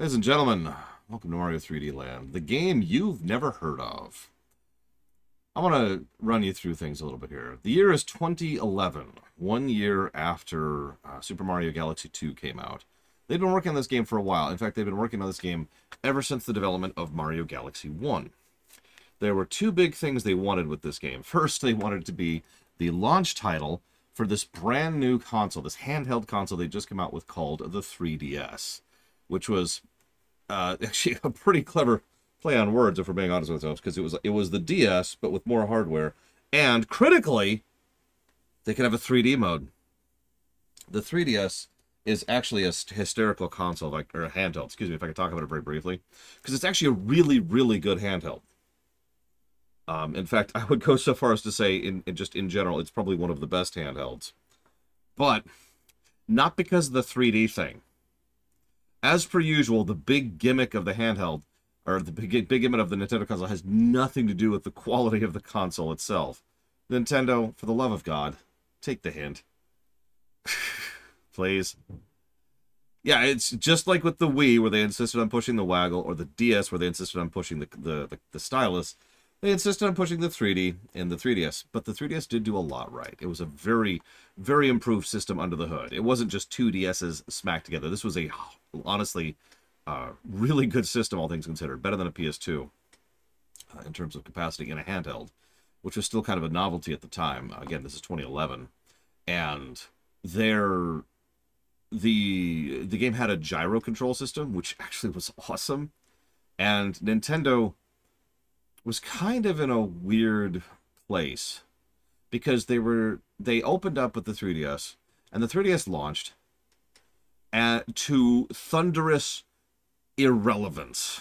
Ladies and gentlemen, welcome to Mario 3D Land, the game you've never heard of. I want to run you through things a little bit here. The year is 2011, 1 year after Super Mario Galaxy 2 came out. They've been working on this game for a while. In fact, they've been working on this game ever since the development of Mario Galaxy 1. There were two big things they wanted with this game. First, they wanted it to be the launch title for this brand new console, this handheld console they just came out with called the 3DS, which was actually a pretty clever play on words, if we're being honest with ourselves, because it was the DS but with more hardware, and critically, they could have a 3D mode. The 3DS is actually a hysterical console, like, or a handheld. Excuse me, if I could talk about it very briefly, because it's actually a really, really good handheld. In fact, I would go so far as to say, in general, it's probably one of the best handhelds, but not because of the 3D thing. As per usual, the big gimmick of the handheld, or the big gimmick of the Nintendo console, has nothing to do with the quality of the console itself. Nintendo, for the love of God, take the hint. Please. Yeah, it's just like with the Wii, where they insisted on pushing the waggle, or the DS, where they insisted on pushing the stylus. They insisted on pushing the 3D in the 3DS, but the 3DS did do a lot right. It was a very, very improved system under the hood. It wasn't just two DSs smacked together. This was a, honestly, really good system, all things considered. Better than a PS2 in terms of capacity in a handheld, which was still kind of a novelty at the time. Again, this is 2011. And the game had a gyro control system, which actually was awesome. And Nintendo was kind of in a weird place because they opened up with the 3DS, and the 3DS launched to thunderous irrelevance.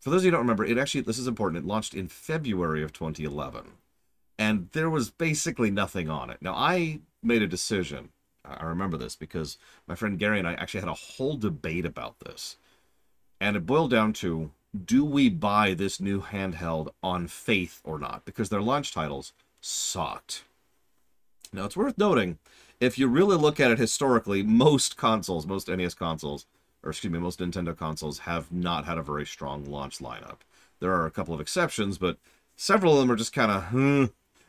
For those of you who don't remember, this is important, it launched in February of 2011, and there was basically nothing on it. Now, I made a decision. I remember this because my friend Gary and I actually had a whole debate about this, and it boiled down to, do we buy this new handheld on faith or not? Because their launch titles sucked. Now, it's worth noting, if you really look at it historically, most NES consoles, or excuse me, most Nintendo consoles have not had a very strong launch lineup. There are a couple of exceptions, but several of them are just kind of,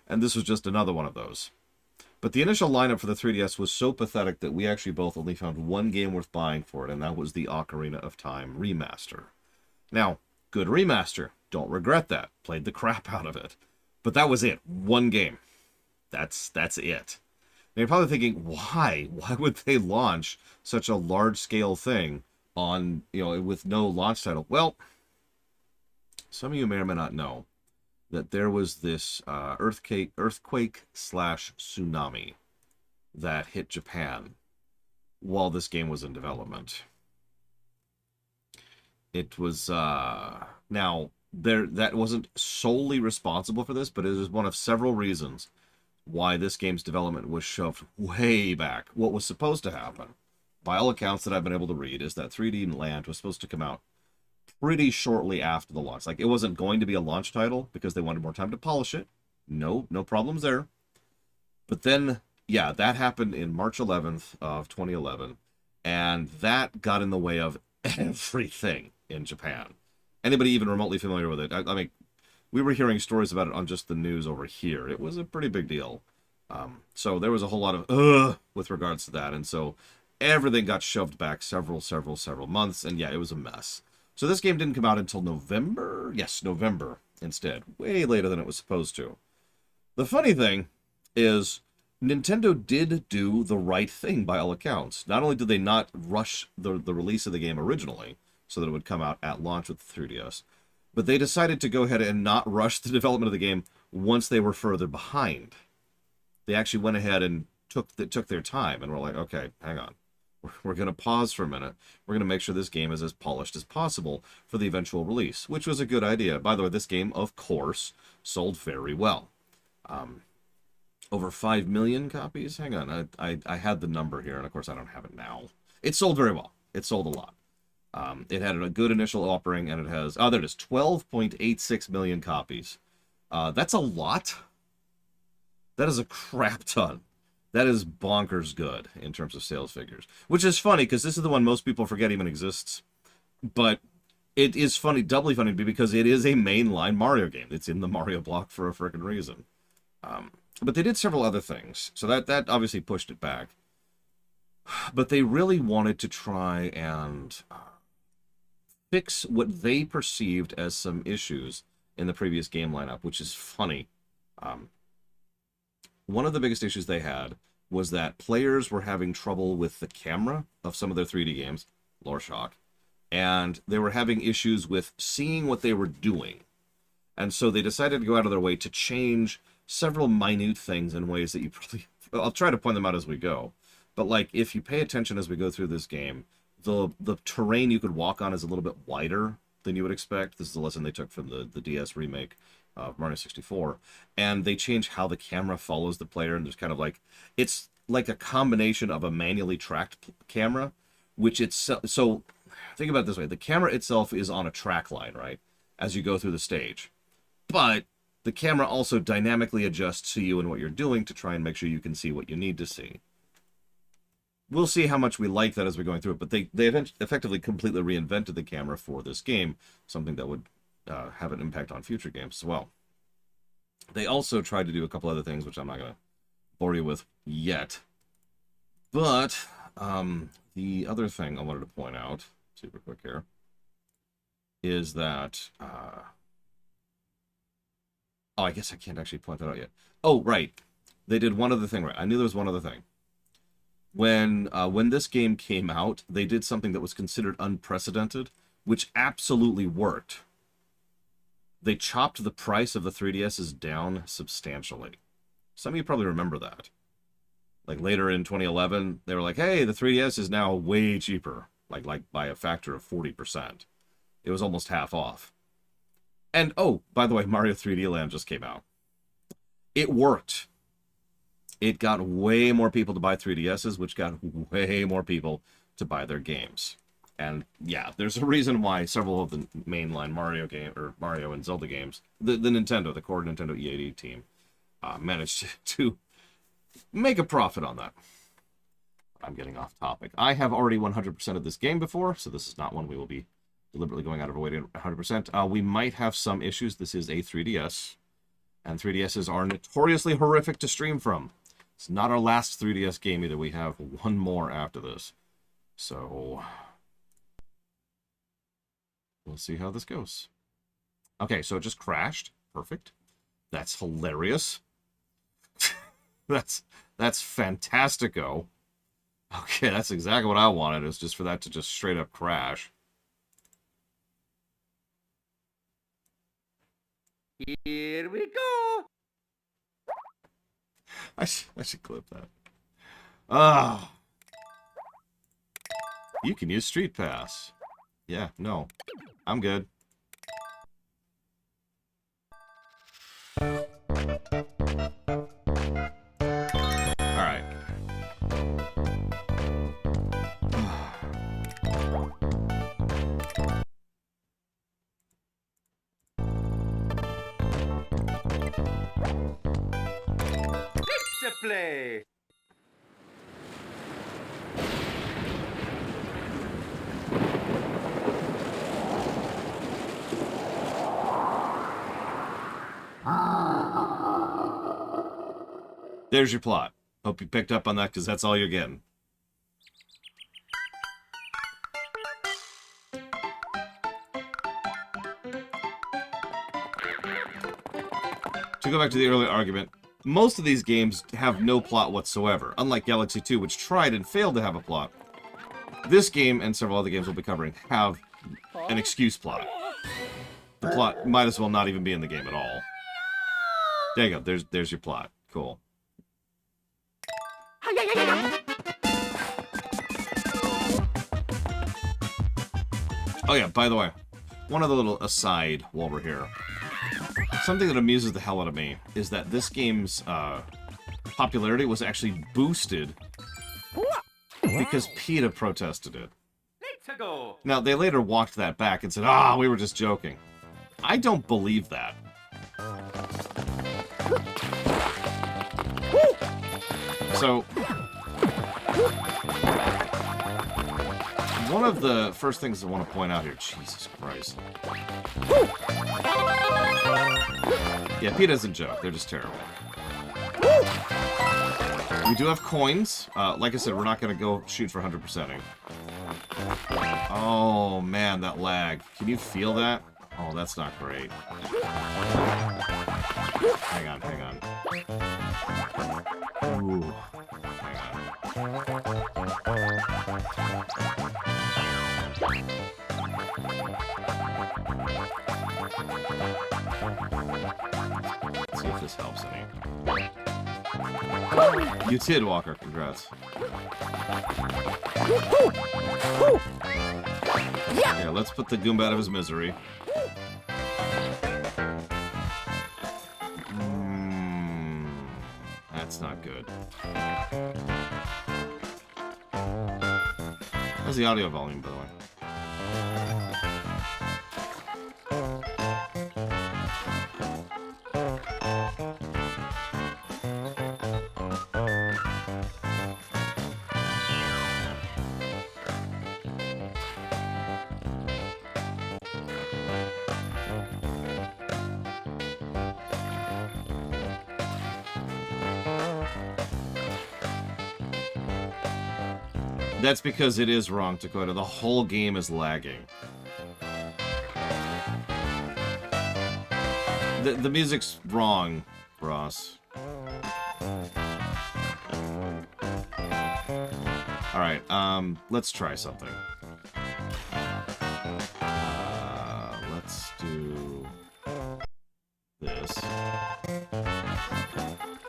and this was just another one of those. But the initial lineup for the 3DS was so pathetic that we actually both only found one game worth buying for it, and that was the Ocarina of Time remaster. Now, good remaster. Don't regret that. Played the crap out of it. But that was it. One game. That's it. Now you're probably thinking, why? Why would they launch such a large-scale thing on, with no launch title? Well, some of you may or may not know that there was this earthquake/tsunami that hit Japan while this game was in development. It was now that wasn't solely responsible for this, but it is one of several reasons why this game's development was shoved way back. What was supposed to happen, by all accounts that I've been able to read, is that 3D Land was supposed to come out pretty shortly after the launch. Like, it wasn't going to be a launch title because they wanted more time to polish it. No problems there. But then, yeah, that happened in March 11th of 2011, and that got in the way of everything in Japan. Anybody even remotely familiar with it? I mean, we were hearing stories about it on just the news over here. It was a pretty big deal. So there was a whole lot of with regards to that, and so everything got shoved back several months, and yeah, it was a mess. So this game didn't come out until November? Yes, November instead. Way later than it was supposed to. The funny thing is, Nintendo did do the right thing by all accounts. Not only did they not rush the release of the game originally, so that it would come out at launch with the 3DS, but they decided to go ahead and not rush the development of the game once they were further behind. They actually went ahead and took their time, and were like, okay, hang on. We're going to pause for a minute. We're going to make sure this game is as polished as possible for the eventual release, which was a good idea. By the way, this game, of course, sold very well. Over 5 million copies? Hang on, I had the number here, and of course I don't have it now. It sold very well. It sold a lot. It had a good initial offering, and it has, there it is, 12.86 million copies. That's a lot. That is a crap ton. That is bonkers good in terms of sales figures. Which is funny, because this is the one most people forget even exists. But it is funny, doubly funny, because it is a mainline Mario game. It's in the Mario block for a freaking reason. But they did several other things, so that obviously pushed it back. But they really wanted to try and fix what they perceived as some issues in the previous game lineup, which is funny. One of the biggest issues they had was that players were having trouble with the camera of some of their 3D games, Lore Shock, and they were having issues with seeing what they were doing. And so they decided to go out of their way to change several minute things in ways that you probably... I'll try to point them out as we go. But, like, if you pay attention as we go through this game, the terrain you could walk on is a little bit wider than you would expect. This is a lesson they took from the DS remake of Mario 64. And they change how the camera follows the player, and there's kind of like... It's like a combination of a manually tracked camera, which it's... So, think about it this way. The camera itself is on a track line, right? As you go through the stage. But the camera also dynamically adjusts to you and what you're doing to try and make sure you can see what you need to see. We'll see how much we like that as we're going through it, but they effectively completely reinvented the camera for this game, something that would have an impact on future games as well. They also tried to do a couple other things, which I'm not going to bore you with yet. But the other thing I wanted to point out, super quick here, is that... Oh, I guess I can't actually point that out yet. Oh, right. They did one other thing right. I knew there was one other thing. When this game came out, they did something that was considered unprecedented, which absolutely worked. They chopped the price of the 3DSs down substantially. Some of you probably remember that. Like later in 2011, they were like, hey, the 3DS is now way cheaper. Like by a factor of 40%. It was almost half off. And, oh, by the way, Mario 3D Land just came out. It worked. It got way more people to buy 3DSs, which got way more people to buy their games. And, yeah, there's a reason why several of the mainline Mario and Zelda games, the core Nintendo EAD team, managed to make a profit on that. I'm getting off topic. I have already 100% of this game before, so this is not one we will be deliberately going out of our way to 100%. We might have some issues. This is a 3DS, and 3DSs are notoriously horrific to stream from. It's not our last 3DS game either. We have one more after this. So, we'll see how this goes. Okay, so it just crashed. Perfect. That's hilarious. That's fantastico. Okay, that's exactly what I wanted, is just for that to just straight up crash. Here we go. I should clip that. Ah. You can use Street Pass. Yeah, no. I'm good. Alright. Play. There's your plot. Hope you picked up on that, because that's all you're getting. To go back to the earlier argument, most of these games have no plot whatsoever, unlike Galaxy 2, which tried and failed to have a plot. This game, and several other games we'll be covering, have an excuse plot. The plot might as well not even be in the game at all. There you go, there's your plot. Cool. Oh yeah, by the way, one other little aside while we're here. Something that amuses the hell out of me is that this game's popularity was actually boosted because PETA protested it. Now, they later walked that back and said, we were just joking. I don't believe that. So, one of the first things I want to point out here, Jesus Christ. Yeah, PETA isn't a joke. They're just terrible. We do have coins. Like I said, we're not going to go shoot for 100%ing. Oh, man, that lag. Can you feel that? Oh, that's not great. Hang on, hang on. Ooh. Hang on. Let's see if this helps any. You did, Walker. Congrats. Here, let's put the Goomba out of his misery. That's not good. How's the audio volume, by the way? That's because it is wrong, Dakota. The whole game is lagging. The music's wrong, Ross. Alright, let's try something. Let's do this.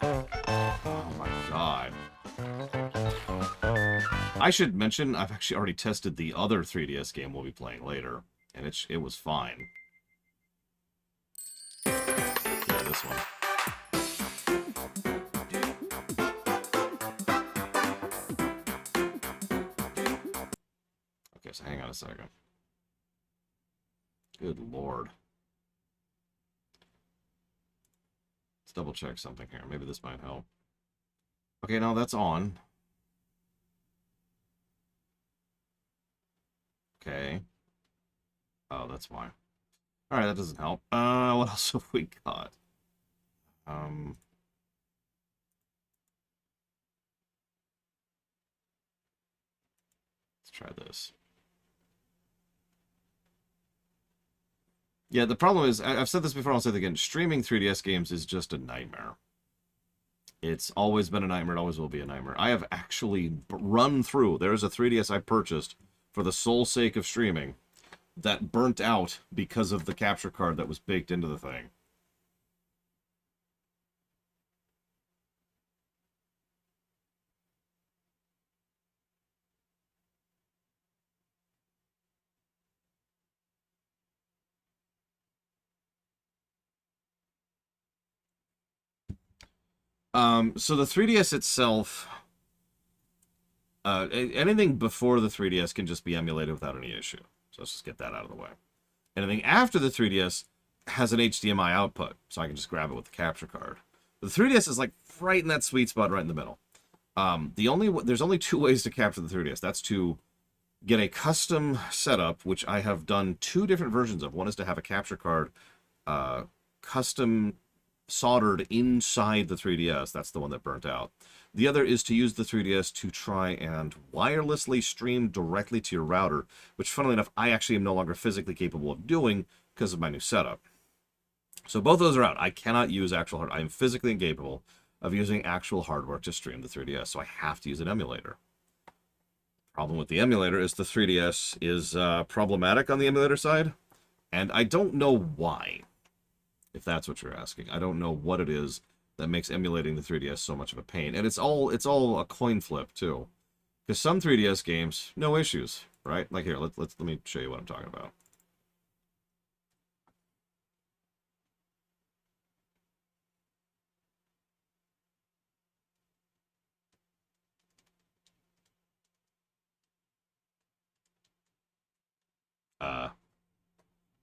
Oh my god. I should mention, I've actually already tested the other 3DS game we'll be playing later, and it was fine. Yeah, this one. Okay, so hang on a second. Good lord. Let's double check something here. Maybe this might help. Okay, now that's on. Okay. Oh, that's why. Alright, that doesn't help. What else have we got? Let's try this. Yeah, the problem is, I've said this before, I'll say it again, streaming 3DS games is just a nightmare. It's always been a nightmare, it always will be a nightmare. I have actually run through, there's a 3DS I purchased for the sole sake of streaming that burnt out because of the capture card that was baked into the thing. So the 3DS itself, anything before the 3DS can just be emulated without any issue. So let's just get that out of the way. Anything after the 3DS has an HDMI output, so I can just grab it with the capture card. The 3DS is like right in that sweet spot, right in the middle. There's only two ways to capture the 3DS. That's to get a custom setup, which I have done two different versions of. One is to have a capture card custom soldered inside the 3DS. That's the one that burnt out. The other is to use the 3DS to try and wirelessly stream directly to your router, which, funnily enough, I actually am no longer physically capable of doing because of my new setup. So both of those are out. I cannot use actual hardware. I am physically incapable of using actual hardware to stream the 3DS, so I have to use an emulator. Problem with the emulator is the 3DS is problematic on the emulator side, and I don't know why. If that's what you're asking. I don't know what it is that makes emulating the 3DS so much of a pain. And it's all a coin flip, too. Because some 3DS games, no issues, right? Like here, let me show you what I'm talking about.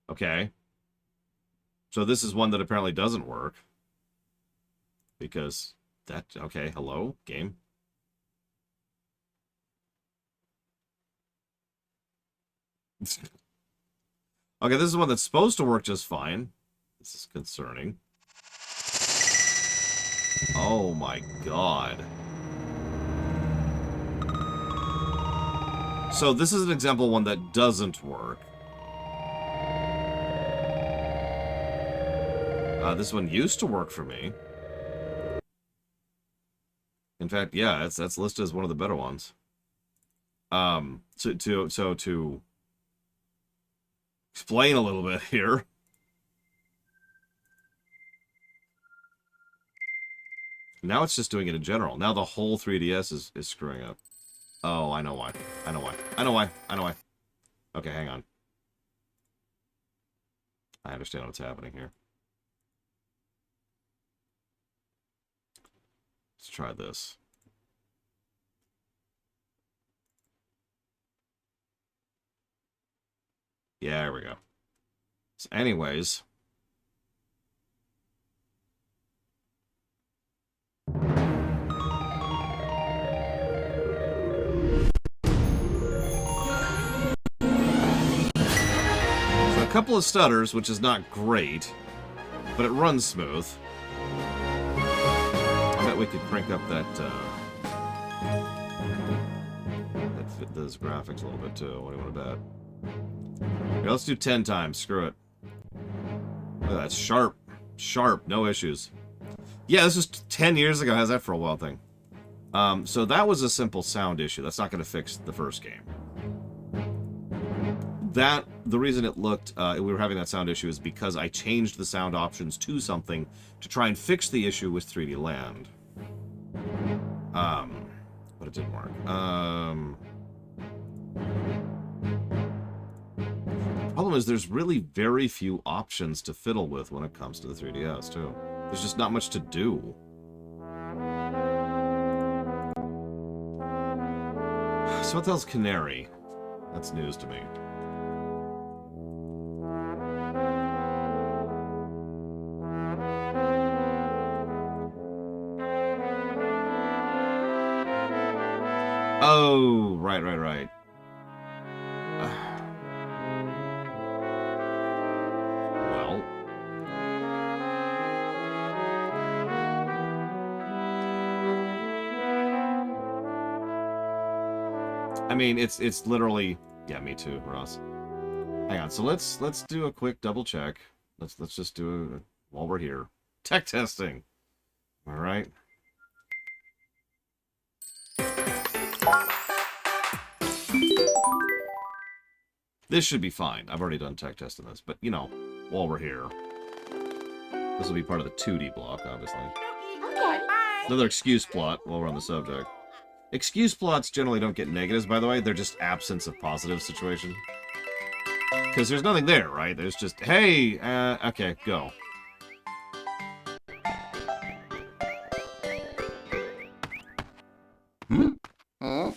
Okay. So this is one that apparently doesn't work. Because okay, hello, game. Okay, this is one that's supposed to work just fine. This is concerning. Oh my god. So this is an example of one that doesn't work. This one used to work for me. In fact, yeah, that's listed as one of the better ones. To explain a little bit here. Now it's just doing it in general. Now the whole 3DS is screwing up. Oh, I know why. I know why. I know why. I know why. Okay, hang on. I understand what's happening here. Let's try this. Yeah, there we go. So anyways. So a couple of stutters, which is not great, but it runs smooth. I bet we could crank up that fit those graphics a little bit too. What do you want to bet? Here, let's do 10 times. Screw it. Look at that. Sharp. Sharp. No issues. Yeah, this was 10 years ago. How's that for a while thing? So that was a simple sound issue. That's not going to fix the first game. The reason it looked, we were having that sound issue is because I changed the sound options to something to try and fix the issue with 3D Land. But it didn't work. Problem is, there's really very few options to fiddle with when it comes to the 3DS, too. There's just not much to do. So what the hell's Canary? That's news to me. Oh, right. Well. I mean, it's literally... Yeah, me too, Ross. Hang on, so let's do a quick double check. Let's just do it while we're here. Tech testing. All right. This should be fine. I've already done tech testing this, but you know, while we're here, this will be part of the 2D block, obviously. Okay. Another excuse plot while we're on the subject. Excuse plots generally don't get negatives, by the way. They're just absence of positive situation. Because there's nothing there, right? There's just, hey, okay, go. Huh? Oh.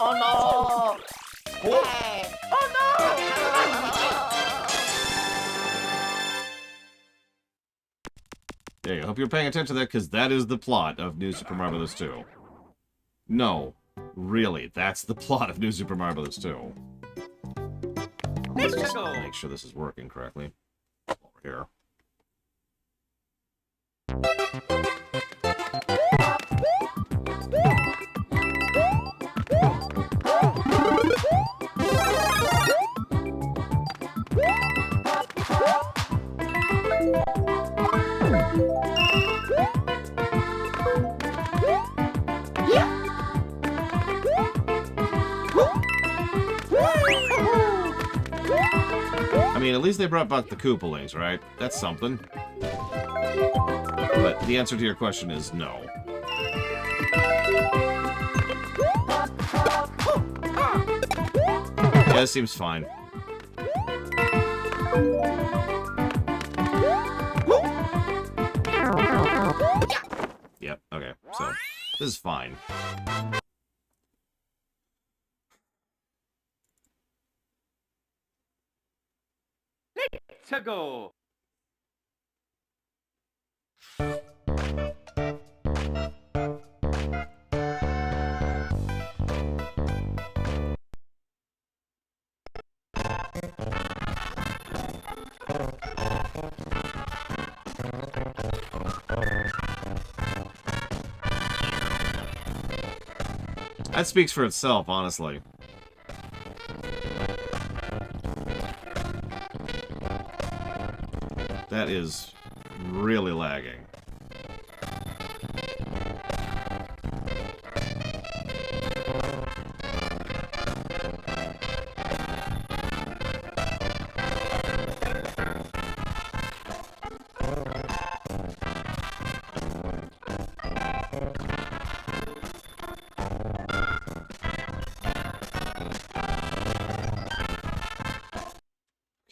Oh no! Hey. Oh no! There you go. Hope you're paying attention to that, because that is the plot of New Super Mario Bros. 2. No. Really, that's the plot of New Super Mario Bros. 2. Let's just make sure this is working correctly. Over here. I mean, at least they brought back the Koopalings, right? That's something. But the answer to your question is no. Yeah, this seems fine. Yep, okay, so this is fine. To go. That speaks for itself, honestly. That is really lagging.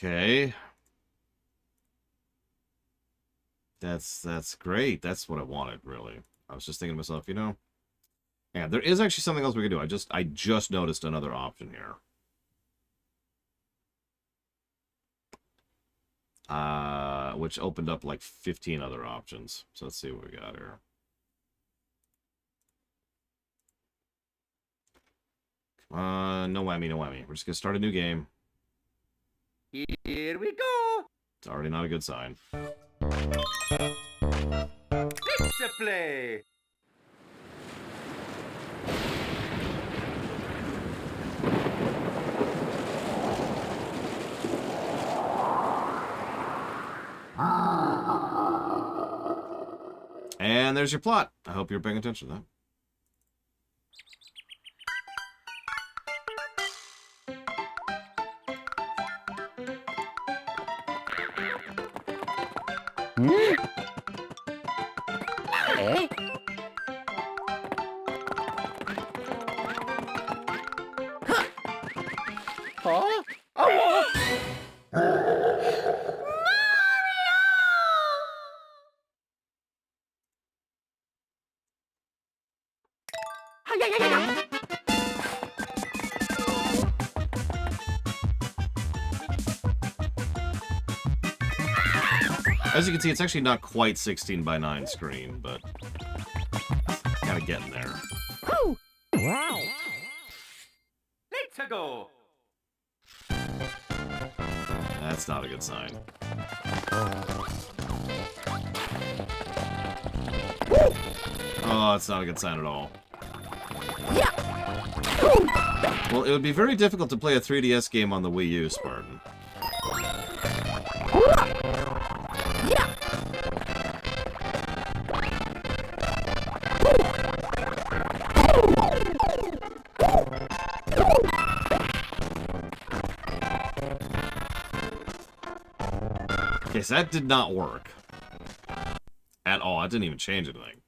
Okay. That's great. That's what I wanted, really. I was just thinking to myself, you know, yeah, there is actually something else we could do. I just noticed another option here. Which opened up like 15 other options. So let's see what we got here. Come on, no whammy, no whammy. We're just gonna start a new game. Here we go. It's already not a good sign. Let's play. And there's your plot. I hope you're paying attention to that. Eh? Huh? Oh! As you can see, it's actually not quite 16 by 9 screen, but kind of getting there. Wow! Let's go. That's not a good sign. Oh, it's not a good sign at all. Well, it would be very difficult to play a 3DS game on the Wii U, Spartan. Okay, so that did not work. At all. It didn't even change anything.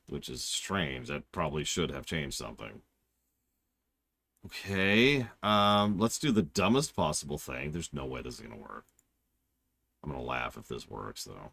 Which is strange. That probably should have changed something. Okay, let's do the dumbest possible thing. There's no way this is gonna work. I'm gonna laugh if this works, though.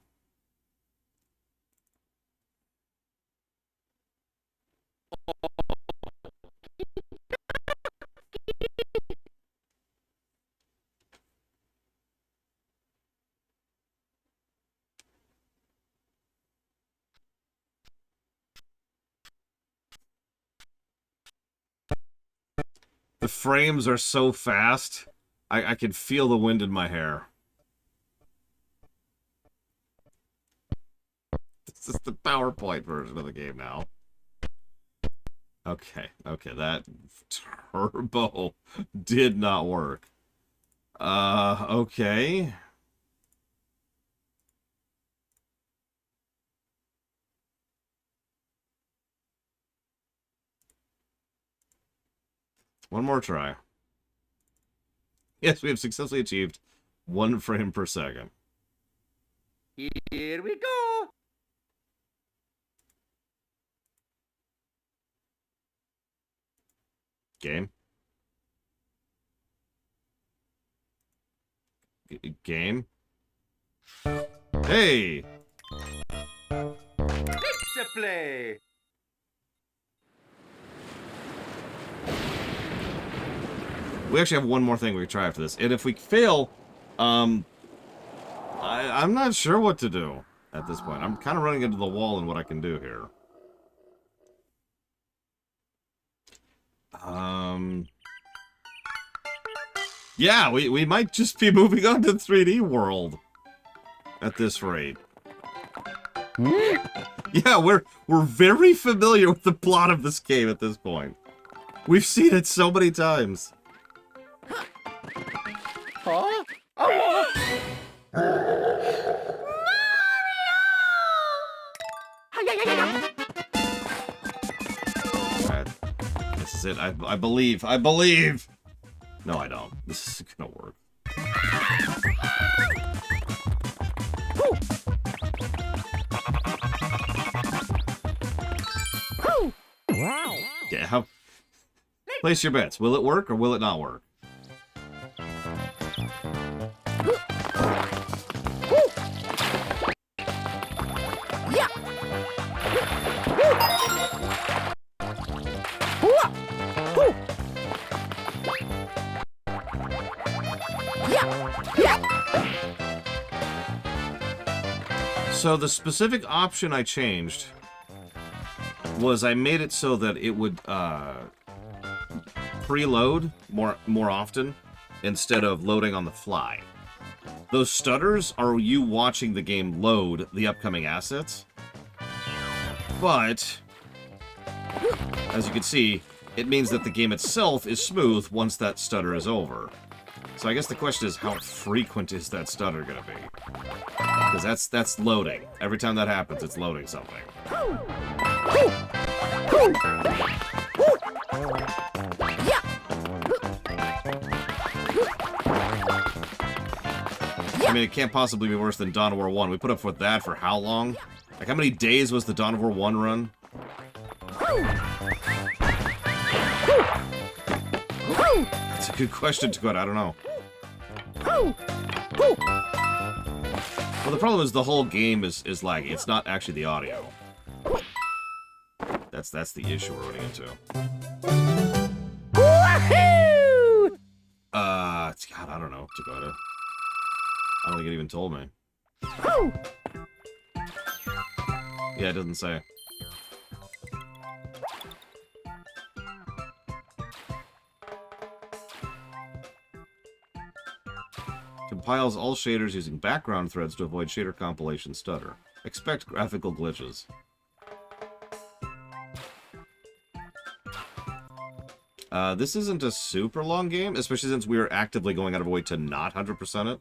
The frames are so fast, I can feel the wind in my hair. This is the PowerPoint version of the game now. Okay, that turbo did not work. Okay. One more try. Yes, we have successfully achieved 1 frame per second. Here we go. Game. Game. Hey! Let's play. We actually have one more thing we can try after this. And if we fail, I'm not sure what to do at this point. I'm kind of running into the wall in what I can do here. Yeah, we might just be moving on to 3D World at this rate. Yeah, we're very familiar with the plot of this game at this point. We've seen it so many times. Huh? Oh! Alright. This is it. I believe. I believe! No, I don't. This isn't gonna work. Wow. Yeah, how... Place your bets. Will it work or will it not work? So the specific option I changed was I made it so that it would preload more often instead of loading on the fly. Those stutters are you watching the game load the upcoming assets. But as you can see, it means that the game itself is smooth once that stutter is over. So I guess the question is, how frequent is that stutter gonna be? Because that's loading. Every time that happens, it's loading something. I mean, it can't possibly be worse than Dawn of War 1. We put up with that for how long? Like, how many days was the Dawn of War 1 run? That's a good question, Dakota. I don't know. Well, the problem is the whole game is laggy. It's not actually the audio. That's the issue we're running into. Woohoo! God, I don't know, Dakota. I don't think it even told me. Yeah, it doesn't say. Compiles all shaders using background threads to avoid shader compilation stutter. Expect graphical glitches. This isn't a super long game, especially since we are actively going out of our way to not 100% it.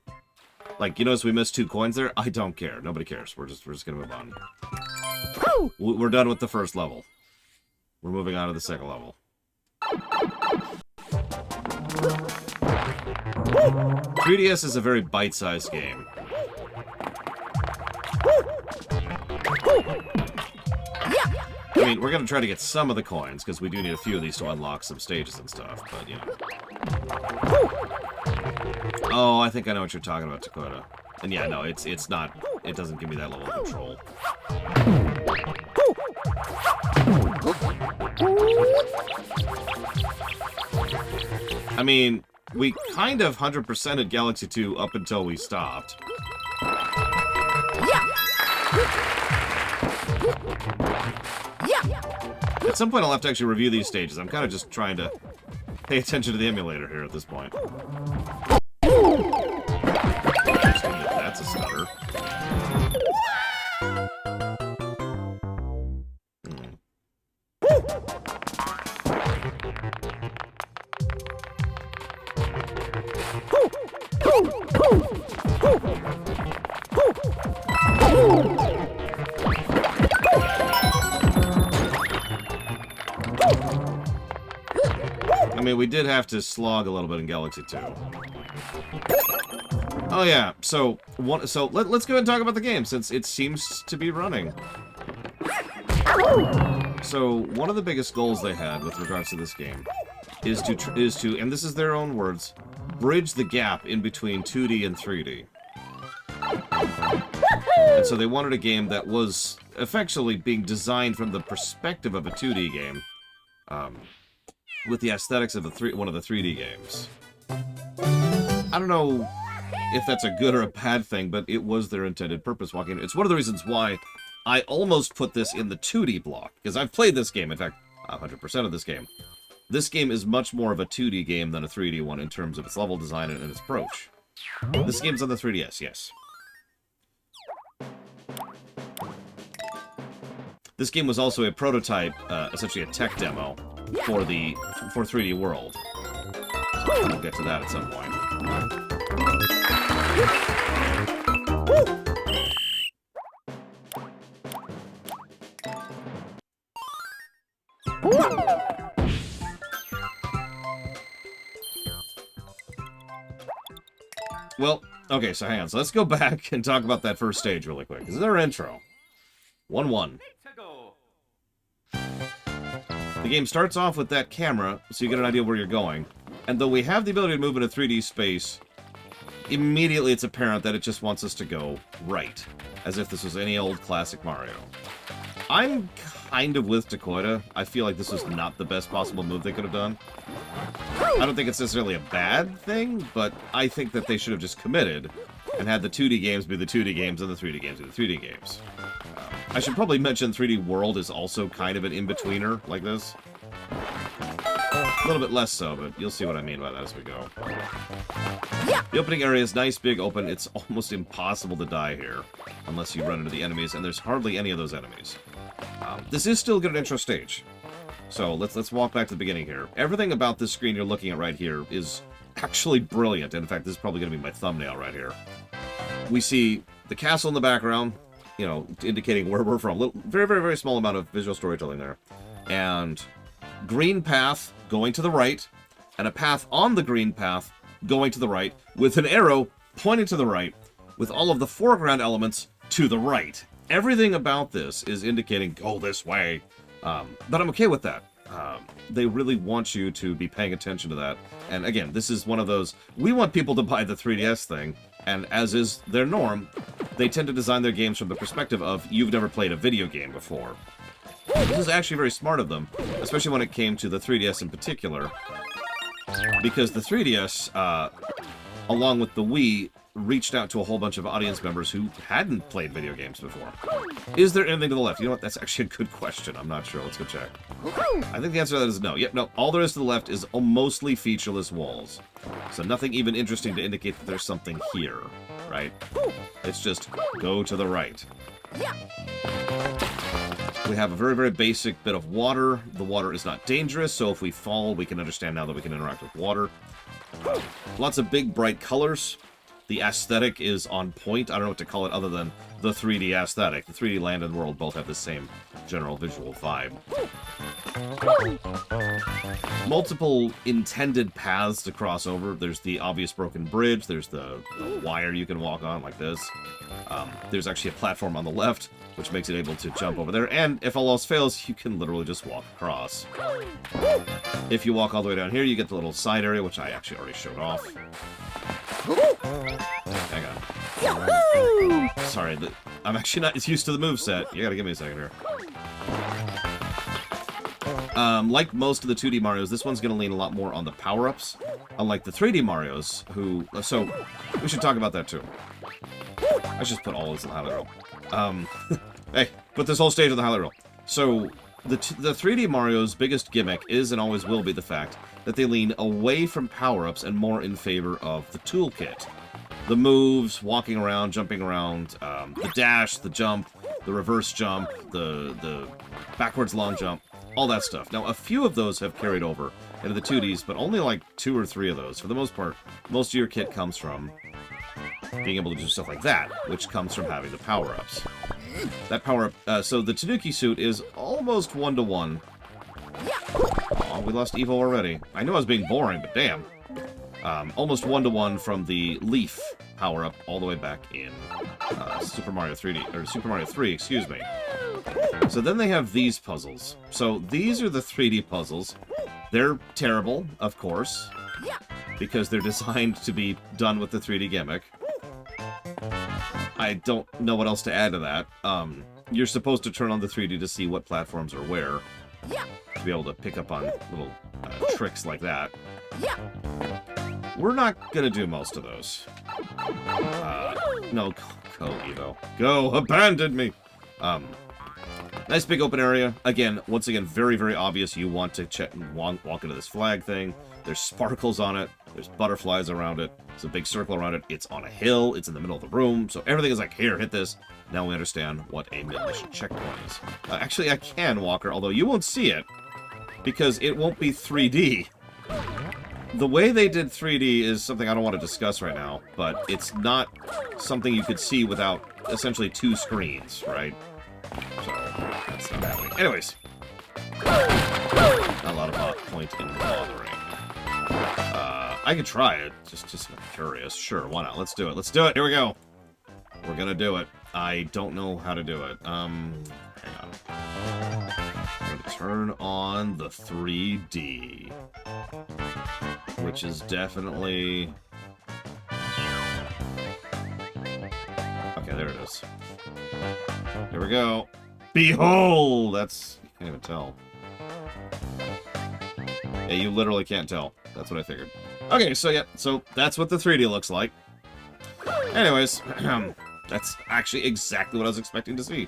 Like, you notice we missed 2 coins there? I don't care. Nobody cares. We're just gonna move on. We're done with the first level. We're moving on to the second level. 3DS is a very bite-sized game. I mean, we're gonna try to get some of the coins, because we do need a few of these to unlock some stages and stuff, but, you know. Oh, I think I know what you're talking about, Dakota. And yeah, no, it's not, it doesn't give me that level of control. I mean, we kind of 100%ed Galaxy 2 up until we stopped. At some point I'll have to actually review these stages. I'm kind of just trying to pay attention to the emulator here at this point. That's a stutter. I mean, we did have to slog a little bit in Galaxy 2. Oh yeah, so let's go ahead and talk about the game since it seems to be running. So one of the biggest goals they had with regards to this game is to, and this is their own words, bridge the gap in between 2D and 3D. And so they wanted a game that was effectively being designed from the perspective of a 2D game, with the aesthetics of one of the 3D games. I don't know if that's a good or a bad thing, but it was their intended purpose walking. It's one of the reasons why I almost put this in the 2D block, because I've played this game, in fact, 100% of this game. This game is much more of a 2D game than a 3D one in terms of its level design and its approach. This game's on the 3DS, yes. This game was also a prototype, essentially a tech demo for 3D World. So we'll get to that at some point. Well, okay, so hang on. So let's go back and talk about that first stage really quick. This is our intro. 1-1. Let's go. The game starts off with that camera, so you get an idea where you're going. And though we have the ability to move in a 3D space, immediately it's apparent that it just wants us to go right, as if this was any old classic Mario. I'm kind of with Dakota. I feel like this was not the best possible move they could have done. I don't think it's necessarily a bad thing, but I think that they should have just committed and had the 2D games be the 2D games and the 3D games be the 3D games. I should probably mention 3D World is also kind of an in-betweener like this. A little bit less so, but you'll see what I mean by that as we go. The opening area is nice, big, open. It's almost impossible to die here unless you run into the enemies, and there's hardly any of those enemies. This is still a good intro stage. So let's walk back to the beginning here. Everything about this screen you're looking at right here is actually brilliant. In fact, this is probably going to be my thumbnail right here. We see the castle in the background, you know, indicating where we're from. Very, very, very small amount of visual storytelling there. And green path going to the right, and a path on the green path going to the right, with an arrow pointing to the right, with all of the foreground elements to the right. Everything about this is indicating, go this way. But I'm okay with that. They really want you to be paying attention to that. And again, this is one of those, we want people to buy the 3DS thing, and as is their norm, they tend to design their games from the perspective of, you've never played a video game before. This is actually very smart of them, especially when it came to the 3DS in particular, because the 3DS, along with the Wii, reached out to a whole bunch of audience members who hadn't played video games before. Is there anything to the left? You know what? That's actually a good question. I'm not sure. Let's go check. I think the answer to that is no. Yep, no. All there is to the left is mostly featureless walls. So nothing even interesting to indicate that there's something here, right? It's just go to the right. We have a very, very basic bit of water. The water is not dangerous, so if we fall, we can understand now that we can interact with water. Lots of big, bright colors. The aesthetic is on point. I don't know what to call it other than the 3D aesthetic. The 3D land and world both have the same general visual vibe. Multiple intended paths to cross over. There's the obvious broken bridge. There's the wire you can walk on like this. There's actually a platform on the left, which makes it able to jump over there. And if all else fails, you can literally just walk across. If you walk all the way down here, you get the little side area, which I actually already showed off. Hang on. Sorry, I'm actually not used to the moveset. You gotta give me a second here. Like most of the 2D Marios, this one's gonna lean a lot more on the power-ups. Unlike the 3D Marios, who... So, we should talk about that too. I should just put all this in the highlight reel. Hey, put this whole stage on the highlight reel. So, the 3D Mario's biggest gimmick is and always will be the fact that they lean away from power-ups and more in favor of the toolkit. The moves, walking around, jumping around, the dash, the jump, the reverse jump, the backwards long jump, all that stuff. Now, a few of those have carried over into the 2Ds, but only like 2 or 3 of those. For the most part, most of your kit comes from being able to do stuff like that, which comes from having the power-ups. That power-up, so the Tanuki suit is almost 1-to-1. Oh, we lost Evo already. I knew I was being boring, but damn. Almost 1-to-1 from the Leaf power-up all the way back in Super Mario 3D, or Super Mario 3, excuse me. So then they have these puzzles. So these are the 3D puzzles. They're terrible, of course, because they're designed to be done with the 3D gimmick. I don't know what else to add to that. You're supposed to turn on the 3D to see what platforms are where, to be able to pick up on little tricks like that. We're not gonna do most of those. No, go, Evo. Go, abandon me! Nice big open area. Again, once again, very, very obvious you want to check walk into this flag thing. There's sparkles on it. There's butterflies around it. There's a big circle around it. It's on a hill. It's in the middle of the room. So everything is like, here, hit this. Now we understand what a mid-mission checkpoint is. Actually, I can, Walker, although you won't see it because it won't be 3D. The way they did 3D is something I don't want to discuss right now, but it's not something you could see without essentially 2 screens, right? So, that's not happening. Anyways. Not a lot of point in bothering. I could try it. Just curious. Sure, why not? Let's do it. Let's do it. Here we go. We're gonna do it. I don't know how to do it. Hang on. I'm going to turn on the 3D. Which is definitely... Okay, there it is. Here we go. Behold! That's... You can't even tell. Yeah, you literally can't tell. That's what I figured. Okay, so yeah, so that's what the 3D looks like. Anyways, that's actually exactly what I was expecting to see.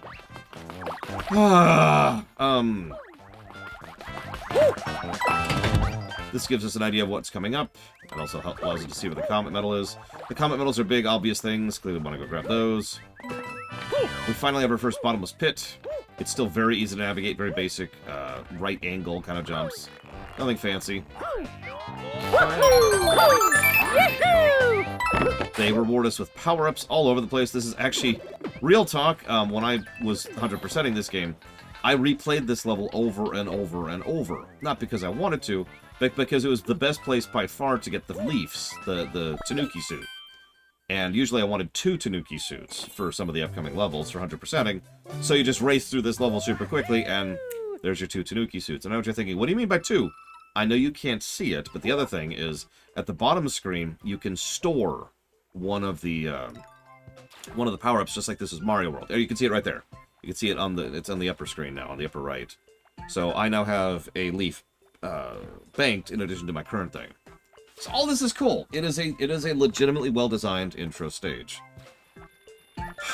This gives us an idea of what's coming up. It also allows you to see what the comet medal is. The comet medals are big, obvious things. Clearly want to go grab those. We finally have our first bottomless pit. It's still very easy to navigate, very basic, right angle kind of jumps. Nothing fancy. They reward us with power-ups all over the place. This is actually real talk. When I was 100%ing this game, I replayed this level over and over and over. Not because I wanted to, but because it was the best place by far to get the Leafs, the Tanuki suit. And usually I wanted 2 Tanuki suits for some of the upcoming levels for 100%ing. So you just race through this level super quickly, and there's your 2 Tanuki suits. And I know what you're thinking, what do you mean by 2? I know you can't see it, but the other thing is, at the bottom screen, you can store one of the power-ups, just like this is Mario World. There, you can see it right there. You can see it it's on the upper screen now, on the upper right. So I now have a Leaf banked in addition to my current thing. So all this is cool. It is a legitimately well-designed intro stage.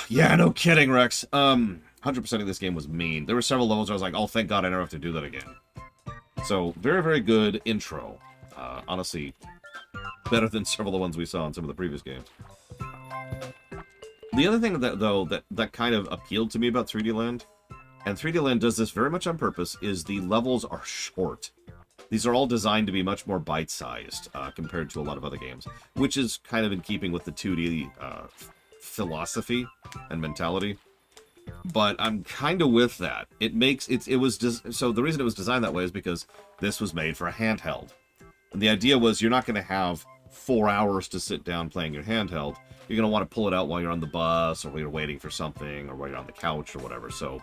Yeah, no kidding, Rex. 100% of this game was mean. There were several levels where I was like, oh, thank God I never have to do that again. So, very, very good intro. Honestly, better than several of the ones we saw in some of the previous games. The other thing, that kind of appealed to me about 3D Land, and 3D Land does this very much on purpose, is the levels are short. These are all designed to be much more bite-sized compared to a lot of other games, which is kind of in keeping with the 2D philosophy and mentality. But I'm kind of with that. So the reason it was designed that way is because this was made for a handheld. And the idea was you're not going to have 4 hours to sit down playing your handheld. You're going to want to pull it out while you're on the bus, or while you're waiting for something, or while you're on the couch, or whatever. So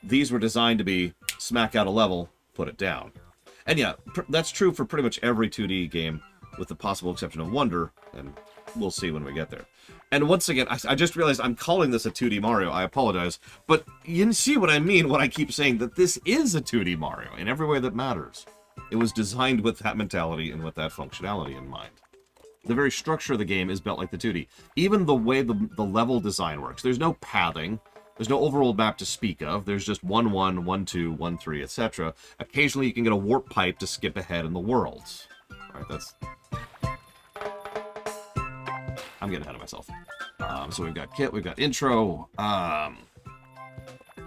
these were designed to be smack out a level, put it down. And yeah, that's true for pretty much every 2D game, with the possible exception of Wonder, and we'll see when we get there. And once again, I just realized I'm calling this a 2D Mario. I apologize. But you see what I mean when I keep saying that this is a 2D Mario in every way that matters. It was designed with that mentality and with that functionality in mind. The very structure of the game is built like the 2D. Even the way the level design works. There's no pathing. There's no overworld map to speak of. There's just 1-1, 1-2, 1-3, etc. Occasionally you can get a warp pipe to skip ahead in the worlds. All right, that's... I'm getting ahead of myself. So we've got Kit, we've got Intro,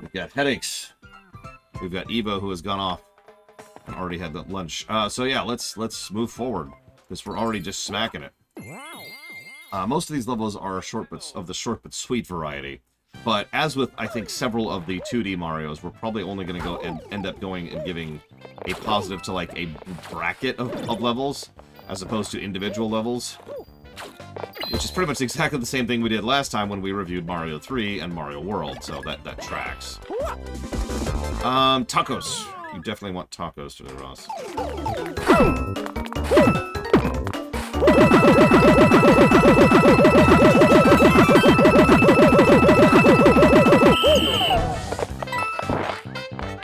we've got Headaches, we've got Evo, who has gone off and already had that lunch. So yeah, let's move forward, because we're already just smacking it. Most of these levels are of the short but sweet variety. But as with, I think, several of the 2D Marios, we're probably only going to go and end up going and giving a positive to, like, a bracket of levels, as opposed to individual levels. Which is pretty much exactly the same thing we did last time when we reviewed Mario 3 and Mario World, so that tracks. Tacos. You definitely want tacos today, Ross.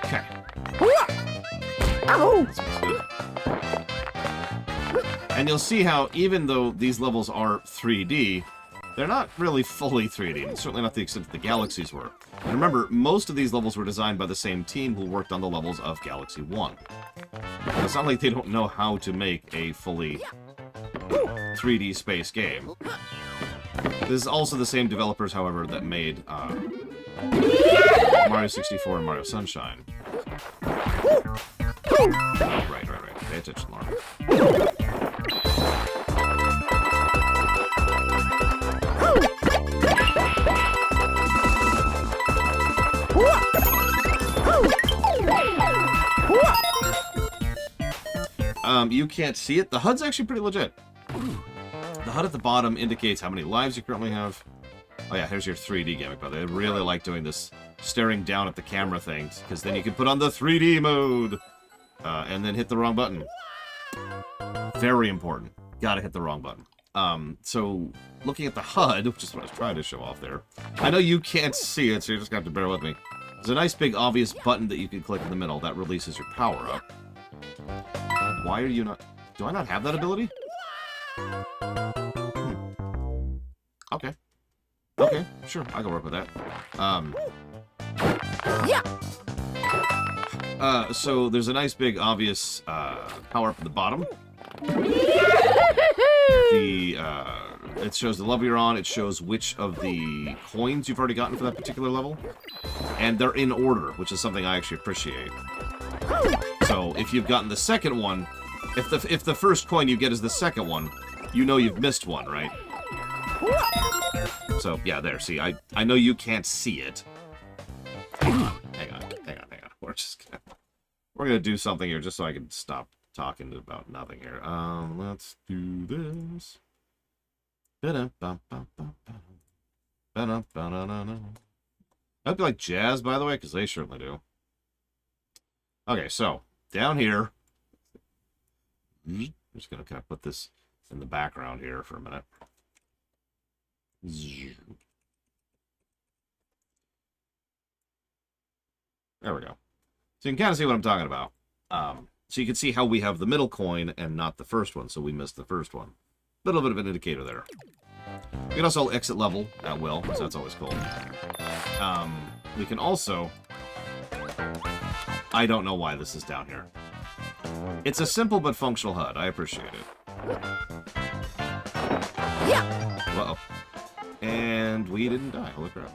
Okay. And you'll see how, even though these levels are 3D, They're not really fully 3D, and certainly not the extent that the Galaxies were. And remember, most of these levels were designed by the same team who worked on the levels of Galaxy 1. It's not like they don't know how to make a fully 3D space game. This is also the same developers, however, that made Mario 64 and Mario Sunshine. Oh, right. Pay attention, Laura. You can't see it. The HUD's actually pretty legit. The HUD at the bottom indicates how many lives you currently have. Oh yeah, here's your 3D gimmick, by the way. I really like doing this staring down at the camera thing, because then you can put on the 3D mode, and then hit the wrong button. Very important. Gotta hit the wrong button. So, looking at the HUD, which is what I was trying to show off there, I know you can't see it, so you just got to bear with me. There's a nice big obvious button that you can click in the middle. That releases your power-up. Why are you not... Do I not have that ability? Okay. Okay, sure, I can work with that. So there's a nice big obvious power-up at the bottom. It shows the level you're on, it shows which of the coins you've already gotten for that particular level. And they're in order, which is something I actually appreciate. So if you've gotten the second one, if the first coin you get is the second one, you know you've missed one, right? So yeah, there. See, I know you can't see it. Hang on. We're gonna do something here just so I can stop talking about nothing here. Let's do this. Hope you like jazz, by the way, because they certainly do. Okay, so down here, I'm just gonna kind of put this in the background here for a minute. There we go. So you can kind of see what I'm talking about. So you can see how we have the middle coin and not the first one, so we missed the first one. Little bit of an indicator there. We can also exit level at will, so that's always cool. We can also... I don't know why this is down here. It's a simple but functional HUD. I appreciate it. Uh-oh. And we didn't die. Holy crap.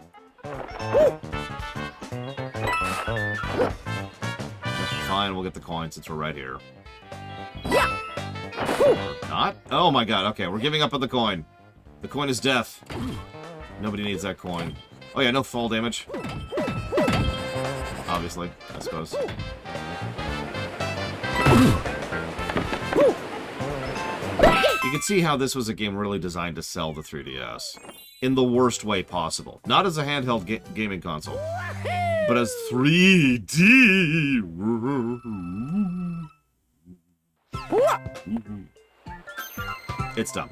Fine, we'll get the coin since we're right here. Or not? Oh my god, okay, we're giving up on the coin. The coin is death. Nobody needs that coin. Oh yeah, no fall damage. Obviously, I suppose. You can see how this was a game really designed to sell the 3DS. In the worst way possible. Not as a handheld gaming console, but as 3D. It's dumb.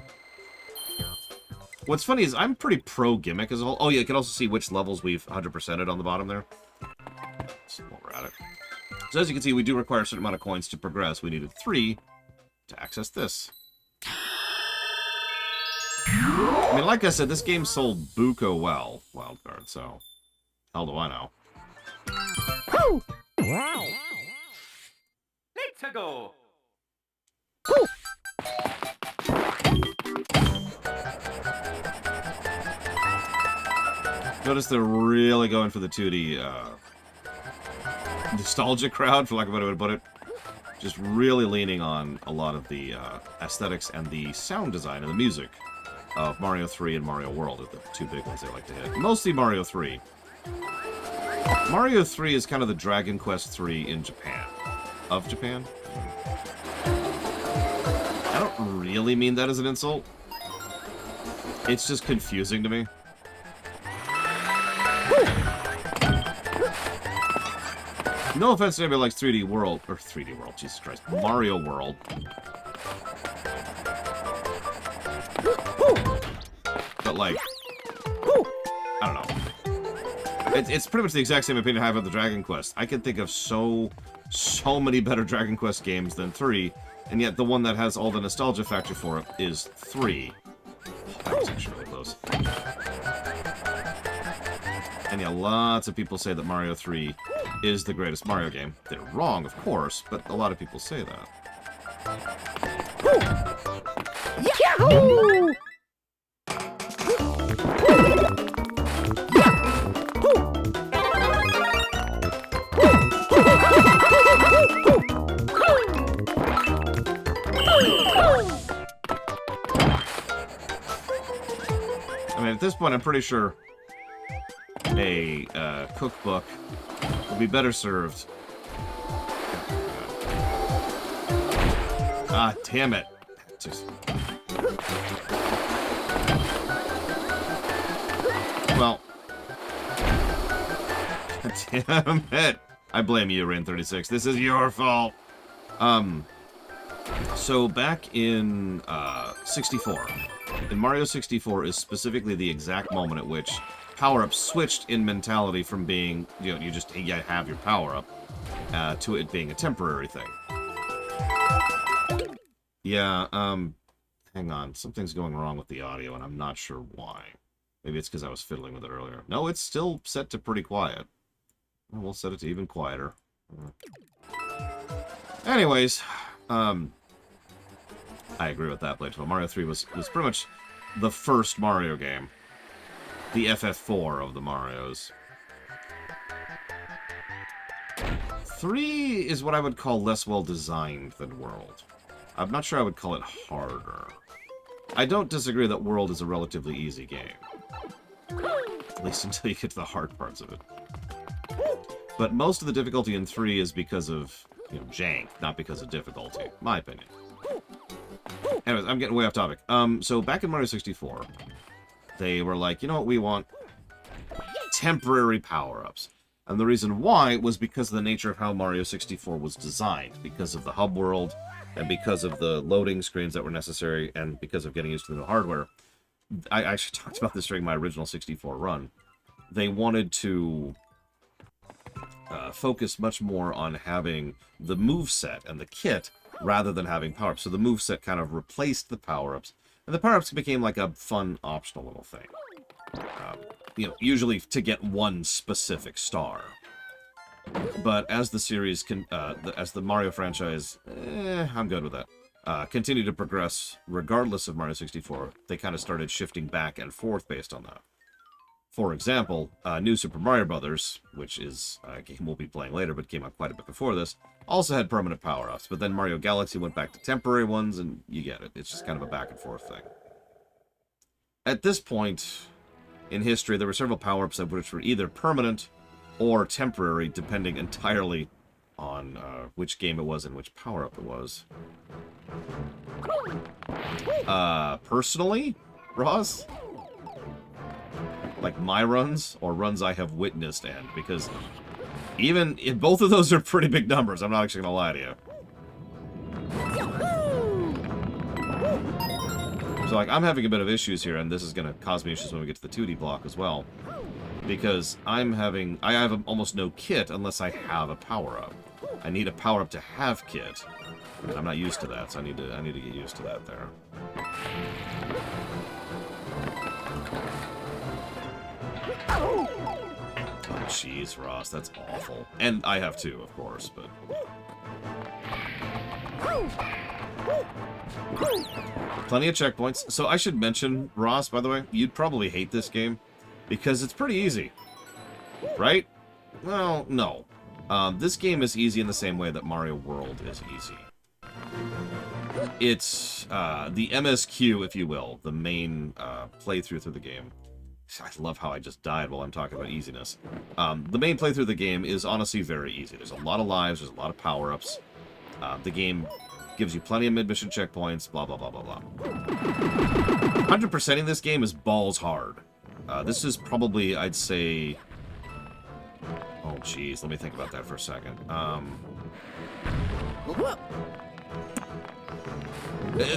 What's funny is I'm pretty pro gimmick as a whole. Oh yeah, you can also see which levels we've 100%ed on the bottom there. So while we're at it. So as you can see, we do require a certain amount of coins to progress. We needed 3 to access this. I mean, like I said, this game sold buco well, Wildcard, so... Hell do I know. Oh! Wow! Let's go. Notice they're really going for the 2D, nostalgia crowd, for lack of a better way to put it. Just really leaning on a lot of the aesthetics and the sound design and the music of Mario 3 and Mario World are the two big ones they like to hit. Mostly Mario 3. Mario 3 is kind of the Dragon Quest 3 in Japan. Of Japan? I don't really mean that as an insult. It's just confusing to me. No offense to anybody who likes 3D World, or 3D World, Jesus Christ, Mario World. But like, I don't know. It's pretty much the exact same opinion I have of the Dragon Quest. I can think of so many better Dragon Quest games than 3, and yet the one that has all the nostalgia factor for it is 3. That was actually really close. And yeah, lots of people say that Mario 3 is the greatest Mario game. They're wrong, of course, but a lot of people say that. Yahoo! I mean, at this point, I'm pretty sure a cookbook would be better served. Ah, damn it. Just... Well. Damn it. I blame you, Rain36. This is your fault. So back in 64, in Mario 64 is specifically the exact moment at which power-ups switched in mentality from being, you know, you have your power-up, to it being a temporary thing. Yeah, hang on. Something's going wrong with the audio, and I'm not sure why. Maybe it's because I was fiddling with it earlier. No, it's still set to pretty quiet. We'll set it to even quieter. Anyways, I agree with that, Playtale. Mario 3 was pretty much the first Mario game. The FF4 of the Marios. 3 is what I would call less well-designed than World. I'm not sure I would call it harder. I don't disagree that World is a relatively easy game. At least until you get to the hard parts of it. But most of the difficulty in 3 is because of, you know, jank, not because of difficulty. My opinion. Anyways, I'm getting way off topic. So back in Mario 64, they were like, you know what, we want temporary power-ups. And the reason why was because of the nature of how Mario 64 was designed. Because of the hub world, and because of the loading screens that were necessary, and because of getting used to the new hardware. I actually talked about this during my original 64 run. They wanted to focus much more on having the moveset and the kit rather than having power-ups. So the moveset kind of replaced the power-ups, and the power-ups became like a fun, optional little thing. You know, usually to get one specific star. But as the series, as the Mario franchise, I'm good with that, continued to progress regardless of Mario 64, they kind of started shifting back and forth based on that. For example, New Super Mario Bros., which is a game we'll be playing later, but came out quite a bit before this, also had permanent power-ups. But then Mario Galaxy went back to temporary ones, and you get it. It's just kind of a back-and-forth thing. At this point in history, there were several power-ups which were either permanent or temporary, depending entirely on which game it was and which power-up it was. Personally, Ross? Like my runs, or runs I have witnessed end, because even if both of those are pretty big numbers, I'm not actually gonna lie to you. So like, I'm having a bit of issues here, and this is gonna cause me issues when we get to the 2D block as well. Because I have almost no kit unless I have a power-up. I need a power-up to have kit. And I'm not used to that, so I need to get used to that there. Oh, jeez, Ross, that's awful. And I have too, of course, but... Plenty of checkpoints. So I should mention, Ross, by the way, you'd probably hate this game, because it's pretty easy. Right? Well, no. This game is easy in the same way that Mario World is easy. It's the MSQ, if you will, the main playthrough through the game. I love how I just died while I'm talking about easiness. The main playthrough of the game is honestly very easy. There's a lot of lives, there's a lot of power-ups. The game gives you plenty of mid-mission checkpoints, blah, blah, blah, blah, blah. 100%ing this game is balls hard. This is probably, I'd say... Oh, jeez, let me think about that for a second.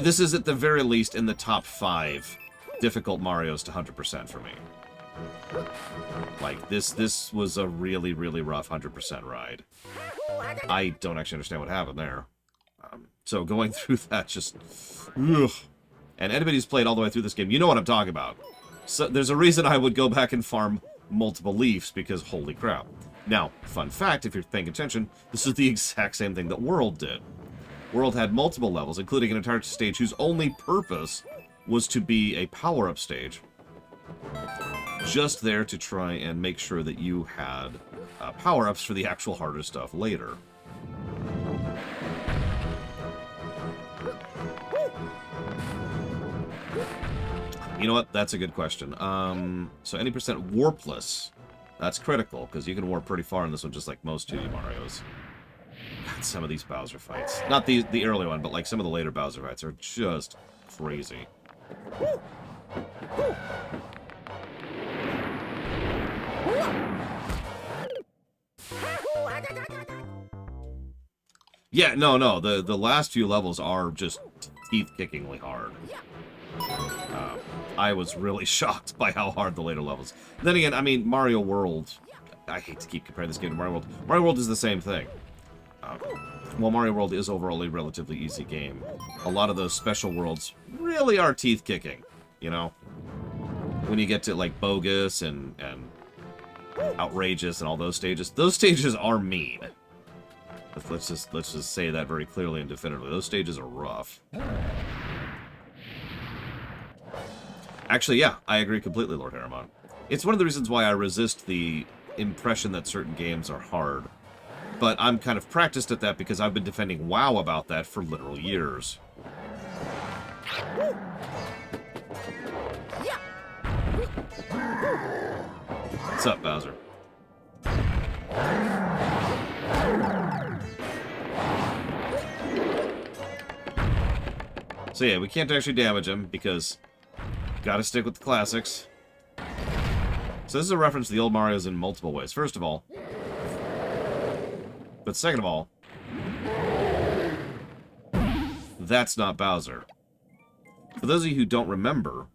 This is at the very least in the top 5 difficult Marios to 100% for me. Like, this was a really, really rough 100% ride. I don't actually understand what happened there. So going through that just... Ugh. And anybody who's played all the way through this game, you know what I'm talking about. So there's a reason I would go back and farm multiple leaves because holy crap. Now, fun fact, if you're paying attention, this is the exact same thing that World did. World had multiple levels, including an entire stage whose only purpose was to be a power-up stage. Just there to try and make sure that you had power-ups for the actual harder stuff later. You know what? That's a good question. So any percent warpless, that's critical, because you can warp pretty far in this one, just like most 2D Marios. God, some of these Bowser fights. Not the early one, but like some of the later Bowser fights are just crazy. Yeah, no. The last few levels are just teeth-kickingly hard. I was really shocked by how hard the later levels. Then again, I mean, Mario World... I hate to keep comparing this game to Mario World. Mario World is the same thing. While Mario World is overall a relatively easy game, a lot of those special worlds really are teeth-kicking, you know? When you get to, like, Bogus and Outrageous and all those stages are mean. Let's just say that very clearly and definitively. Those stages are rough. Actually, yeah, I agree completely, Lord Harriman. It's one of the reasons why I resist the impression that certain games are hard. But I'm kind of practiced at that because I've been defending WoW about that for literal years. What's up, Bowser? So yeah, we can't actually damage him because gotta stick with the classics. So this is a reference to the old Marios in multiple ways. First of all, but second of all, that's not Bowser. For those of you who don't remember,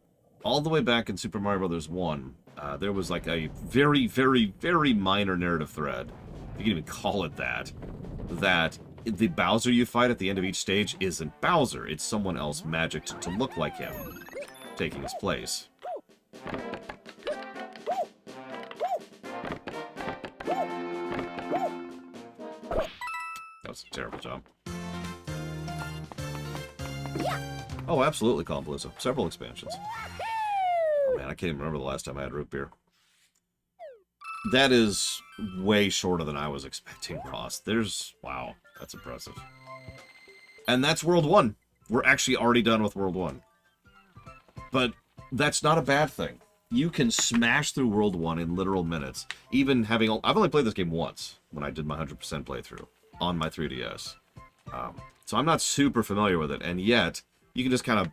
all the way back in Super Mario Bros. 1, there was like a very, very, very minor narrative thread, you can even call it that, that the Bowser you fight at the end of each stage isn't Bowser, it's someone else magicked to look like him, taking his place. That was a terrible job. Oh, absolutely, Palooza. Several expansions. Oh, man, I can't even remember the last time I had root beer. That is way shorter than I was expecting, Ross. Wow, that's impressive. And that's World 1. We're actually already done with World 1. But that's not a bad thing. You can smash through World 1 in literal minutes. Even having... I've only played this game once, when I did my 100% playthrough on my 3DS. So I'm not super familiar with it, and yet you can just kind of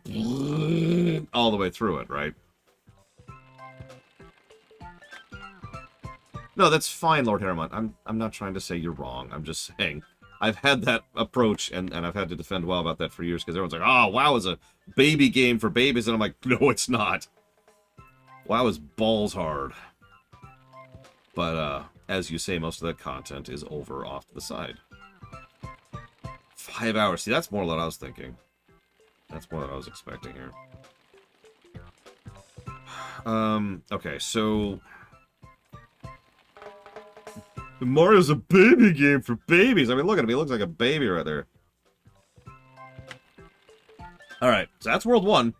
all the way through it, right? No, that's fine, Lord Harriman. I'm not trying to say you're wrong. I'm just saying I've had that approach, and I've had to defend WoW about that for years, because everyone's like, oh, WoW is a baby game for babies, and I'm like, no, it's not. WoW is balls hard. But, as you say, most of that content is over off to the side. 5 hours. See, that's more than I was thinking. That's more than I was expecting here. Okay, so... Mario's a baby game for babies. I mean, look at him. He looks like a baby right there. Alright, so that's World 1.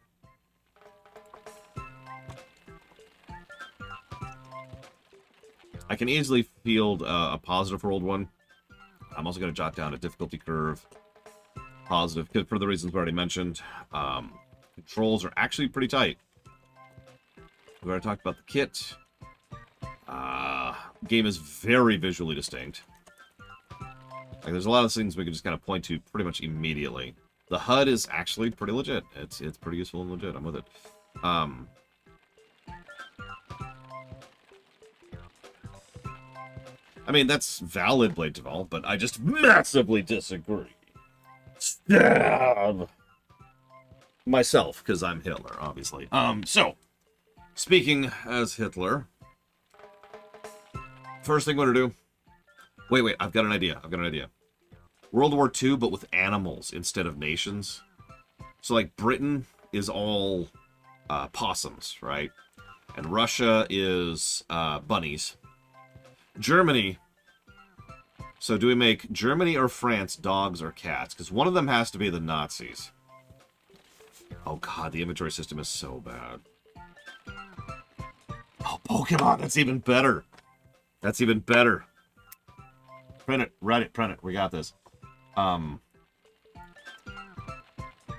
I can easily field a positive for World 1. I'm also going to jot down a difficulty curve. Positive, because for the reasons we already mentioned. Controls are actually pretty tight. We already talked about the kit. Game is very visually distinct. Like, there's a lot of things we can just kind of point to pretty much immediately. The HUD is actually pretty legit. It's pretty useful and legit. I'm with it. I mean, that's valid, Blade Deval, but I just massively disagree. Stab! Myself, because I'm Hitler, obviously. So, speaking as Hitler, first thing I'm going to do... Wait, I've got an idea. World War II, but with animals instead of nations. So, like, Britain is all possums, right? And Russia is bunnies. Germany. So do we make Germany or France dogs or cats? Because one of them has to be the Nazis. Oh god, the inventory system is so bad. Oh, Pokemon, that's even better. That's even better. Print it, write it, print it. We got this.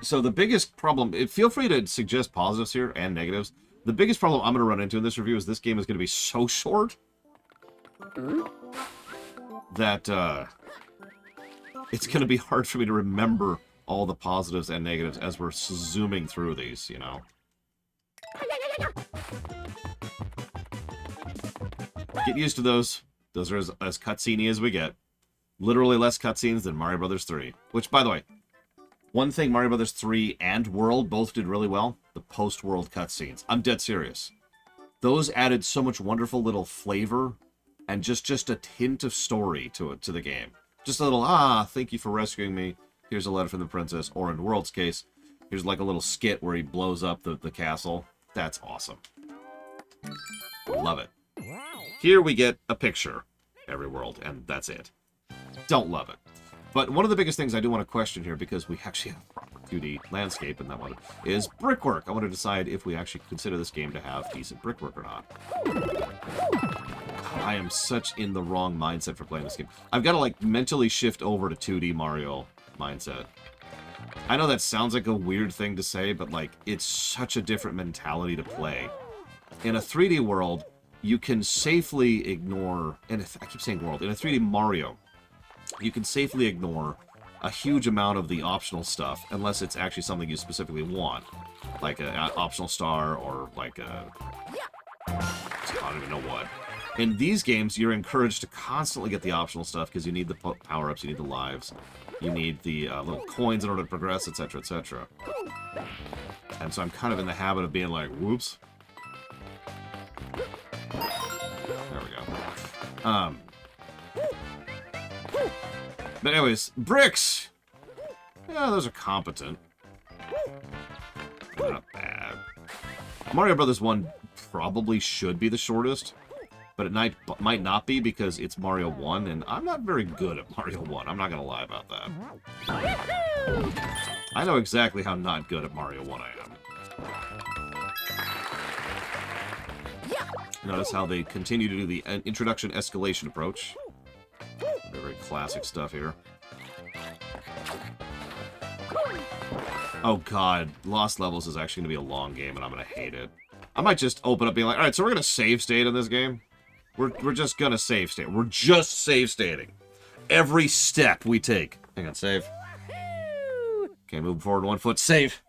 So the biggest problem, feel free to suggest positives here and negatives. The biggest problem I'm going to run into in this review is this game is going to be so short that it's going to be hard for me to remember all the positives and negatives as we're zooming through these, you know. Get used to those. Those are as cutscene-y as we get. Literally less cutscenes than Mario Brothers 3. Which, by the way, one thing Mario Brothers 3 and World both did really well, the post-World cutscenes. I'm dead serious. Those added so much wonderful little flavor and just a hint of story to the game. Just a little, thank you for rescuing me. Here's a letter from the princess. Or in World's case, here's like a little skit where he blows up the castle. That's awesome. Love it. Here we get a picture every world, and that's it. Don't love it. But one of the biggest things I do want to question here, because we actually have proper 2D landscape in that one, is brickwork. I want to decide if we actually consider this game to have decent brickwork or not. I am such in the wrong mindset for playing this game. I've got to, like, mentally shift over to 2D Mario mindset. I know that sounds like a weird thing to say, but, like, it's such a different mentality to play. In a 3D world, you can safely ignore, and I keep saying world, in a 3D Mario, you can safely ignore a huge amount of the optional stuff, unless it's actually something you specifically want. Like an optional star, or like a... I don't even know what. In these games, you're encouraged to constantly get the optional stuff, because you need the power-ups, you need the lives, you need the little coins in order to progress, etc., etc. And so I'm kind of in the habit of being like, whoops. There we go. But anyways, bricks! Yeah, those are competent. They're not bad. Mario Brothers 1 probably should be the shortest, but it might not be because it's Mario 1, and I'm not very good at Mario 1. I'm not going to lie about that. I know exactly how not good at Mario 1 I am. Notice how they continue to do the introduction escalation approach. Very classic stuff here. Oh god, Lost Levels is actually going to be a long game, and I'm going to hate it. I might just open up being like, alright, so we're going to save state in this game? We're just going to save state. We're just save stating. Every step we take. Hang on, save. Okay, move forward 1 foot, save.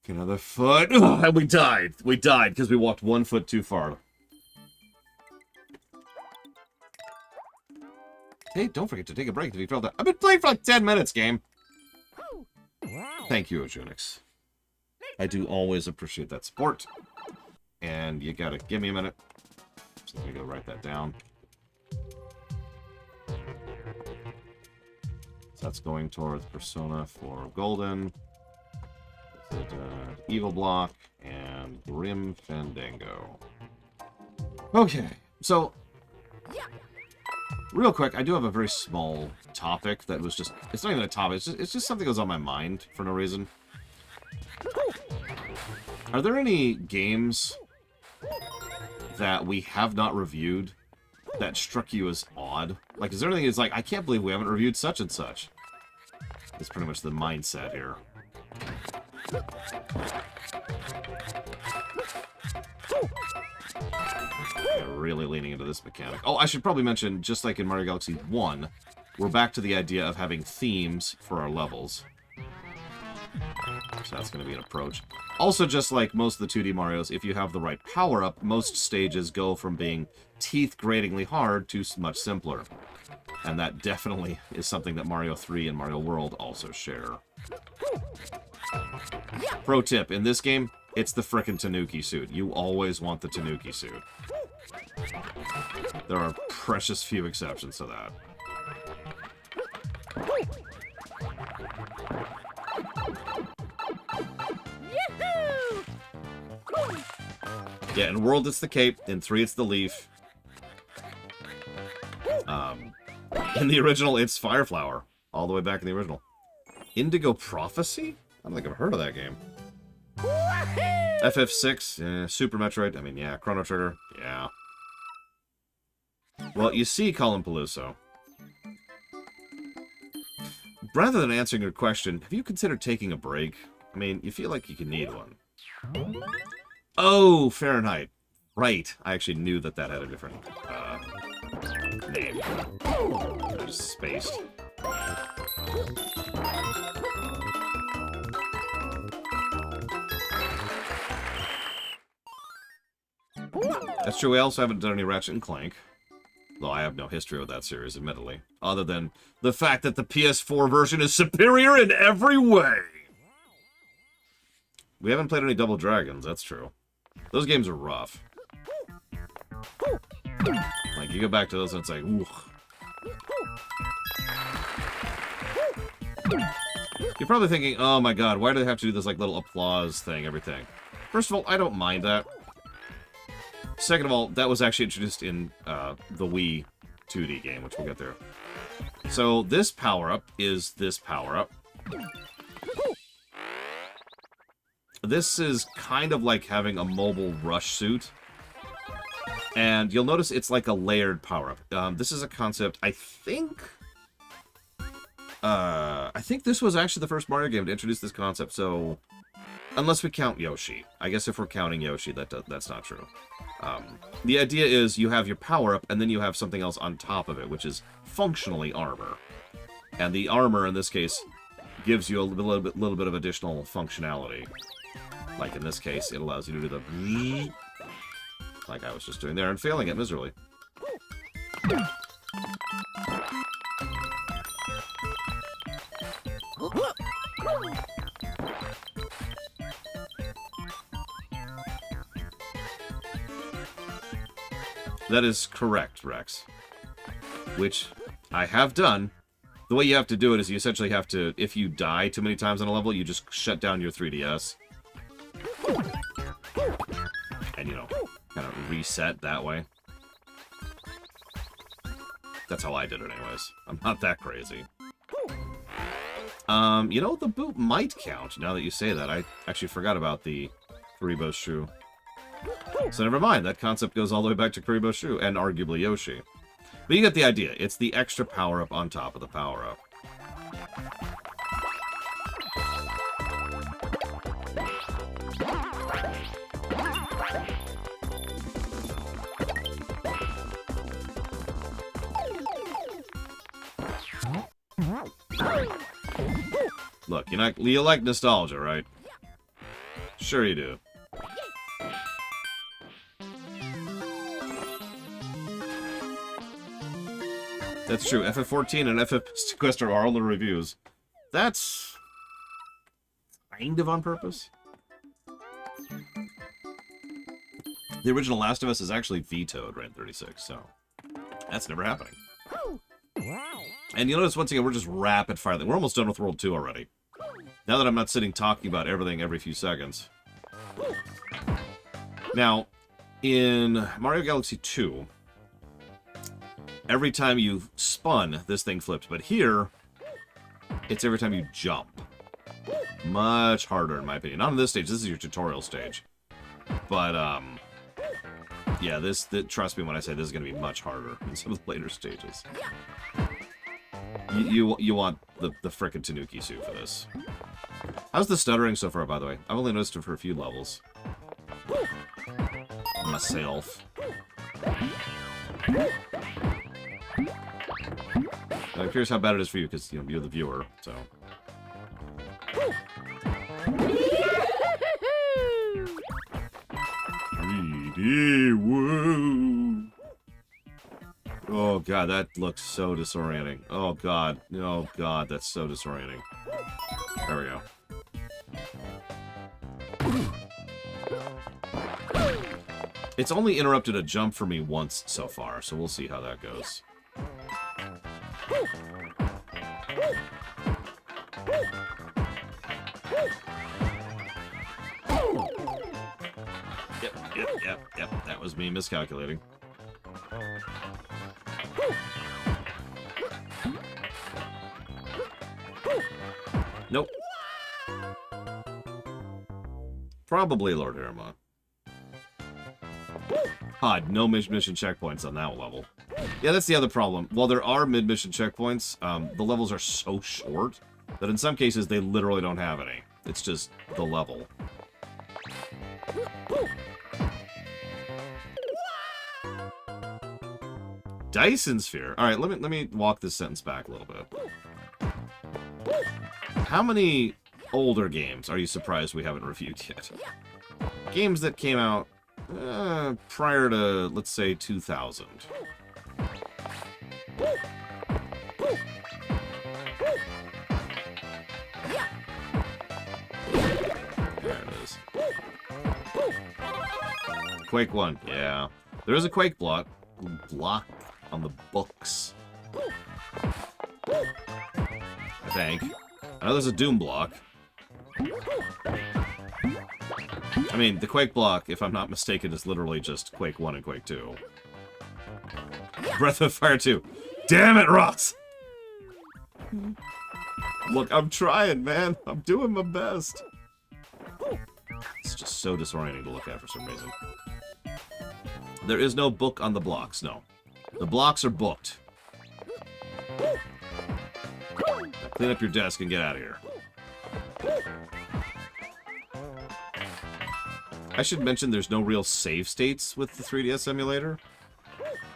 Okay, another foot. Ugh, and we died. We died because we walked 1 foot too far. Hey, don't forget to take a break if you felt that. I've been playing for like 10 minutes, game. Thank you, Ojunix. I do always appreciate that support. And you gotta give me a minute. So let me go write that down. So that's going towards Persona 4 Golden. Evil Block and Grim Fandango. Okay, so real quick, I do have a very small topic that was just... It's not even a topic, it's just something that was on my mind for no reason. Are there any games that we have not reviewed that struck you as odd? Like, is there anything that's like, I can't believe we haven't reviewed such and such? That's pretty much the mindset here. Yeah, really leaning into this mechanic. Oh, I should probably mention, just like in Mario Galaxy 1, we're back to the idea of having themes for our levels. So that's going to be an approach. Also, just like most of the 2D Marios, if you have the right power-up, most stages go from being teeth-gratingly hard to much simpler. And that definitely is something that Mario 3 and Mario World also share. Pro tip, in this game, it's the frickin' Tanuki suit. You always want the Tanuki suit. There are precious few exceptions to that. Yeah, in World it's the cape, in 3 it's the leaf. In the original it's Fireflower, all the way back in the original. Indigo Prophecy? I don't think I've heard of that game. FF6, Super Metroid, I mean, yeah, Chrono Trigger, yeah. Well, you see, Colin Peluso, rather than answering your question, have you considered taking a break? I mean, you feel like you could need one. Oh, Fahrenheit. Right. I actually knew that that had a different name. I just spaced. That's true. We also haven't done any Ratchet and Clank. Though I have no history with that series, admittedly. Other than the fact that the PS4 version is superior in every way. We haven't played any Double Dragons, that's true. Those games are rough. Like, you go back to those and it's like, ooh. You're probably thinking, oh my god, why do they have to do this, like, little applause thing, everything? First of all, I don't mind that. Second of all, that was actually introduced in the Wii 2D game, which we'll get there. So, this power-up is this power-up. This is kind of like having a mobile rush suit. And you'll notice it's like a layered power-up. This is a concept, I think this was actually the first Mario game to introduce this concept, so... Unless we count Yoshi. I guess if we're counting Yoshi, that's not true. The idea is you have your power-up, and then you have something else on top of it, which is functionally armor. And the armor, in this case, gives you a little bit of additional functionality. Like in this case, it allows you to do the... like I was just doing there, and failing it miserably. That is correct, Rex. Which I have done. The way you have to do it is you essentially have to, if you die too many times on a level, you just shut down your 3DS. And, you know, kind of reset that way. That's how I did it anyways. I'm not that crazy. You know, the boot might count, now that you say that. I actually forgot about the Kuribo Shoe. So never mind, that concept goes all the way back to Kuribo Shoe, and arguably Yoshi. But you get the idea. It's the extra power-up on top of the power-up. Look, you like nostalgia, right? Sure you do. That's true. FF14 and FF Sequester are all the reviews. That's kind of on purpose. The original Last of Us is actually vetoed right in 36, so that's never happening. And you notice, once again, we're just rapid firing. We're almost done with World 2 already. Now that I'm not sitting talking about everything every few seconds. Now, in Mario Galaxy 2, every time you spun, this thing flipped. But here, it's every time you jump. Much harder, in my opinion. Not on this stage. This is your tutorial stage. But, yeah, trust me when I say this is going to be much harder in some of the later stages. You want the frickin' Tanuki suit for this. How's the stuttering so far, by the way? I've only noticed it for a few levels. Myself. I'm curious how bad it is for you, because, you know, you're the viewer, so... Oh god, that looks so disorienting. Oh god, that's so disorienting. There we go. It's only interrupted a jump for me once so far, so we'll see how that goes. Yep. That was me miscalculating. Nope. Probably Lord Harriman. Odd, no mission checkpoints on that level. Yeah, that's the other problem. While there are mid-mission checkpoints, the levels are so short that in some cases they literally don't have any. It's just the level. Dyson Sphere. All right, let me walk this sentence back a little bit. How many older games are you surprised we haven't reviewed yet? Games that came out prior to, let's say, 2000. There it is. Quake 1, yeah. There is a Quake block on the books. I think. I know there's a Doom block. I mean, the Quake block, if I'm not mistaken, is literally just Quake 1 and Quake 2. Breath of Fire 2. Damn it, Ross! Look, I'm trying, man. I'm doing my best. It's just so disorienting to look at for some reason. There is no book on the blocks, no. The blocks are booked. Now clean up your desk and get out of here. I should mention there's no real save states with the 3DS emulator.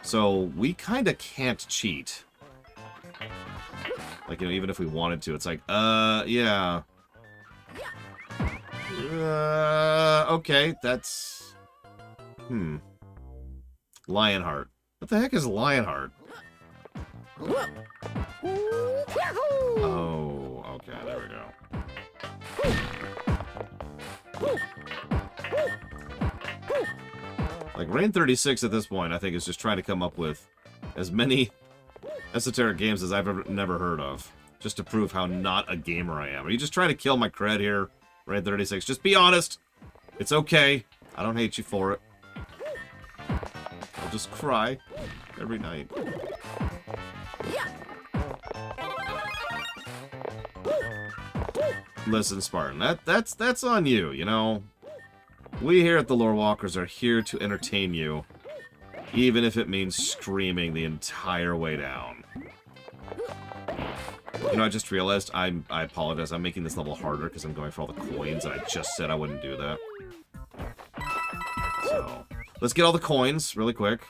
So we kind of can't cheat. Like, you know, even if we wanted to, it's like, yeah. Okay, that's... Lionheart. What the heck is Lionheart? Oh, okay, there we go. Like, Rain 36 at this point, I think, is just trying to come up with as many esoteric games as I've never heard of. Just to prove how not a gamer I am. Are you just trying to kill my cred here, Rain 36? Just be honest. It's okay. I don't hate you for it. I'll just cry every night. Listen, Spartan, that's on you, you know? We here at the Lore Walkers are here to entertain you, even if it means screaming the entire way down. You know, I just realized, I apologize, I'm making this level harder because I'm going for all the coins, and I just said I wouldn't do that. So, let's get all the coins really quick,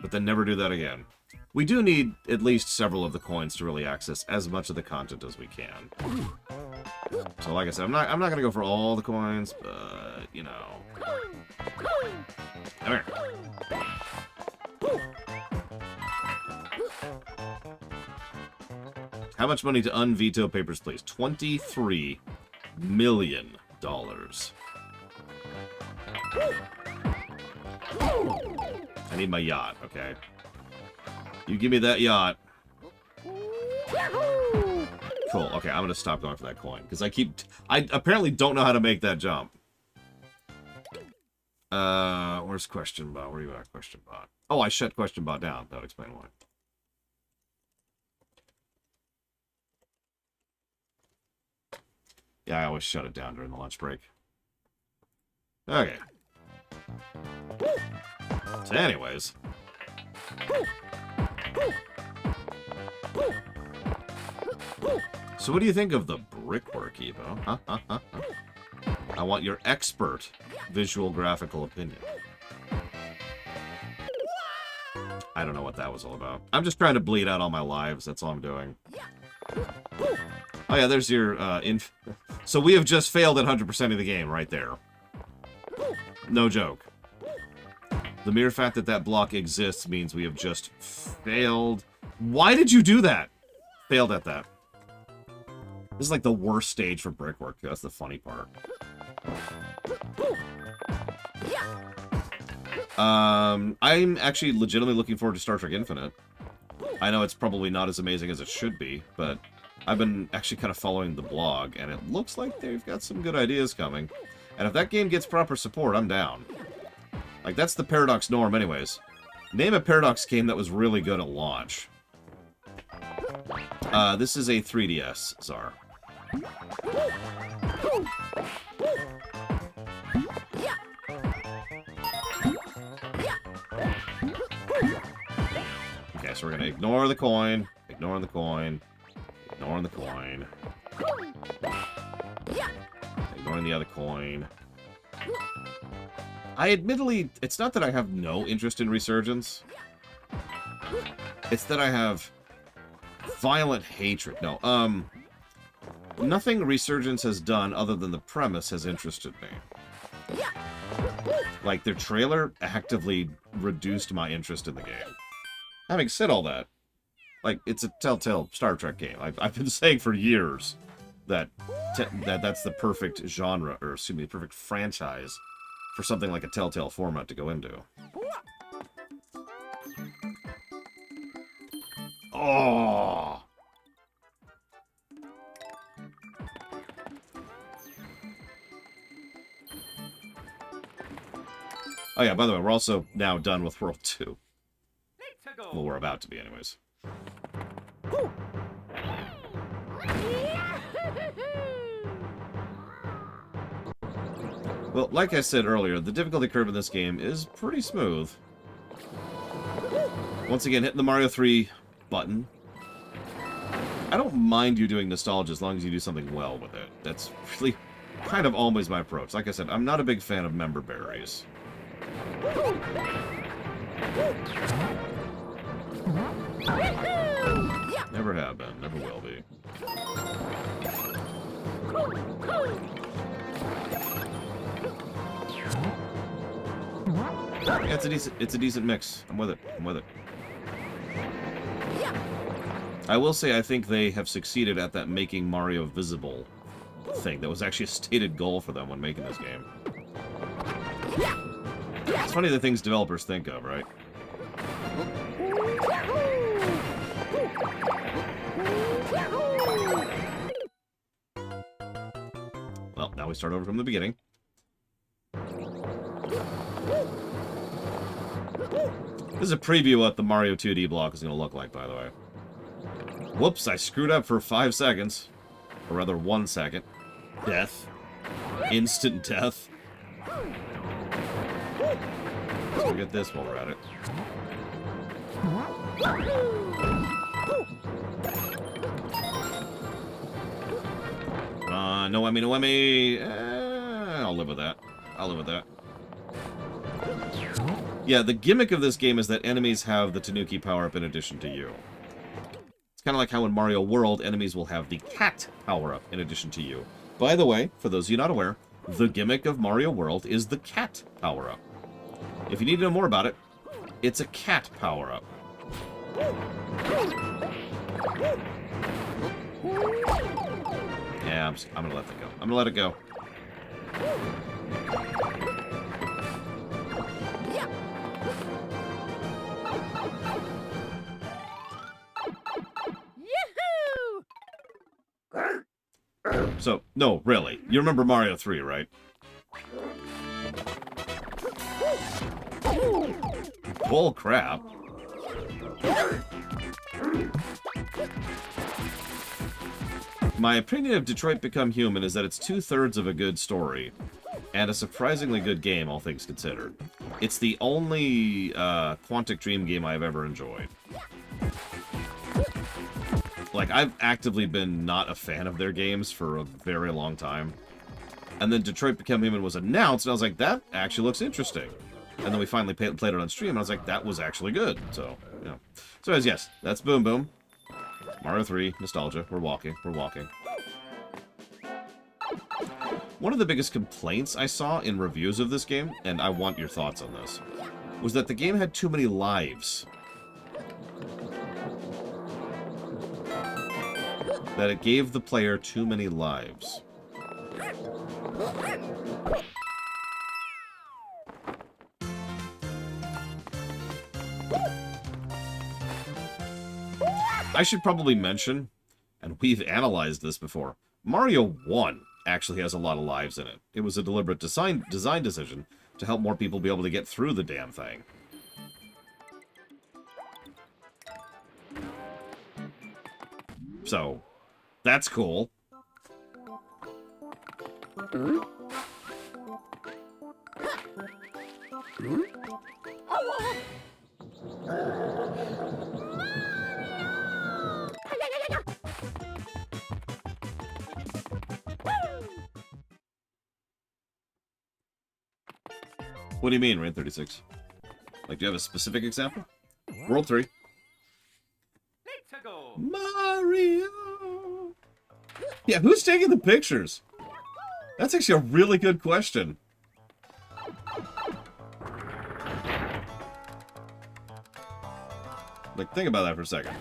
but then never do that again. We do need at least several of the coins to really access as much of the content as we can. So, like I said, I'm not gonna go for all the coins, but you know. Come here. How much money to unveto Papers, Please? $23 million. I need my yacht, okay? You give me that yacht. Cool, okay, I'm gonna stop going for that coin, because I apparently don't know how to make that jump. Where's Question Bot? Where are you at, Question Bot? Oh, I shut Question Bot down. That would explain why. Yeah, I always shut it down during the lunch break. Okay. So anyways. So what do you think of the brickwork, Evo? Huh? I want your expert visual graphical opinion. I don't know what that was all about. I'm just trying to bleed out all my lives. That's all I'm doing. Oh yeah, there's your, So we have just failed at 100% of the game right there. No joke. The mere fact that that block exists means we have just failed. Why did you do that? Failed at that. This is like the worst stage for brickwork. That's the funny part. I'm actually legitimately looking forward to Star Trek Infinite. I know it's probably not as amazing as it should be, but I've been actually kind of following the blog, and it looks like they've got some good ideas coming. And if that game gets proper support, I'm down. Like, that's the Paradox norm anyways. Name a Paradox game that was really good at launch. This is a 3DS, Czar. Okay, so we're gonna ignore the coin, ignoring the coin, ignoring the coin, ignoring the other coin. I admittedly, it's not that I have no interest in Resurgence. It's that I have violent hatred. No, nothing Resurgence has done other than the premise has interested me. Like, their trailer actively reduced my interest in the game. Having said all that, like, it's a Telltale Star Trek game. I've been saying for years that that's the perfect genre, or excuse me, the perfect franchise for something like a Telltale format to go into. Oh! Oh yeah, by the way, we're also now done with World 2. Let's go. Well, we're about to be anyways. Well, like I said earlier, the difficulty curve in this game is pretty smooth. Once again, hitting the Mario 3 button. I don't mind you doing nostalgia as long as you do something well with it. That's really kind of always my approach. Like I said, I'm not a big fan of member berries. Never have been, never will be. Yeah, it's a decent mix. I'm with it. I'm with it. I will say I think they have succeeded at that making Mario visible thing. That was actually a stated goal for them when making this game. It's funny the things developers think of, right? Well, now we start over from the beginning. This is a preview of what the Mario 2D block is going to look like, by the way. Whoops, I screwed up for 5 seconds. Or rather, 1 second. Death. Instant death. So we'll get this while we're at it. No whammy, no whammy. I'll live with that. I'll live with that. Yeah, the gimmick of this game is that enemies have the Tanuki power-up in addition to you. It's kind of like how in Mario World, enemies will have the cat power-up in addition to you. By the way, for those of you not aware, the gimmick of Mario World is the cat power-up. If you need to know more about it, it's a cat power-up. Yeah, I'm gonna let that go. I'm gonna let it go. So, no, really. You remember Mario 3, right? Bull crap. My opinion of Detroit Become Human is that it's 2/3 of a good story, and a surprisingly good game, all things considered. It's the only Quantic Dream game I've ever enjoyed. Like, I've actively been not a fan of their games for a very long time. And then Detroit Become Human was announced, and I was like, that actually looks interesting. And then we finally played it on stream, and I was like, that was actually good. So, you know. So, anyways, yes, that's Boom Boom. Mario 3, nostalgia. We're walking. We're walking. One of the biggest complaints I saw in reviews of this game, and I want your thoughts on this, was that the game had too many lives. That it gave the player too many lives. I should probably mention, and we've analyzed this before, Mario 1 actually has a lot of lives in it. It was a deliberate design decision, to help more people be able to get through the damn thing. So, that's cool. What do you mean, Rain 36? Like, do you have a specific example? World 3. Let's go. Mario! Yeah, who's taking the pictures? That's actually a really good question. Like, think about that for a second.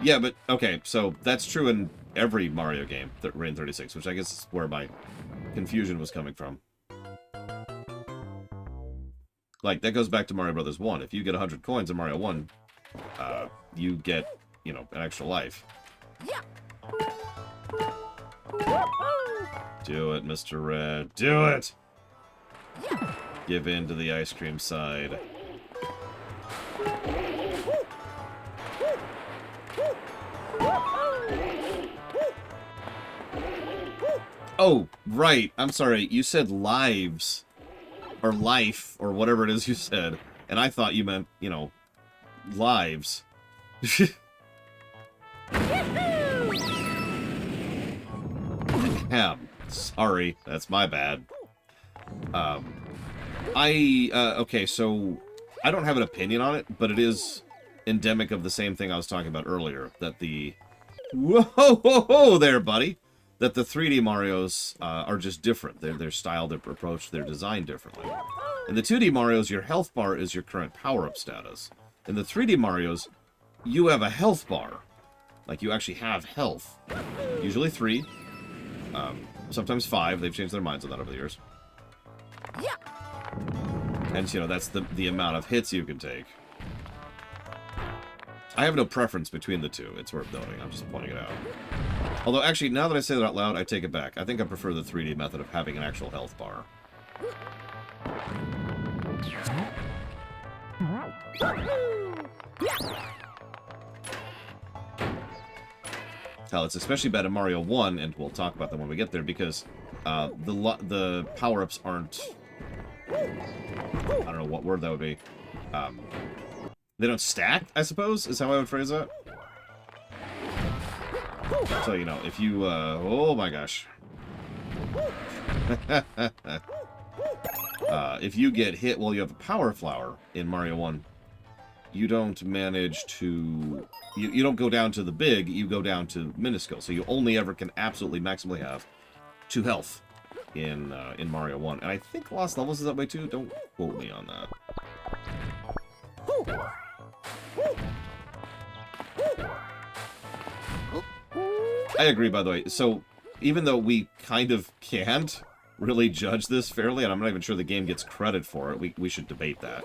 Yeah, but, okay, so that's true in every Mario game, Rain 36, which I guess is where my confusion was coming from. Like, that goes back to Mario Brothers 1. If you get 100 coins in Mario 1, you get, you know, an extra life. Do it, Mr. Red. Do it! Give in to the ice cream side. Oh, right. I'm sorry. You said lives. Or life, or whatever it is you said. And I thought you meant, you know, lives. Yeah, sorry. That's my bad. Okay, so I don't have an opinion on it, but it is endemic of the same thing I was talking about earlier. That the... Whoa, whoa, whoa there, buddy! That the 3D Marios are just different. Their style, their approach, they're designed differently. In the 2D Marios, your health bar is your current power-up status. In the 3D Marios, you have a health bar. Like, you actually have health. Usually 3. Sometimes 5. They've changed their minds on that over the years. And, you know, that's the amount of hits you can take. I have no preference between the two. It's worth noting. I'm just pointing it out. Although, actually, now that I say that out loud, I take it back. I think I prefer the 3D method of having an actual health bar. Hell, it's especially bad in Mario 1, and we'll talk about them when we get there, because the power-ups aren't... I don't know what word that would be. They don't stack, I suppose, is how I would phrase that. So, you know, if you, oh my gosh. If you get hit while you have a Power Flower in Mario 1, you don't manage to... You don't go down to the big, you go down to minuscule. So you only ever can absolutely maximally have 2 health in Mario 1. And I think Lost Levels is that way too. Don't quote me on that. I agree, by the way. So, even though we kind of can't really judge this fairly, and I'm not even sure the game gets credit for it, we should debate that.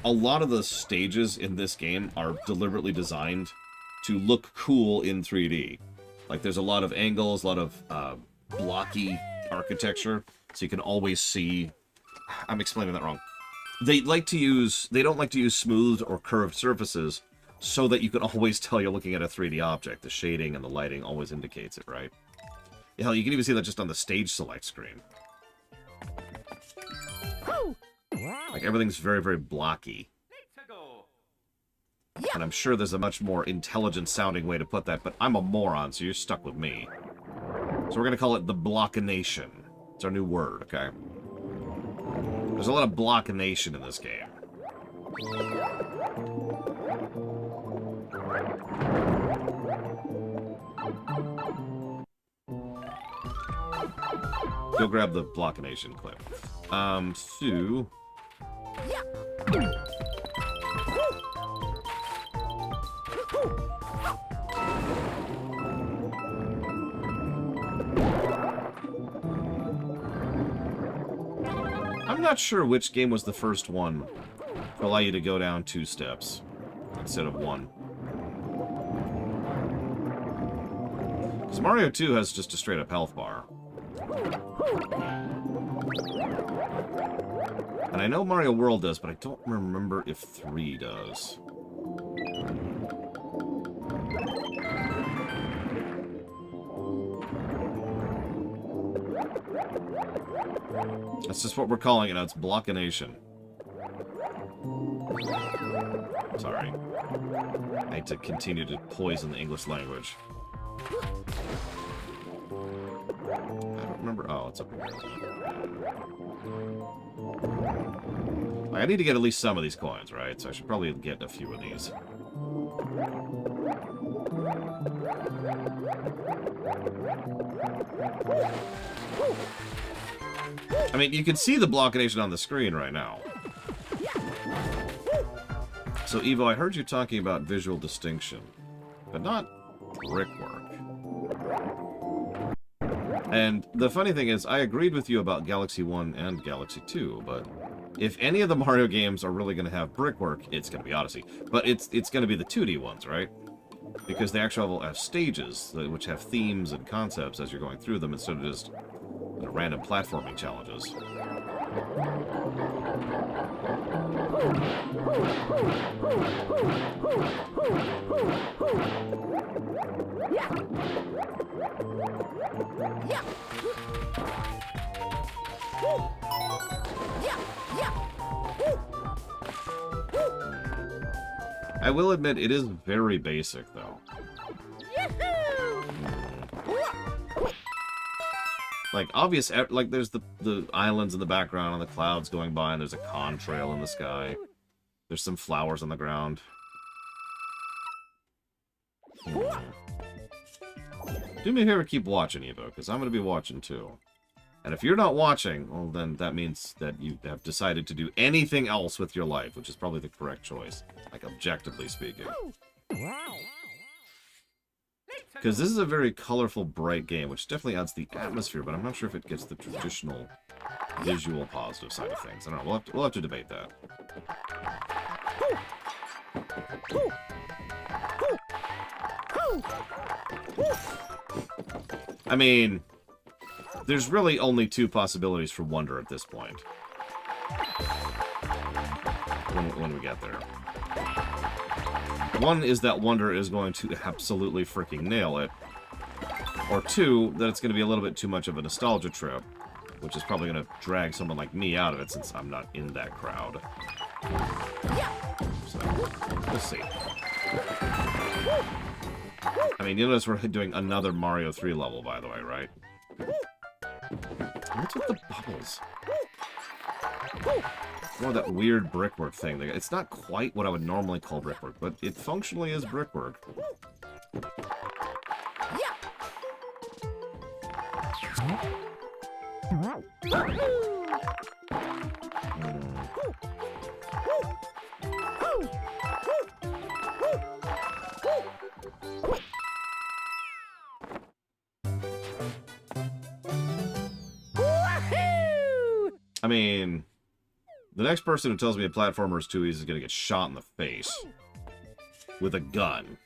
A lot of the stages in this game are deliberately designed to look cool in 3D. Like, there's a lot of angles, a lot of blocky architecture, so you can always see... I'm explaining that wrong. They don't like to use smooth or curved surfaces so that you can always tell you're looking at a 3D object. The shading and the lighting always indicates it, right? Hell, you can even see that just on the stage select screen. Like, everything's very, very blocky. And I'm sure there's a much more intelligent-sounding way to put that, but I'm a moron, so you're stuck with me. So we're going to call it the blockination. It's our new word, okay? There's a lot of blockination in this game. Go grab the blockination clip. I'm not sure which game was the first one to allow you to go down 2 steps instead of 1. Because Mario 2 has just a straight-up health bar. And I know Mario World does, but I don't remember if 3 does. That's just what we're calling it now. It's Blockination. Sorry. I had to continue to poison the English language. I don't remember. Oh, it's up here, isn't it? Like, I need to get at least some of these coins, right? So I should probably get a few of these. I mean, you can see the Blockination on the screen right now. So, Evo, I heard you talking about visual distinction, but not brickwork. And the funny thing is, I agreed with you about Galaxy 1 and Galaxy 2, but if any of the Mario games are really going to have brickwork, it's going to be Odyssey. But it's going to be the 2D ones, right? Because they actually have stages, which have themes and concepts as you're going through them, instead of just random platforming challenges. I will admit, it is very basic, though. Like, obvious, like, there's the islands in the background and the clouds going by, and there's a contrail in the sky. There's some flowers on the ground. Do me a favor, keep watching, Evo, because I'm going to be watching, too. And if you're not watching, well, then that means that you have decided to do anything else with your life, which is probably the correct choice, like, objectively speaking. Because this is a very colorful, bright game, which definitely adds the atmosphere, but I'm not sure if it gets the traditional visual positive side of things. I don't know. We'll have to debate that. I mean, there's really only 2 possibilities for wonder at this point. When we get there. One is that Wonder is going to absolutely freaking nail it. Or 2, that it's going to be a little bit too much of a nostalgia trip, which is probably going to drag someone like me out of it since I'm not in that crowd. So, we'll see. I mean, you notice we're doing another Mario 3 level, by the way, right? What's with the bubbles? More of that weird brickwork thing. It's not quite what I would normally call brickwork, but it functionally is brickwork. I mean, the next person who tells me a platformer is too easy is going to get shot in the face with a gun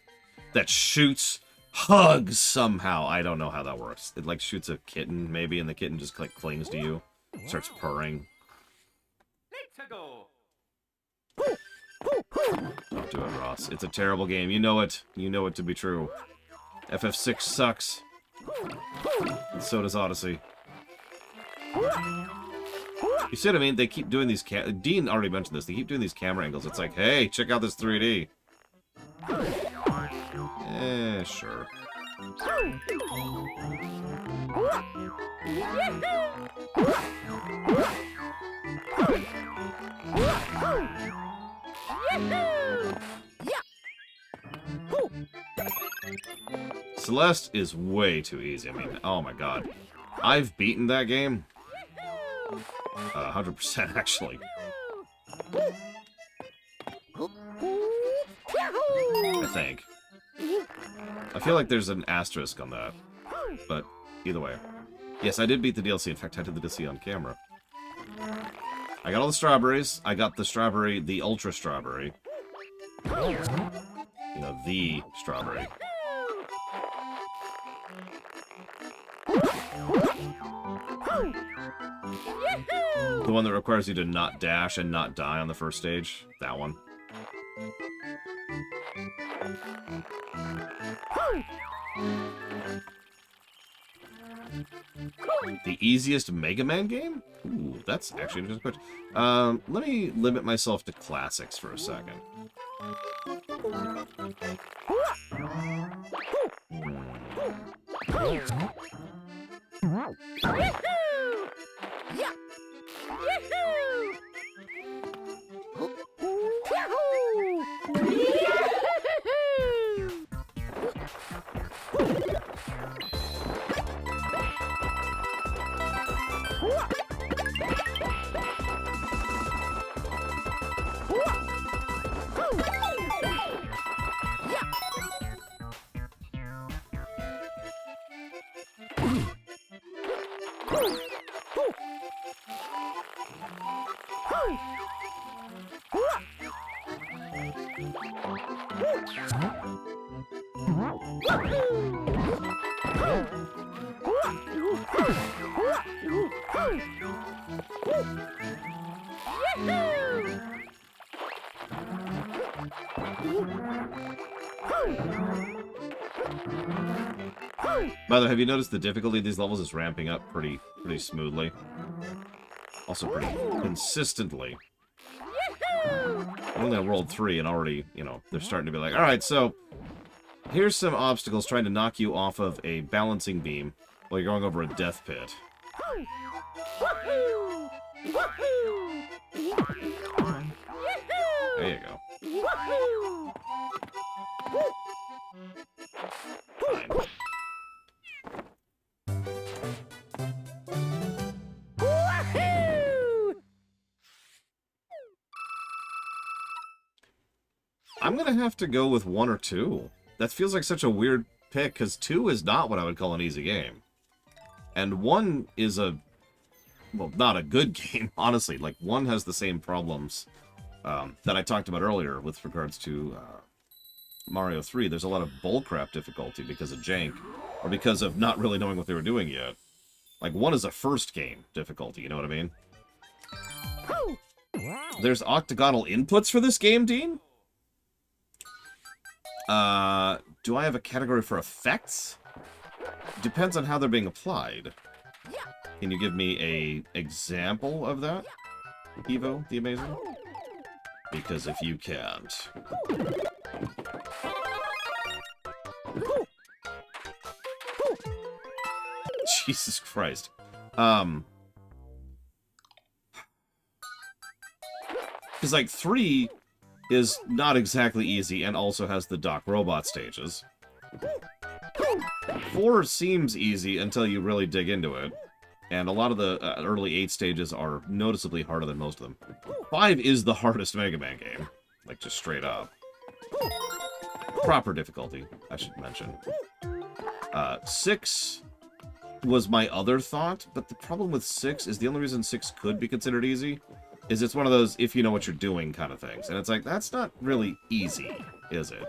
that shoots, hugs somehow. I don't know how that works. It like shoots a kitten maybe, and the kitten just like clings to you, starts purring. Let's go. Don't do it, Ross. It's a terrible game. You know it. You know it to be true. FF6 sucks. And so does Odyssey. You see what I mean? They keep doing these Dean already mentioned this. They keep doing these camera angles. It's like, hey, check out this 3D. Sure. Celeste is way too easy. I mean, oh my god. I've beaten that game. 100% actually. I think. I feel like there's an asterisk on that. But either way. Yes, I did beat the DLC. In fact, I did the DLC on camera. I got all the strawberries. I got the strawberry, the ultra strawberry. You know, the strawberry. The one that requires you to not dash and not die on the first stage. That one. The easiest Mega Man game? Ooh, that's actually an interesting question. Let me limit myself to classics for a second. By the way, have you noticed the difficulty of these levels is ramping up pretty smoothly? Also pretty consistently. I only rolled 3 and already, you know, they're starting to be like, alright, so here's some obstacles trying to knock you off of a balancing beam while you're going over a death pit. There you go. Fine. I'm gonna have to go with 1 or 2. That feels like such a weird pick, because 2 is not what I would call an easy game. And 1 is a... well, not a good game, honestly. Like, 1 has the same problems that I talked about earlier with regards to Mario 3. There's a lot of bullcrap difficulty because of jank, or because of not really knowing what they were doing yet. Like, 1 is a first game difficulty, you know what I mean? There's octagonal inputs for this game, Dean? Do I have a category for effects? Depends on how they're being applied. Can you give me a example of that, Evo the Amazing? Because if you can't... Jesus Christ. Because, like, 3 is not exactly easy and also has the Doc Robot stages. 4 seems easy until you really dig into it. And a lot of the early 8 stages are noticeably harder than most of them. 5 is the hardest Mega Man game. Like, just straight up. Proper difficulty, I should mention. 6 was my other thought, but the problem with 6 is the only reason 6 could be considered easy is it's one of those if you know what you're doing kind of things. And it's like, that's not really easy, is it?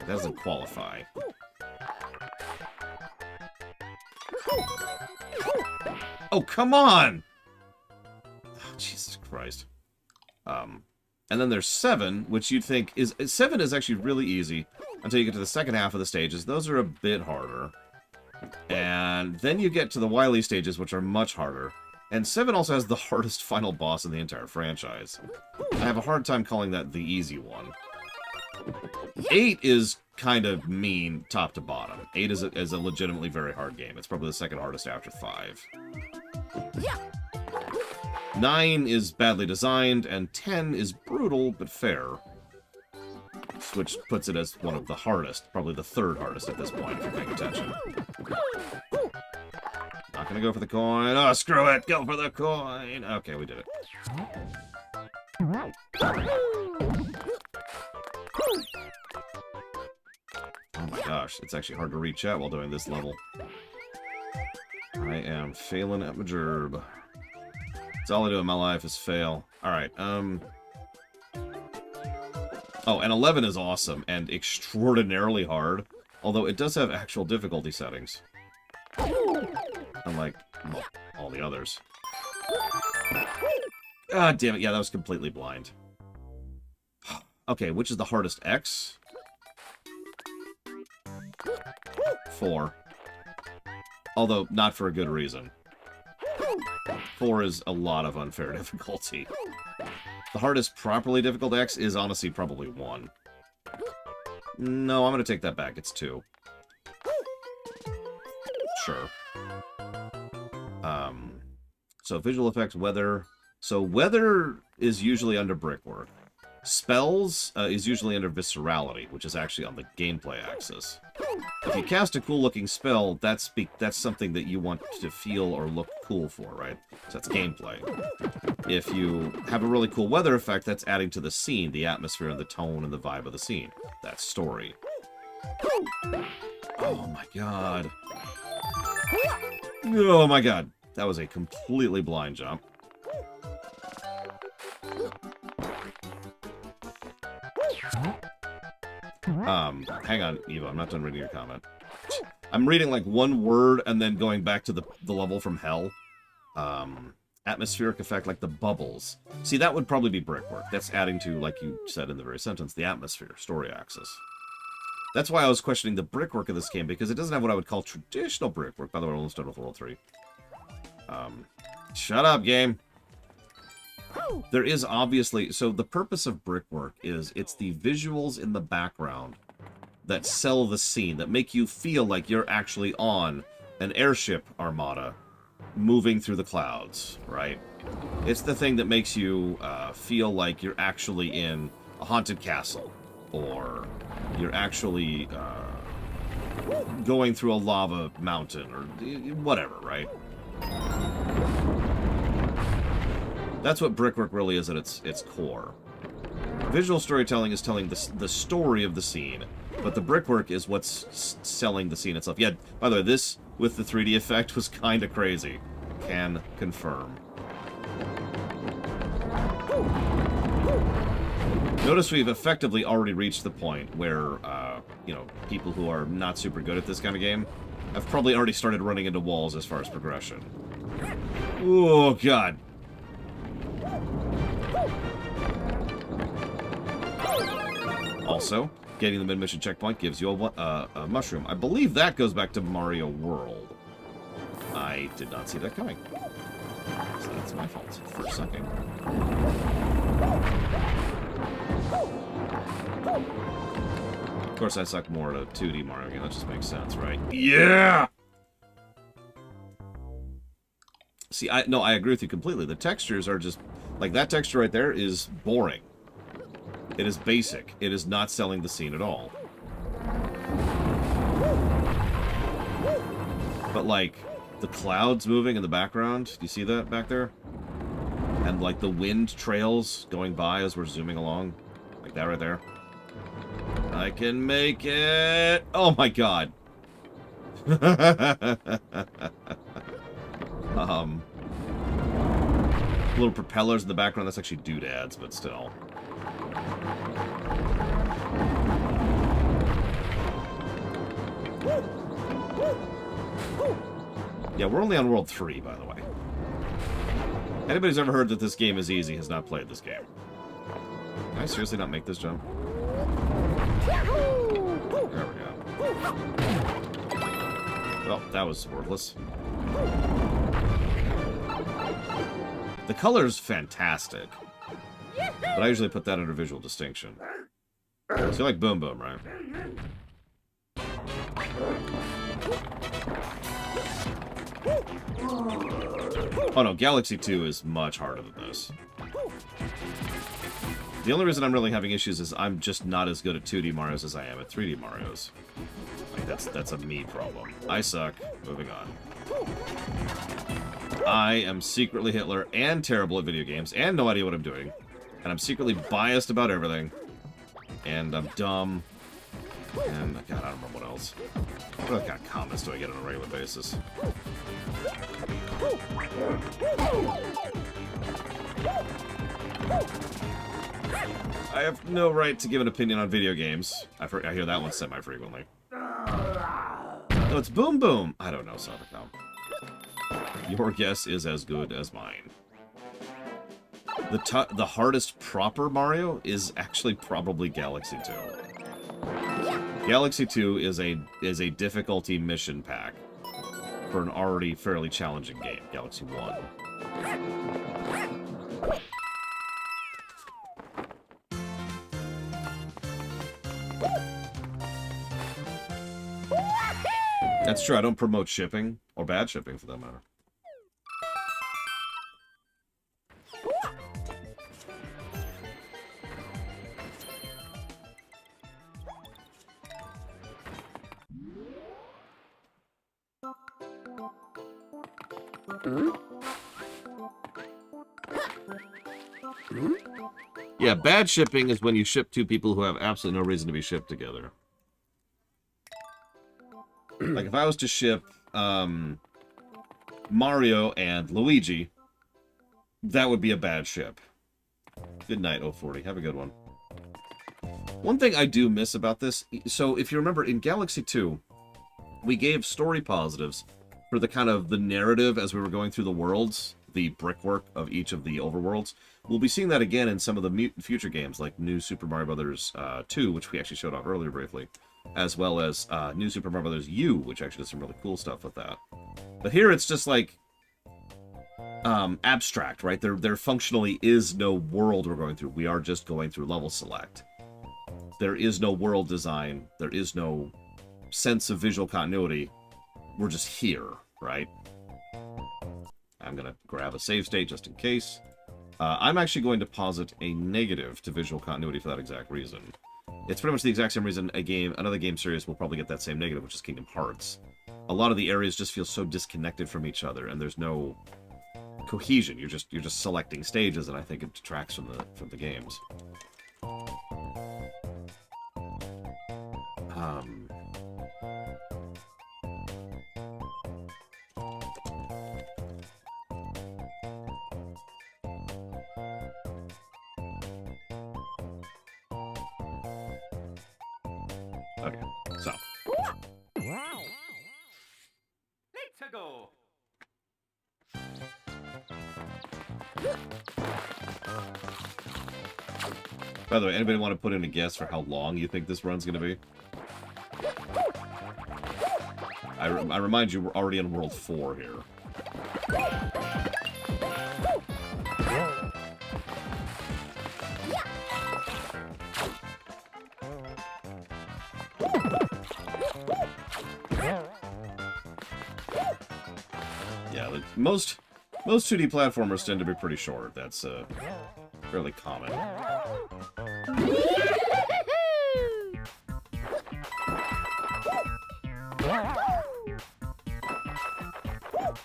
It doesn't qualify. Oh, come on! Oh, Jesus Christ. And then there's 7, which you'd think is... 7 is actually really easy until you get to the second half of the stages. Those are a bit harder. And then you get to the Wily stages, which are much harder. And 7 also has the hardest final boss in the entire franchise. I have a hard time calling that the easy one. 8 is kind of mean top to bottom. 8 is a legitimately very hard game. It's probably the second hardest after 5. 9 is badly designed, and 10 is brutal but fair. Which puts it as one of the hardest, probably the third hardest at this point, if you're paying attention. Not gonna go for the coin. Oh, screw it! Go for the coin! Okay, we did it. Oh my gosh, it's actually hard to read chat while doing this level. I am failing at my gerb. It's all I do in my life is fail. Alright, Oh, and 11 is awesome and extraordinarily hard. Although it does have actual difficulty settings. Unlike well, all the others. God damn it, yeah, that was completely blind. Okay, which is the hardest? X? 4. Although, not for a good reason. 4 is a lot of unfair difficulty. The hardest properly difficult X is honestly probably 1. No, I'm going to take that back. It's 2. Sure. So visual effects, weather. So weather is usually under brickwork. Spells is usually under viscerality, which is actually on the gameplay axis. If you cast a cool-looking spell, that's something that you want to feel or look cool for, right? So that's gameplay. If you have a really cool weather effect, that's adding to the scene, the atmosphere, and the tone and the vibe of the scene. That's story. Oh my god. Oh my god. That was a completely blind jump. Hang on, Eva, I'm not done reading your comment. I'm reading like one word and then going back to the level from hell. Atmospheric effect, like the bubbles. See, that would probably be brickwork. That's adding to, like you said in the very sentence, the atmosphere, story axis. That's why I was questioning the brickwork of this game, because it doesn't have what I would call traditional brickwork. By the way, we're almost done with World 3. Shut up, game! There is obviously... So the purpose of brickwork is it's the visuals in the background that sell the scene, that make you feel like you're actually on an airship armada moving through the clouds, right? It's the thing that makes you feel like you're actually in a haunted castle, or you're actually going through a lava mountain, or whatever, right? That's what brickwork really is at its core. Visual storytelling is telling the story of the scene, but the brickwork is what's selling the scene itself. Yeah, by the way, this, with the 3D effect, was kind of crazy. Can confirm. Notice we've effectively already reached the point where, you know, people who are not super good at this kind of game have probably already started running into walls as far as progression. Oh, God. Also, getting the mid-mission checkpoint gives you a mushroom. I believe that goes back to Mario World. I did not see that coming. So that's my fault for sucking. Of course, I suck more at a 2D Mario game. That just makes sense, right? Yeah! See, I agree with you completely. The textures are just... Like, that texture right there is boring. It is basic. It is not selling the scene at all. But, like, the clouds moving in the background, do you see that back there? And, like, the wind trails going by as we're zooming along. Like that right there. I can make it! Oh my god! Little propellers in the background, that's actually doodads, but still. Yeah, we're only on World 3, by the way. Anybody's ever heard that this game is easy has not played this game. Can I seriously not make this jump? There we go. Well, that was worthless. The color's fantastic. But I usually put that under visual distinction. So you like Boom Boom, right? Oh no, Galaxy 2 is much harder than this. The only reason I'm really having issues is I'm just not as good at 2D Marios as I am at 3D Marios. Like, that's a me problem. I suck. Moving on. I am secretly Hitler and terrible at video games and no idea what I'm doing. And I'm secretly biased about everything. And I'm dumb. And, God, I don't remember what else. What other kind of comments do I get on a regular basis? I have no right to give an opinion on video games. I hear that one semi-frequently. Oh, it's Boom Boom! I don't know, Sonicom. Your guess is as good as mine. The hardest proper Mario is actually probably Galaxy 2. Galaxy 2 is a difficulty mission pack for an already fairly challenging game, Galaxy 1. That's true, I don't promote shipping, or bad shipping for that matter. Yeah, bad shipping is when you ship two people who have absolutely no reason to be shipped together. Like, if I was to ship Mario and Luigi, that would be a bad ship. Good night, 040. Have a good one. One thing I do miss about this, so if you remember, in Galaxy 2, we gave story positives for the kind of the narrative as we were going through the worlds, the brickwork of each of the overworlds. We'll be seeing that again in some of the future games, like New Super Mario Bros. 2, which we actually showed off earlier briefly, as well as New Super Mario Bros. U, which actually does some really cool stuff with that. But here it's just like abstract, right? There functionally is no world we're going through. We are just going through level select. There is no world design. There is no sense of visual continuity. We're just here, right? I'm going to grab a save state just in case. I'm actually going to posit a negative to visual continuity for that exact reason. It's pretty much the exact same reason another game series will probably get that same negative, which is Kingdom Hearts. A lot of the areas just feel so disconnected from each other, and there's no cohesion. You're just selecting stages, and I think it detracts from the games. Okay, so. Wow. Let's go. By the way, anybody want to put in a guess for how long you think this run's going to be? I remind you, we're already in World 4 here. Yeah, most 2D platformers tend to be pretty short. That's fairly common.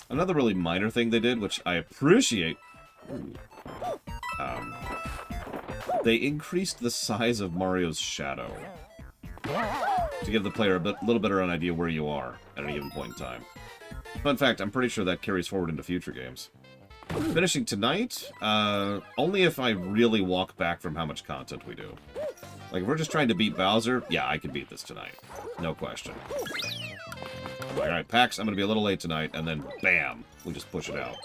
Another really minor thing they did, which I appreciate, they increased the size of Mario's shadow to give the player a little better an idea where you are at any given point in time. Fun fact, I'm pretty sure that carries forward into future games. Finishing tonight, only if I really walk back from how much content we do. Like, if we're just trying to beat Bowser, yeah, I can beat this tonight. No question. Alright, PAX, I'm going to be a little late tonight, and then, bam, we just push it out.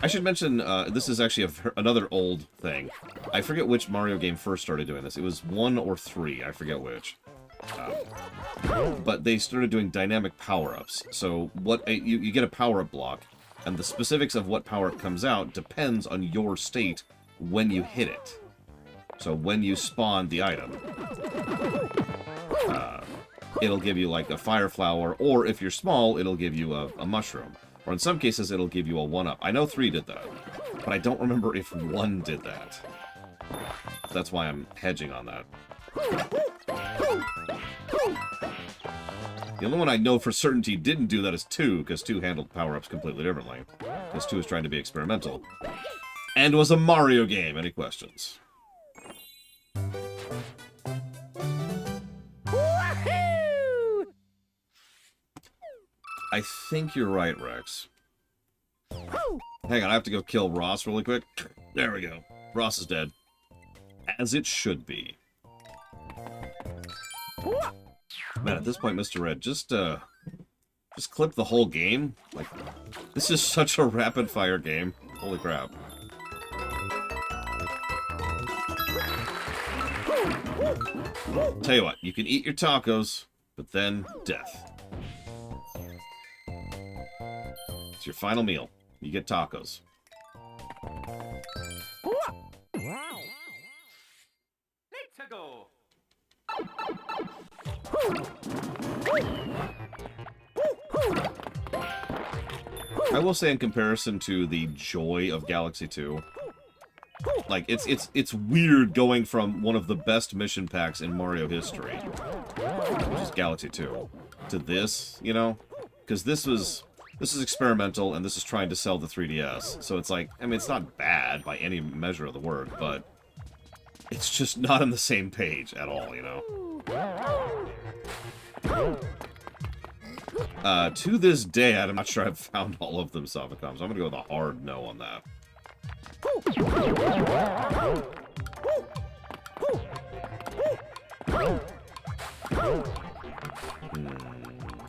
I should mention, this is actually another old thing. I forget which Mario game first started doing this. It was 1 or 3, I forget which. But they started doing dynamic power-ups. So you get a power-up block, and the specifics of what power-up comes out depends on your state when you hit it. So when you spawn the item, it'll give you like a fire flower, or if you're small, it'll give you a mushroom. Or in some cases, it'll give you a 1-up. I know 3 did that, but I don't remember if 1 did that. That's why I'm hedging on that. The only one I know for certainty didn't do that is 2, because 2 handled power-ups completely differently. Because 2 was trying to be experimental. And was a Mario game. Any questions? Woohoo! I think you're right, Rex. Hang on, I have to go kill Ross really quick. There we go. Ross is dead. As it should be. Man, at this point, Mr. Red, just clip the whole game. Like, this is such a rapid-fire game. Holy crap. Tell you what, you can eat your tacos, but then death. It's your final meal. You get tacos. Wow. Let's go. I will say in comparison to the joy of Galaxy 2, like, it's weird going from one of the best mission packs in Mario history, which is Galaxy 2, to this, you know? Because this is experimental, and this is trying to sell the 3DS. So it's like, I mean, it's not bad by any measure of the word, but it's just not on the same page at all, you know? To this day, I'm not sure I've found all of them, Sovicom, so I'm gonna go with a hard no on that.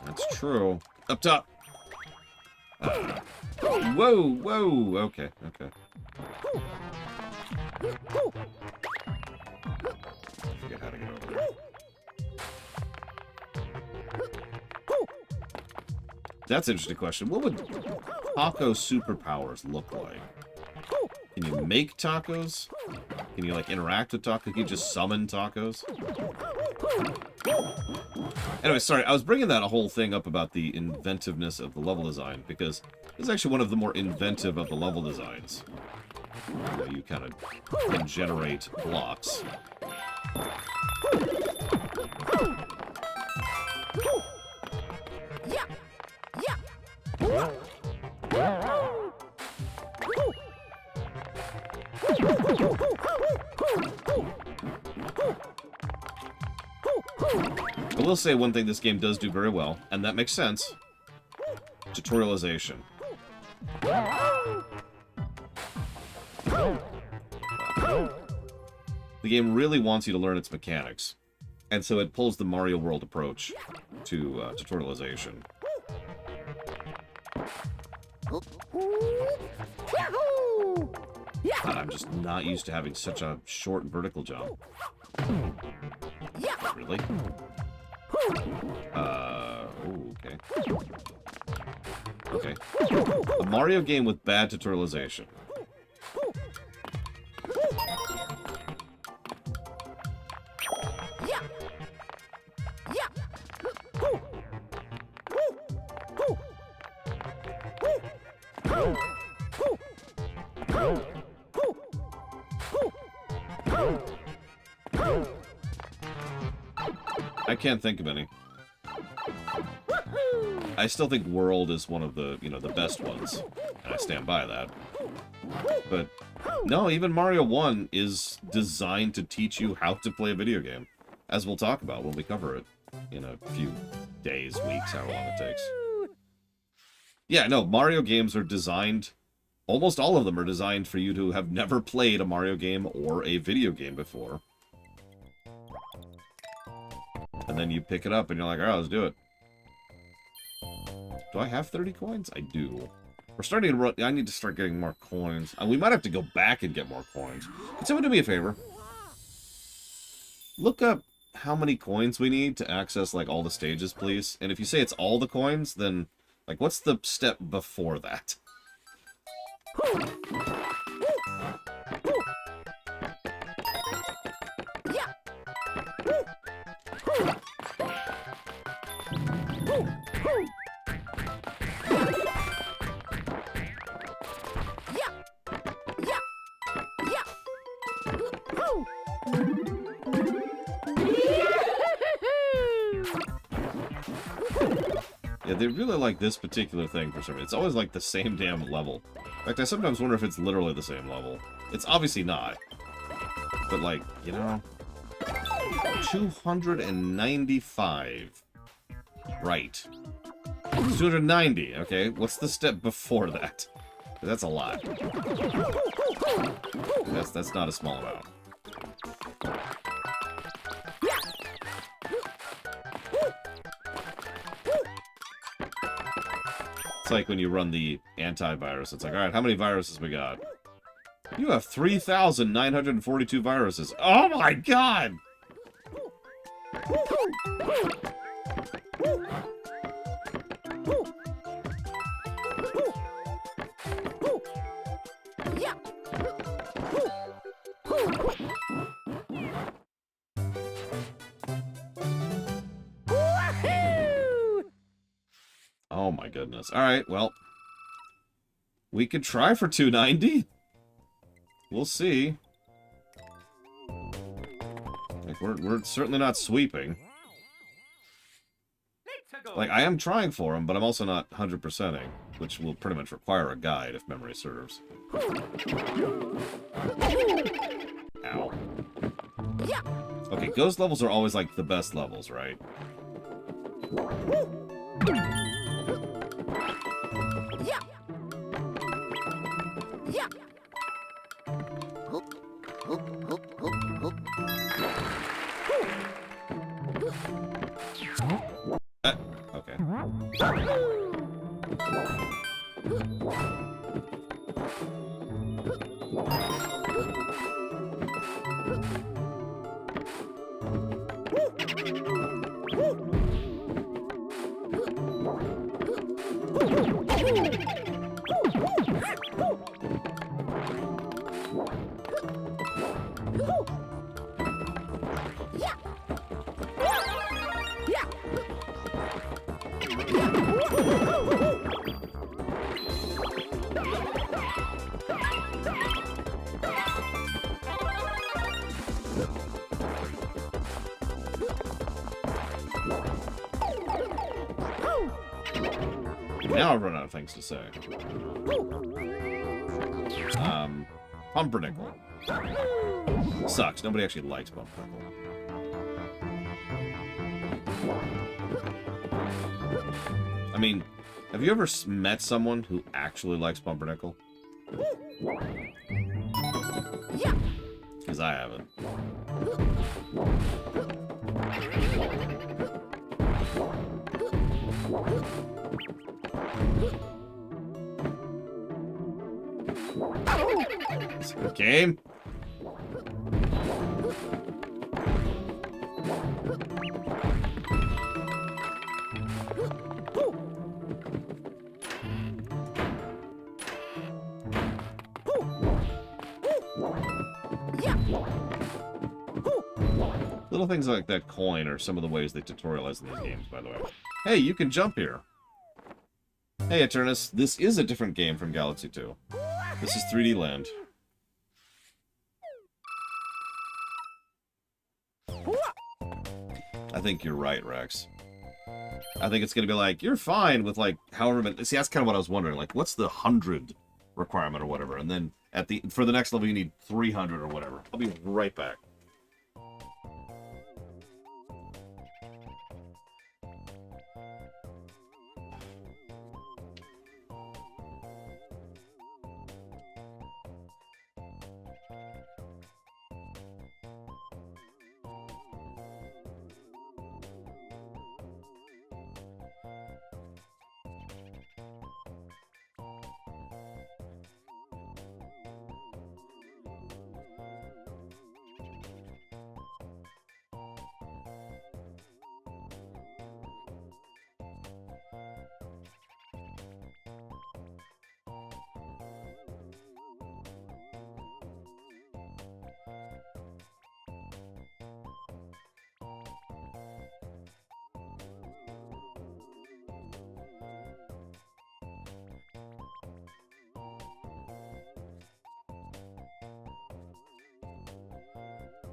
That's true. Up top! Whoa, whoa! Okay, okay. Forget how to get over there. That's an interesting question. What would taco superpowers look like? Can you make tacos? Can you, like, interact with tacos? Can you just summon tacos? Anyway, sorry, I was bringing that whole thing up about the inventiveness of the level design, because this is actually one of the more inventive of the level designs. You kind of can generate blocks. I will say one thing this game does do very well, and that makes sense. Tutorialization. The game really wants you to learn its mechanics, and so it pulls the Mario World approach to tutorialization. God, I'm just not used to having such a short vertical jump. Really? Ooh, okay. Okay. A Mario game with bad tutorialization. I can't think of any. I still think World is one of the, you know, the best ones, and I stand by that. But no, even Mario 1 is designed to teach you how to play a video game, as we'll talk about when we cover it in a few days, weeks, however long it takes. Yeah, no, Mario games are designed, almost all of them are designed for you to have never played a Mario game or a video game before. And then you pick it up and you're like, alright, let's do it. Do I have 30 coins? I do. We're starting to run. I need to start getting more coins. We might have to go back and get more coins. Can someone do me a favor? Look up how many coins we need to access, like, all the stages, please. And if you say it's all the coins, then, like, what's the step before that? Yeah, they really like this particular thing for some reason. It's always like the same damn level. In fact, I sometimes wonder if it's literally the same level. It's obviously not. But, like, you know... 295. Right. It's 290. Okay, what's the step before that? That's a lot. That's not a small amount. It's like when you run the antivirus. It's like, all right, how many viruses we got? You have 3,942 viruses. Oh my god! Oh my goodness. Alright, well. We could try for 290. We'll see. Like, we're certainly not sweeping. Like, I am trying for them, but I'm also not 100%ing, which will pretty much require a guide, if memory serves. Ow. Okay, ghost levels are always, like, the best levels, right? Okay. Now I've run out of things to say. Pumpernickel. Sucks. Nobody actually likes Pumpernickel. I mean, have you ever met someone who actually likes Pumpernickel? Because I haven't. It's a good game. Little things like that coin are some of the ways they tutorialize in these games, by the way. Hey, you can jump here. Hey, Eternus, this is a different game from Galaxy 2. This is 3D Land. I think you're right, Rex. I think it's going to be like, you're fine with, like, however many... See, that's kind of what I was wondering. Like, what's the 100 requirement or whatever? And then for the next level, you need 300 or whatever. I'll be right back.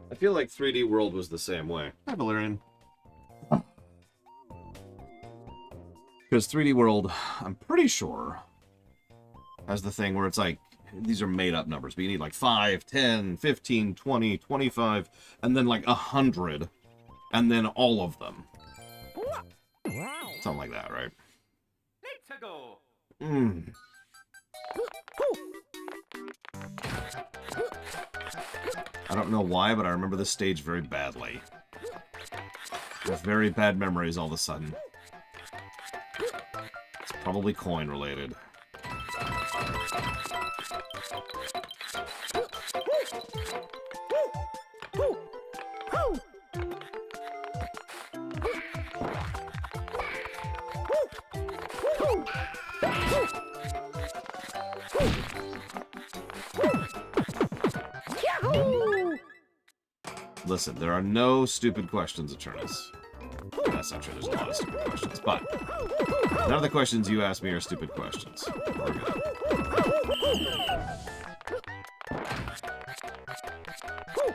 I feel like 3D World was the same way. Hi, Valerian. Because 3D World, I'm pretty sure, has the thing where it's like, these are made-up numbers, but you need like 5, 10, 15, 20, 25, and then like 100, and then all of them. Something like that, right? to go. Mm. I don't know why, but I remember this stage very badly. With very bad memories all of a sudden. It's probably coin related. Listen, there are no stupid questions, Eternus. That's not true, there's a lot of stupid questions. But none of the questions you ask me are stupid questions. We're good. Oh,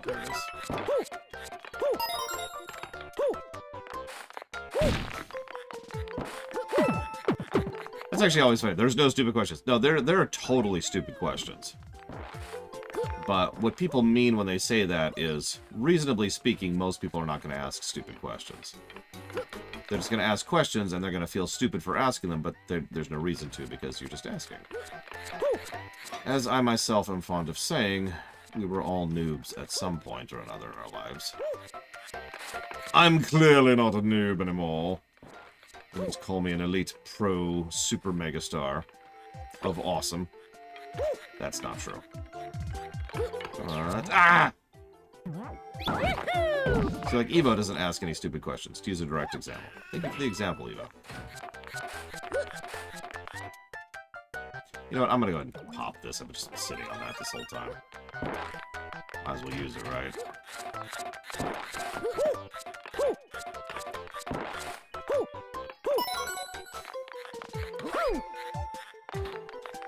there it is. That's actually always funny. There's no stupid questions. No, there are totally stupid questions. But what people mean when they say that is, reasonably speaking, most people are not going to ask stupid questions. They're just going to ask questions, and they're going to feel stupid for asking them, but there's no reason to, because you're just asking. As I myself am fond of saying, we were all noobs at some point or another in our lives. I'm clearly not a noob anymore. Please call me an elite pro super megastar of awesome. That's not true. Alright. Ah! So, like, Evo doesn't ask any stupid questions. To use a direct example. Think of the example, Evo. You know what? I'm gonna go ahead and pop this. I've just been sitting on that this whole time. Might as well use it, right?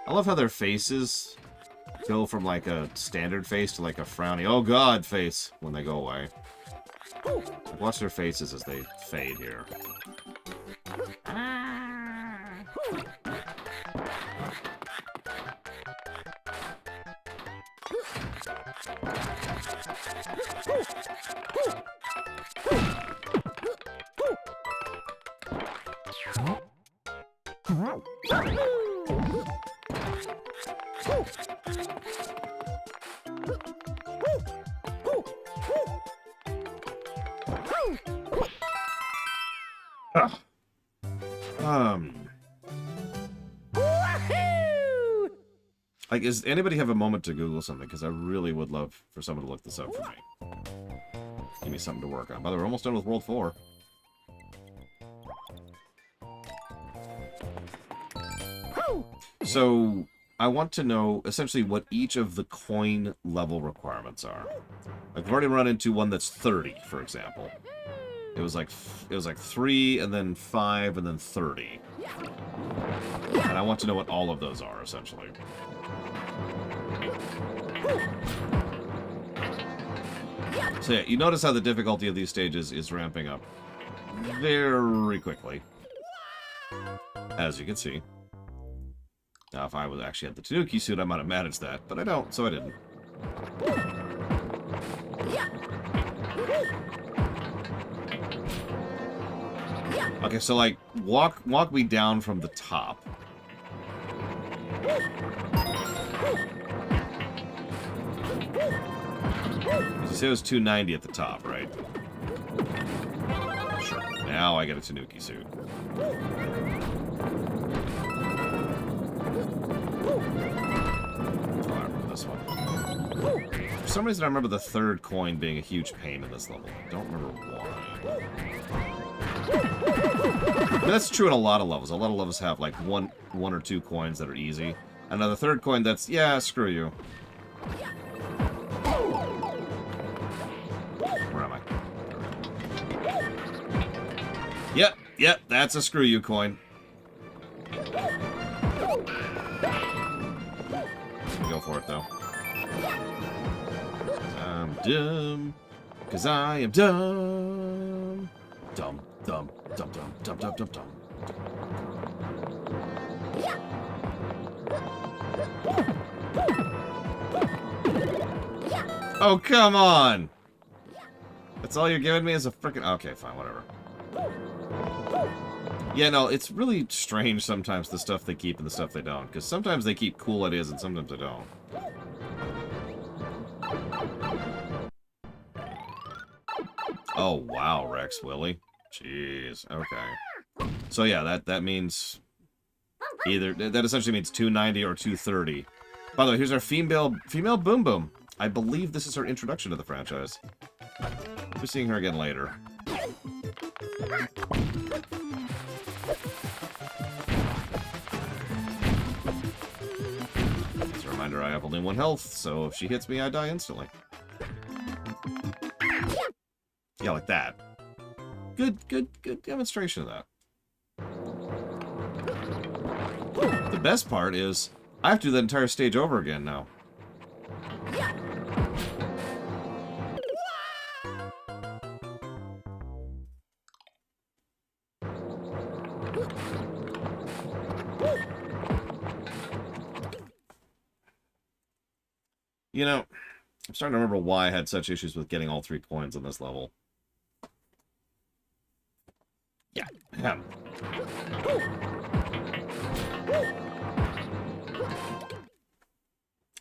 I love how their faces go from like a standard face to like a frowny, oh god face when they go away. Watch their faces as they fade here. Like, does anybody have a moment to Google something? Because I really would love for someone to look this up for me. Give me something to work on. By the way, we're almost done with World 4. So, I want to know, essentially, what each of the coin level requirements are. Like, I've already run into one that's 30, for example. It was like 3, and then 5, and then 30. And I want to know what all of those are, essentially. So yeah, you notice how the difficulty of these stages is ramping up very quickly. As you can see. Now, if I was actually at the Tanuki suit, I might have managed that, but I don't, so I didn't. Okay, so like, walk me down from the top. You say it was 290 at the top, right? Sure. Now I get a Tanuki suit. Oh, I remember this one. For some reason, I remember the third coin being a huge pain in this level. I don't remember why. I mean, that's true in a lot of levels. A lot of levels have like one or two coins that are easy. And then the third coin that's, yeah, screw you. Where am I? Yep, that's a screw you coin. Go for it, though. I'm dumb. 'Cause I am dumb. Dumb, dumb, dumb, dumb, dumb, dumb, dumb, dumb. Oh, come on! That's all you're giving me is a freaking... Okay, fine, whatever. Yeah, no, it's really strange sometimes the stuff they keep and the stuff they don't. Because sometimes they keep cool ideas and sometimes they don't. Oh, wow, Rex Willie. Jeez, okay. So yeah, that means... Either... That essentially means 290 or 230. By the way, here's our female Boom Boom. I believe this is her introduction to the franchise. We're seeing her again later. As a reminder, I have only 1 health, so if she hits me, I die instantly. Yeah, like that. Good demonstration of that. The best part is, I have to do that entire stage over again now. You know, I'm starting to remember why I had such issues with getting all 3 coins on this level. Yeah.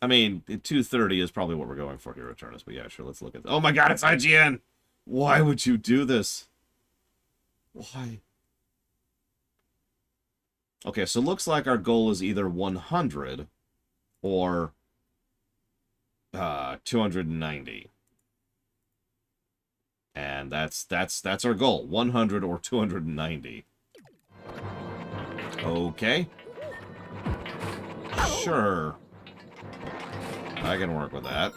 I mean, 230 is probably what we're going for here, Returnus, but yeah, sure, let's look at... Oh my god, it's IGN! Why would you do this? Why? Okay, so it looks like our goal is either 100 or 290. And that's our goal, 100 or 290. Okay. Sure. I can work with that.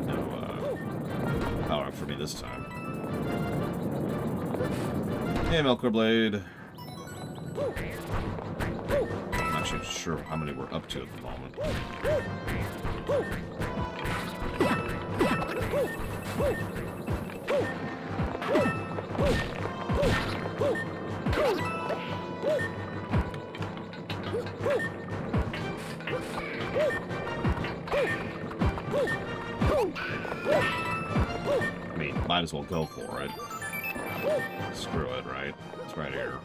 No power up for me this time. Hey, Melkor Blade. I'm not actually sure how many we're up to at the moment. I mean, might as well go for it. Screw it, right? It's right here.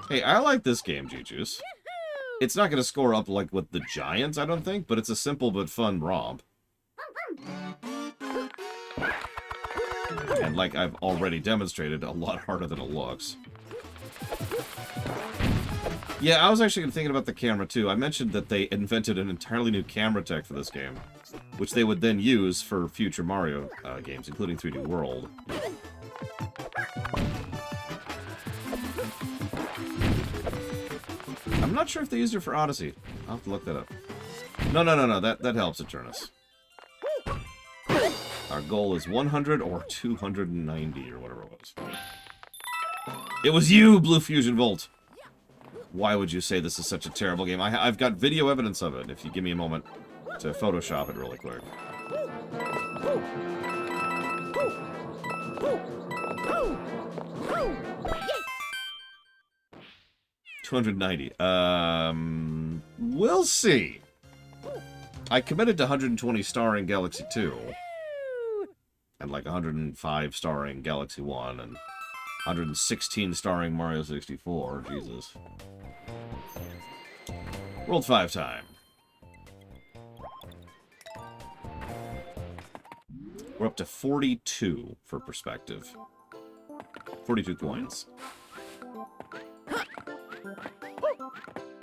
Hey, I like this game, G-Juice. It's not going to score up like with the Giants, I don't think, but it's a simple but fun romp. And like I've already demonstrated, a lot harder than it looks. Yeah, I was actually thinking about the camera too. I mentioned that they invented an entirely new camera tech for this game, which they would then use for future Mario games, including 3D World. I'm not sure if they used it for Odyssey. I'll have to look that up. No. That helps, Eternus. Our goal is 100 or 290 or whatever it was. It was you, Blue Fusion Volt! Why would you say this is such a terrible game? I've got video evidence of it, if you give me a moment to Photoshop it really quick. 290. We'll see. I committed to 120 starring Galaxy 2. And like 105 starring Galaxy 1. And 116 starring Mario 64. Jesus. World 5 time. We're up to 42 for perspective. 42 coins.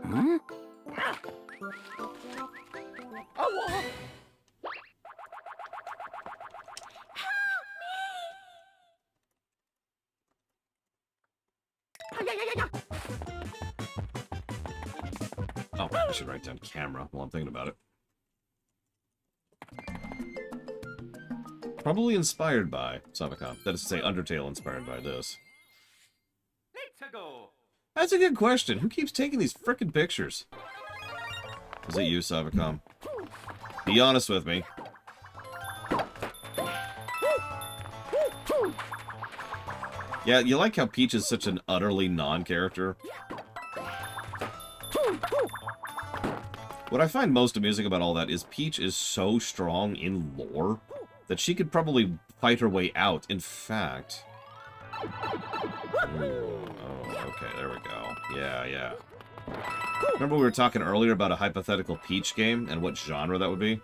Huh? Oh, I should write down camera while I'm thinking about it. Probably inspired by Savicom. That is to say, Undertale inspired by this. Let's go. That's a good question. Who keeps taking these frickin' pictures? Is it you, Savicom? Be honest with me. Yeah, you like how Peach is such an utterly non-character? What I find most amusing about all that is Peach is so strong in lore that she could probably fight her way out. In fact... Ooh, oh, okay, there we go. Yeah, yeah. Remember we were talking earlier about a hypothetical Peach game and what genre that would be?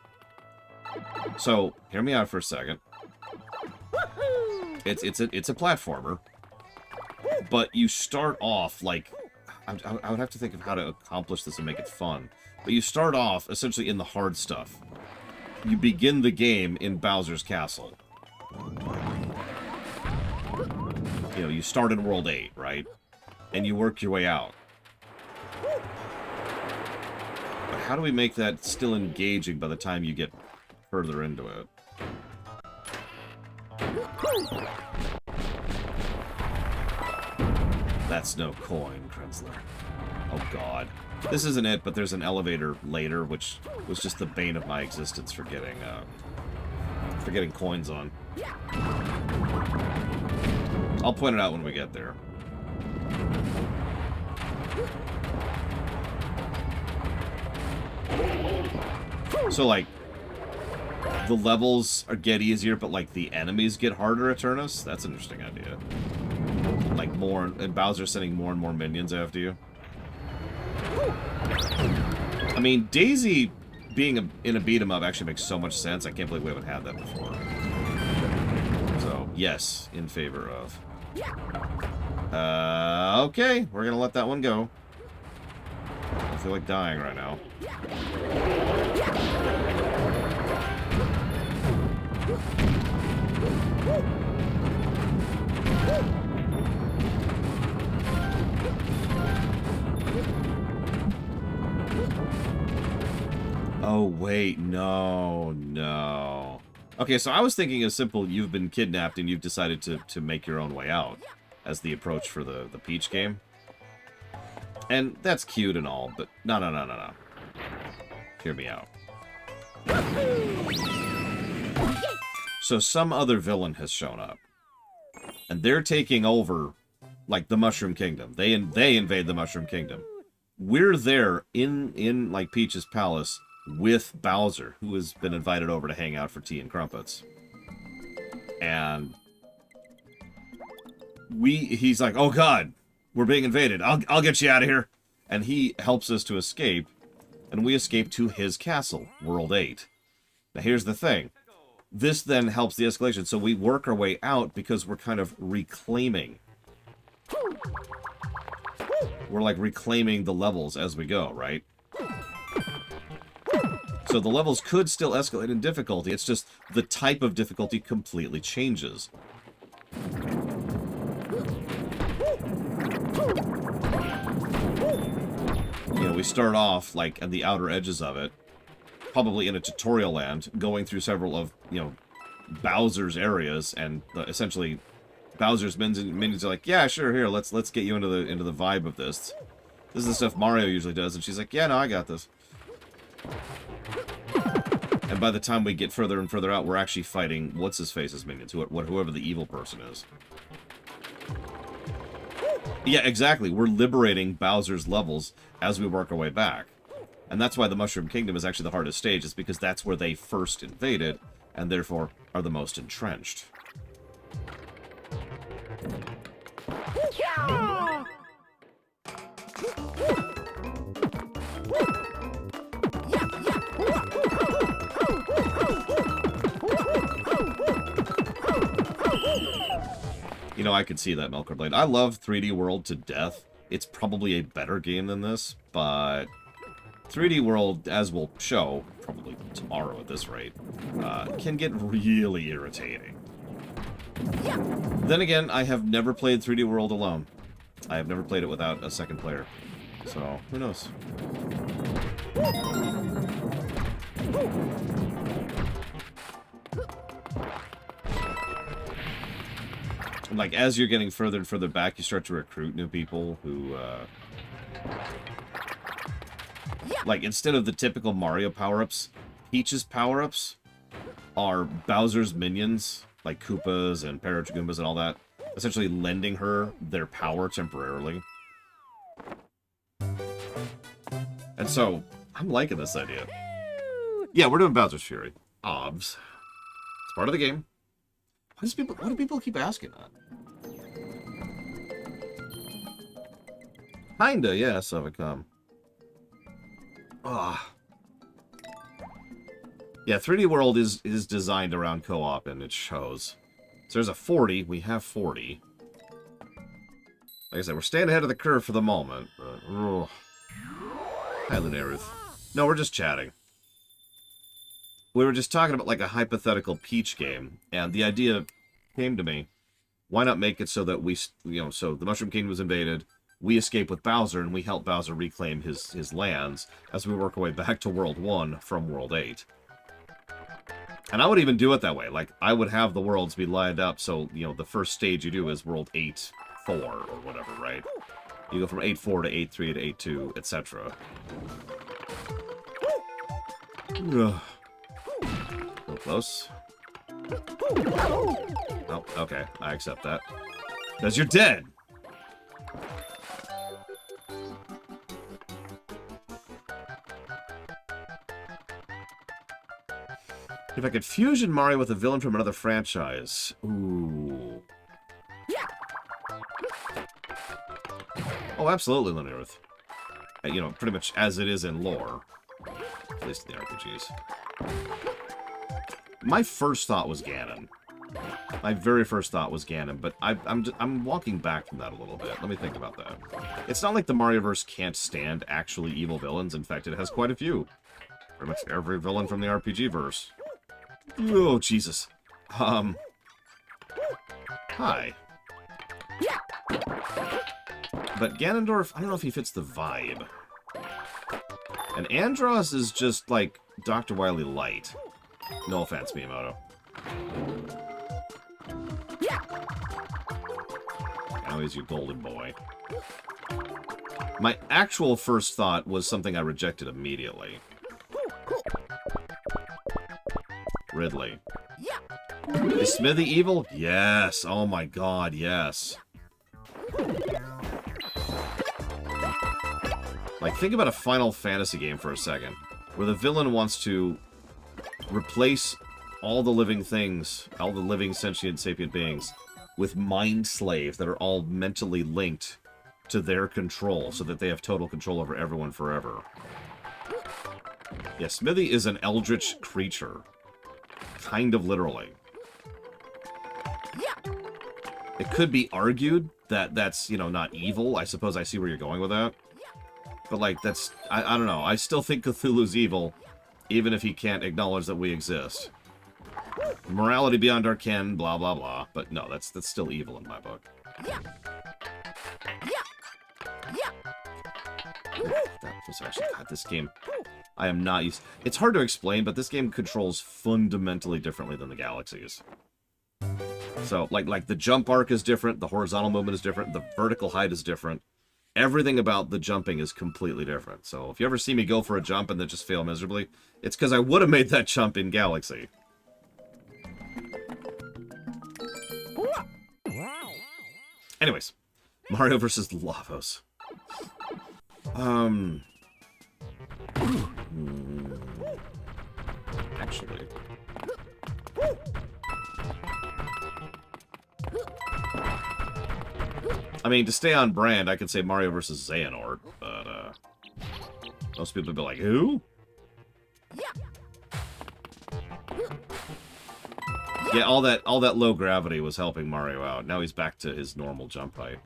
So, hear me out for a second. It's a platformer, but you start off like... I would have to think of how to accomplish this and make it fun. But you start off essentially in the hard stuff. You begin the game in Bowser's Castle. You know, you start in World 8, right? And you work your way out. But how do we make that still engaging by the time you get further into it? That's no coin, Krenzler. Oh god. This isn't it, but there's an elevator later, which was just the bane of my existence for getting coins on. I'll point it out when we get there. So, like, the levels get easier, but, like, the enemies get harder at Turnus? That's an interesting idea. Like, and Bowser sending more and more minions after you. I mean, Daisy being in a beat-em-up actually makes so much sense. I can't believe we haven't had that before. So, yes, in favor of. Okay, we're gonna let that one go. I feel like dying right now. Oh, wait, no. Okay, so I was thinking a simple, you've been kidnapped and you've decided to make your own way out as the approach for the Peach game. And that's cute and all, but no. Hear me out. So some other villain has shown up. And they're taking over, like, the Mushroom Kingdom. They invade the Mushroom Kingdom. We're there in like, Peach's palace with Bowser, who has been invited over to hang out for tea and crumpets. And he's like, oh god, we're being invaded. I'll get you out of here. And he helps us to escape, and we escape to his castle, World 8. Now here's the thing. This then helps the escalation, so we work our way out because we're kind of reclaiming. We're like reclaiming the levels as we go, right? So the levels could still escalate in difficulty, it's just the type of difficulty completely changes. You know, we start off, like, at the outer edges of it, probably in a tutorial land, going through several of, you know, Bowser's areas, and essentially Bowser's minions are like, yeah, sure, here, let's get you into the vibe of this. This is the stuff Mario usually does, and she's like, yeah, no, I got this. And by the time we get further and further out, we're actually fighting what's-his-face's minions, whoever the evil person is. Yeah, exactly. We're liberating Bowser's levels as we work our way back. And that's why the Mushroom Kingdom is actually the hardest stage, is because that's where they first invaded, and therefore are the most entrenched. You know, I could see that, Melkor Blade. I love 3D World to death. It's probably a better game than this, but 3D World, as we'll show, probably tomorrow at this rate, can get really irritating. Then again, I have never played 3D World alone. I have never played it without a second player. So, who knows? Like, as you're getting further and further back, you start to recruit new people who, like, instead of the typical Mario power-ups, Peach's power-ups are Bowser's minions, like Koopas and Parachute Goombas and all that, essentially lending her their power temporarily. And so, I'm liking this idea. Yeah, we're doing Bowser's Fury. Obvs. It's part of the game. Why do people keep asking that? Kinda, yeah, Sovicom. Ah. Yeah, 3D World is designed around co-op, and it shows. So there's a 40. We have 40. Like I said, we're staying ahead of the curve for the moment. But, hi, Lunaruth. No, we're just chatting. We were just talking about like a hypothetical Peach game, and the idea came to me. Why not make it so that we, so the Mushroom Kingdom was invaded, we escape with Bowser, and we help Bowser reclaim his lands as we work our way back to World 1 from World 8. And I would even do it that way. Like, I would have the worlds be lined up, so, the first stage you do is World 8-4, or whatever, right? You go from 8-4 to 8-3 to 8-2, etc. A little close. Oh, okay. I accept that. Because you're dead! If I could fusion Mario with a villain from another franchise. Ooh. Oh, absolutely, Lunaruth. Pretty much as it is in lore. At least in the RPGs. My first thought was Ganon. My very first thought was Ganon, but I'm walking back from that a little bit. Let me think about that. It's not like the Marioverse can't stand actually evil villains. In fact, it has quite a few. Pretty much every villain from the RPG verse. Oh, Jesus. Hi. But Ganondorf, I don't know if he fits the vibe. And Andross is just like Dr. Wily light. No offense, Miyamoto. Now he's your golden boy. My actual first thought was something I rejected immediately. Ridley. Is Smithy evil? Yes. Oh my god, yes. Like, think about a Final Fantasy game for a second, where the villain wants to replace all the living things, all the living sentient sapient beings, with mind slaves that are all mentally linked to their control, so that they have total control over everyone forever. Yeah, Smithy is an eldritch creature. Kind of literally. It could be argued that that's, not evil. I suppose I see where you're going with that. But, like, that's... I don't know. I still think Cthulhu's evil, even if he can't acknowledge that we exist. Morality beyond our ken, blah, blah, blah. But no, that's still evil in my book. That was actually... God, this game... I am not used... It's hard to explain, but this game controls fundamentally differently than the Galaxies. So, like the jump arc is different, the horizontal movement is different, the vertical height is different. Everything about the jumping is completely different. So, if you ever see me go for a jump and then just fail miserably, it's because I would have made that jump in Galaxy. Anyways, Mario versus Lavos. Actually... I mean, to stay on brand, I could say Mario vs. Xehanort, but, most people would be like, who? Yeah, all that low gravity was helping Mario out. Now he's back to his normal jump height.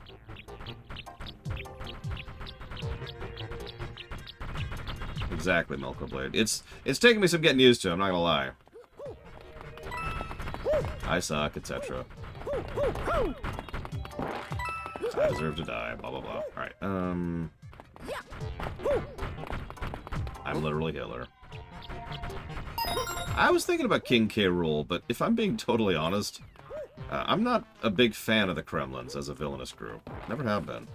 Exactly, Milko Blade. It's taking me some getting used to, I'm not gonna lie. I suck, etc. I deserve to die, blah, blah, blah. Alright, I'm literally Hitler. I was thinking about King K. Rool, but if I'm being totally honest, I'm not a big fan of the Kremlins as a villainous crew. Never have been.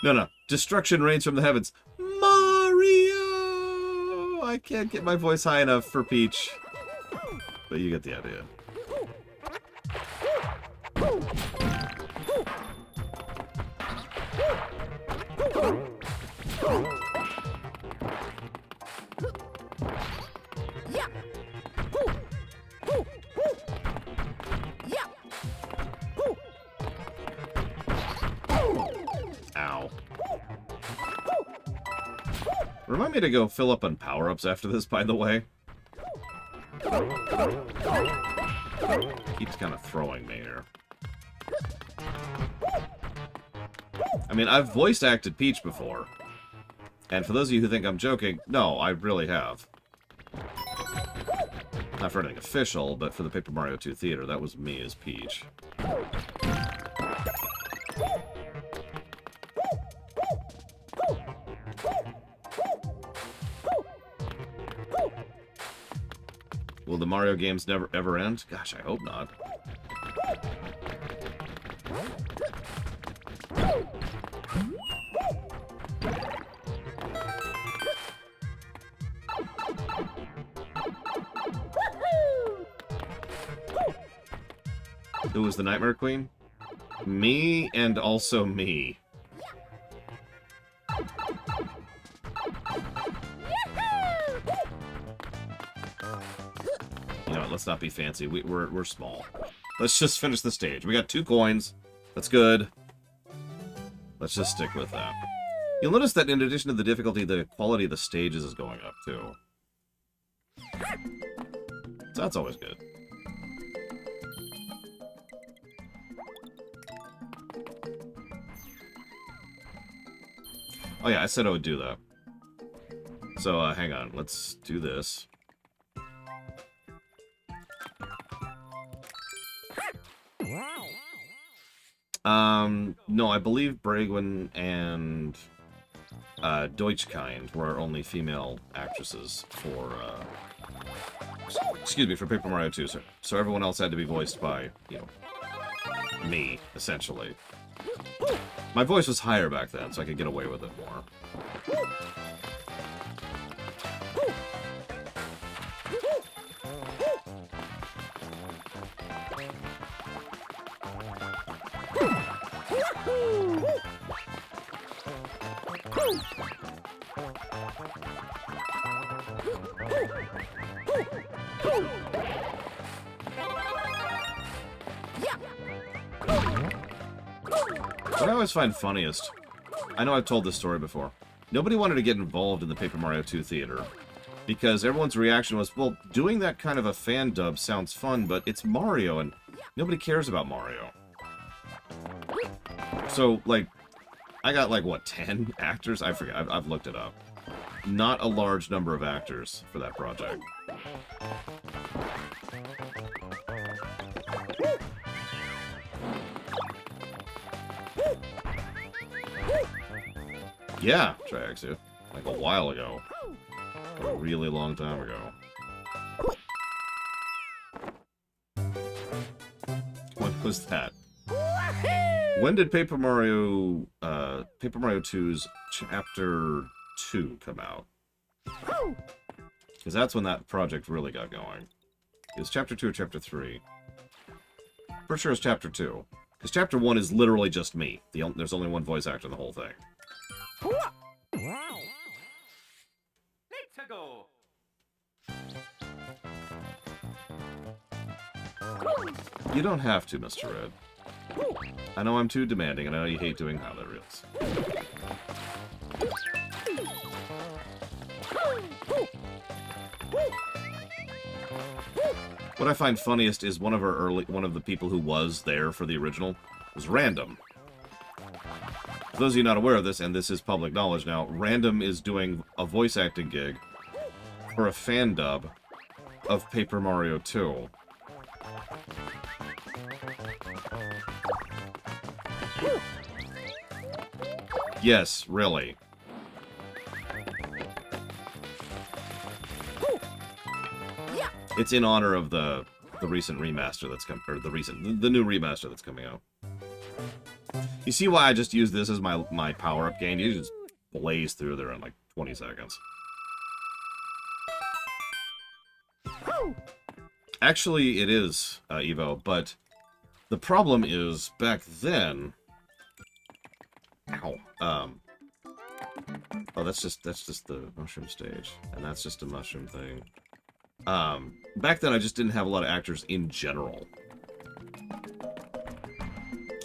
No. Destruction reigns from the heavens. Mario! I I can't get my voice high enough for Peach. But you get the idea. Ow. Remind me to go fill up on power-ups after this, by the way. Keeps kind of throwing me here. I mean, I've voice acted Peach before. And for those of you who think I'm joking, no, I really have. Not for anything official, but for the Paper Mario 2 Theater, that was me as Peach. Will the Mario games never ever end? Gosh, I hope not. Who was the Nightmare Queen? Me and also me. You know what, let's not be fancy. We're small. Let's just finish the stage. We got 2 coins. That's good. Let's just stick with that. You'll notice that in addition to the difficulty, the quality of the stages is going up, too. So that's always good. Oh yeah, I said I would do that. So, hang on. Let's do this. No, I believe Bragwin and Deutschkind were only female actresses for, excuse me, for Paper Mario 2. So everyone else had to be voiced by, you know, me, essentially. My voice was higher back then, so I could get away with it more. What I always find funniest, I know I've told this story before, nobody wanted to get involved in the Paper Mario 2 Theater, because everyone's reaction was, well, doing that kind of a fan dub sounds fun, but it's Mario, and nobody cares about Mario. So, like, I got, like, what, 10 actors? I forget, I've looked it up. Not a large number of actors for that project. Yeah, Triaxia. Like a while ago. A really long time ago. When was that? When did Paper Mario 2's Chapter 2 come out? Because that's when that project really got going. It was Chapter 2 or Chapter 3? For sure it's Chapter 2. Because Chapter 1 is literally just me. There's only one voice actor in the whole thing. Wow. Let's go. You don't have to, Mr. Red. I know I'm too demanding, and I know you hate doing highlight reels. What I find funniest is one of the people who was there for the original was Random. For those of you not aware of this, and this is public knowledge now, Random is doing a voice acting gig for a fan dub of Paper Mario 2. Yes, really. It's in honor of the recent remaster that's come, or the new remaster that's coming out. You see why I just use this as my power-up gain? You just blaze through there in like 20 seconds. Actually, it is, Evo, but the problem is, back then... Ow. Oh, that's just the mushroom stage. And that's just a mushroom thing. Back then I just didn't have a lot of actors in general.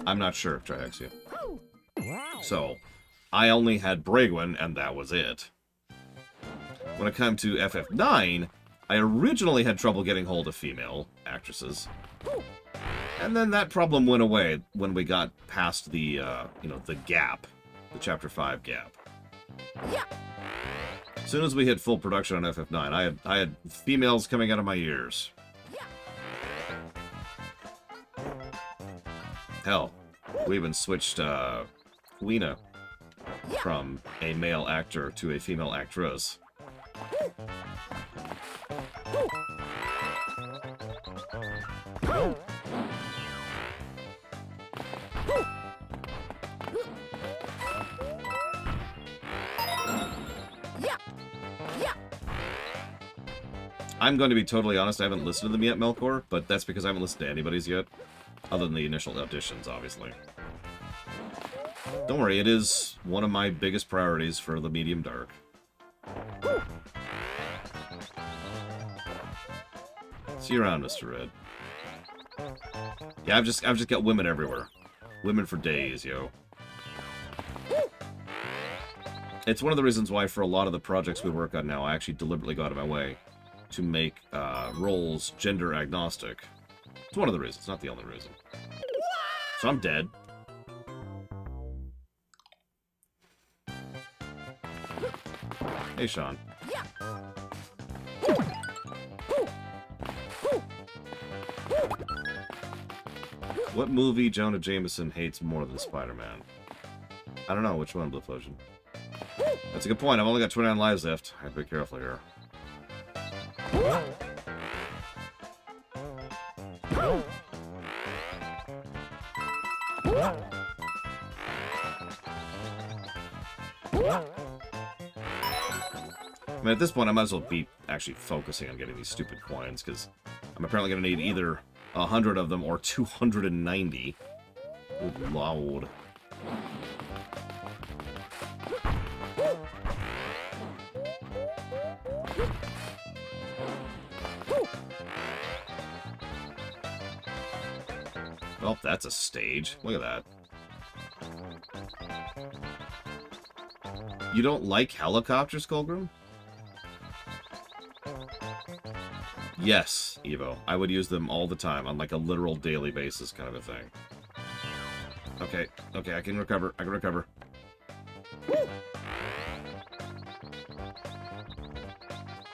I'm not sure, Triaxia. So, I only had Bragwin, and that was it. When it came to FF9, I originally had trouble getting hold of female actresses. And then that problem went away when we got past the, you know, the gap. The Chapter 5 gap. As soon as we hit full production on FF9, I had females coming out of my ears. Hell, we even switched, Lena from a male actor to a female actress. I'm going to be totally honest, I haven't listened to them yet, Melkor, but that's because I haven't listened to anybody's yet. Other than the initial auditions, obviously. Don't worry, it is one of my biggest priorities for the Medium Dark. See you around, Mr. Red. Yeah, I've just got women everywhere. Women for days, yo. It's one of the reasons why for a lot of the projects we work on now, I actually deliberately go out of my way to make roles gender agnostic. It's one of the reasons, not the only reason. So I'm dead. Hey, Sean. What movie Jonah Jameson hates more than Spider-Man? I don't know. Which one, Blueflosion? That's a good point. I've only got 29 lives left. I have to be careful here. I mean, at this point, I might as well be actually focusing on getting these stupid coins, because I'm apparently going to need either 100 of them or 290. Good lord. Well, that's a stage. Look at that. You don't like helicopters, Skullgrim? Yes, Evo. I would use them all the time on like a literal daily basis kind of a thing. Okay, okay, I can recover. I can recover.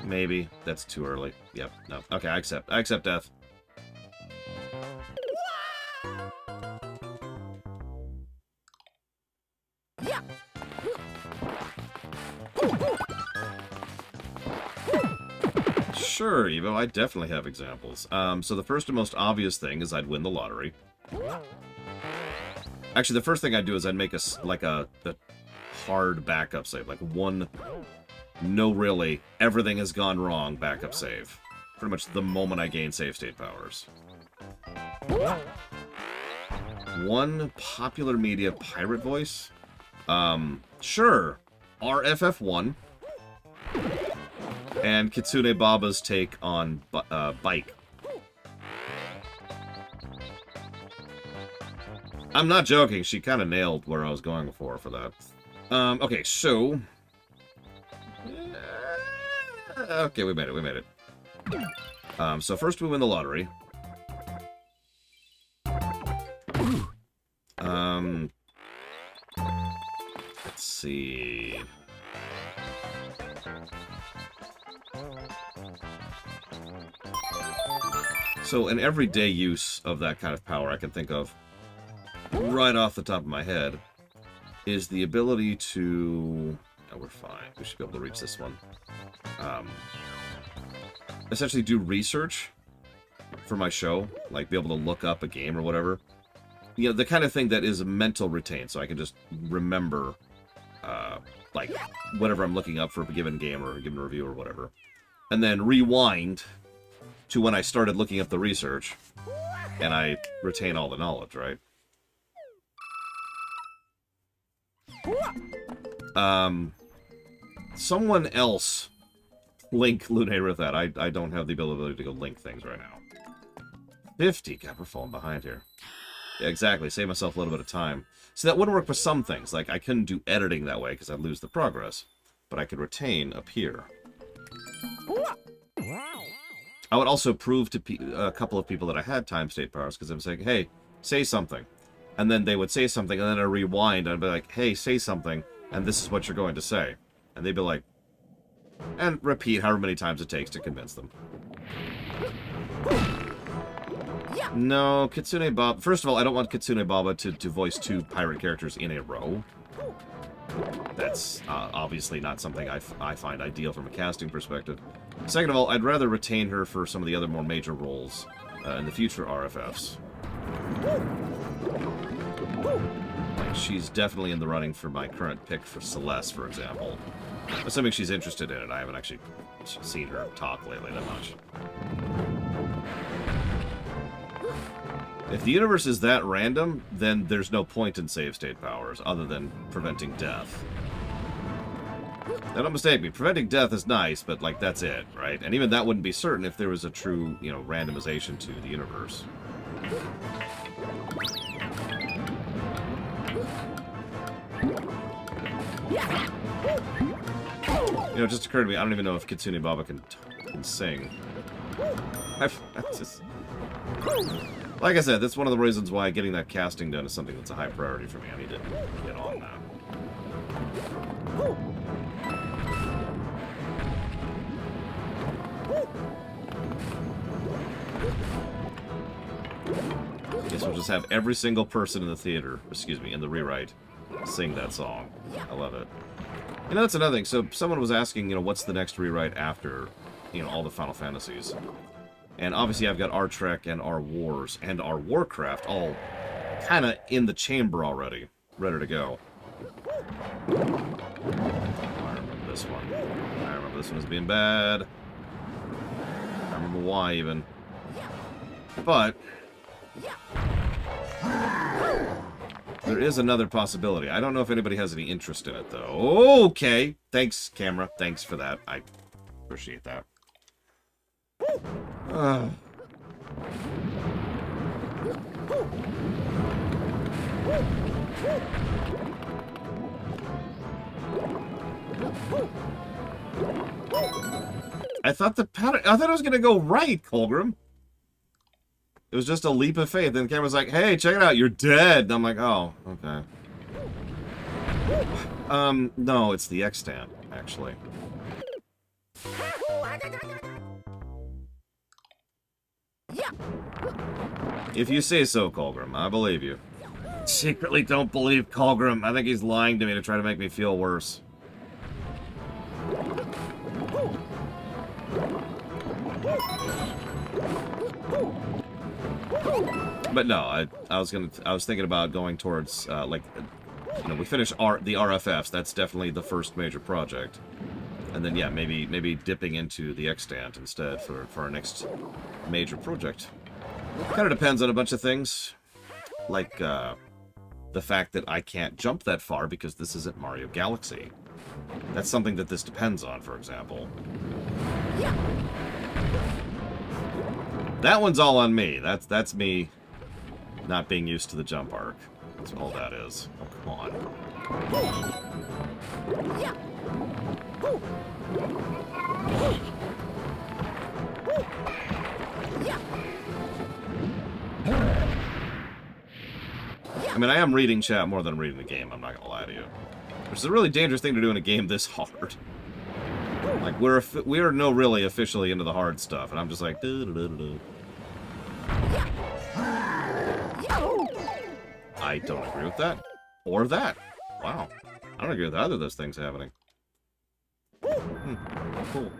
Maybe. That's too early. Yep, no. Okay, I accept. I accept death. Sure, Evo, I definitely have examples. So the first and most obvious thing is I'd win the lottery. Actually, the first thing I'd do is I'd make a hard backup save. Like one, no really, everything has gone wrong backup save. Pretty much the moment I gain save state powers. One popular media pirate voice? Sure. RFF1. And Kitsune Baba's take on Bike. I'm not joking, she kind of nailed where I was going for that. Okay, so... okay, we made it, we made it. So first we win the lottery. Let's see... So an everyday use of that kind of power I can think of, right off the top of my head, is the ability to... Oh, we're fine. We should be able to reach this one. Essentially do research for my show, like be able to look up a game or whatever. You know, the kind of thing that is mental retained, so I can just remember, like, whatever I'm looking up for a given game or a given review or whatever. And then rewind to when I started looking up the research, and I retain all the knowledge, right? Someone else link Lunae with that. I don't have the ability to go link things right now. 50. God, we're falling behind here. Yeah, exactly. Save myself a little bit of time. So that wouldn't work for some things. Like, I couldn't do editing that way because I'd lose the progress. But I could retain up here. I would also prove to a couple of people that I had time state powers because I'm saying, hey, say something. And then they would say something, and then I rewind, and I'd be like, hey, say something, and this is what you're going to say. And they'd be like, and repeat however many times it takes to convince them. No, Kitsune Baba... First of all, I don't want Kitsune Baba to voice 2 pirate characters in a row. That's obviously not something I find ideal from a casting perspective. Second of all, I'd rather retain her for some of the other more major roles in the future RFFs. Like, she's definitely in the running for my current pick for Celeste, for example. Assuming she's interested in it. I haven't actually seen her talk lately that much. If the universe is that random, then there's no point in save state powers other than preventing death. Now, don't mistake me, preventing death is nice, but, like, that's it, right? And even that wouldn't be certain if there was a true, you know, randomization to the universe. You know, it just occurred to me, I don't even know if Kitsune Baba can sing. Like I said, that's one of the reasons why getting that casting done is something that's a high priority for me. I need to get on that. Guess we'll just have every single person in the theater, excuse me, in the rewrite, sing that song. I love it. You know, that's another thing. So someone was asking, you know, what's the next rewrite after, you know, all the Final Fantasies? And obviously I've got our Trek and our Wars and our Warcraft all kind of in the chamber already, ready to go. I remember this one. I remember this one as being bad. I remember why even. But there is another possibility. I don't know if anybody has any interest in it, though. Okay. Thanks, camera. Thanks for that. I appreciate that. I thought the pattern... I thought it was going to go right, Colgrim. It was just a leap of faith. Then the camera's like, hey, check it out, you're dead. And I'm like, oh, okay. No, it's the extant, actually. If you say so, Colgrim, I believe you. Secretly don't believe Colgrim. I think he's lying to me to try to make me feel worse. But no, I was thinking about going towards like, you know, we finish the RFFs. That's definitely the first major project, and then yeah, maybe dipping into the extant instead for our next major project. Kind of depends on a bunch of things, like the fact that I can't jump that far because this isn't Mario Galaxy. That's something that this depends on, for example. That one's all on me. That's me not being used to the jump arc. That's all that is. Oh, come on. I mean, I am reading chat more than reading the game, I'm not gonna lie to you. Which is a really dangerous thing to do in a game this hard. Like, we are no really officially into the hard stuff, and I'm just like, I don't agree with that. Or that. Wow. I don't agree with either of those things happening. Cool.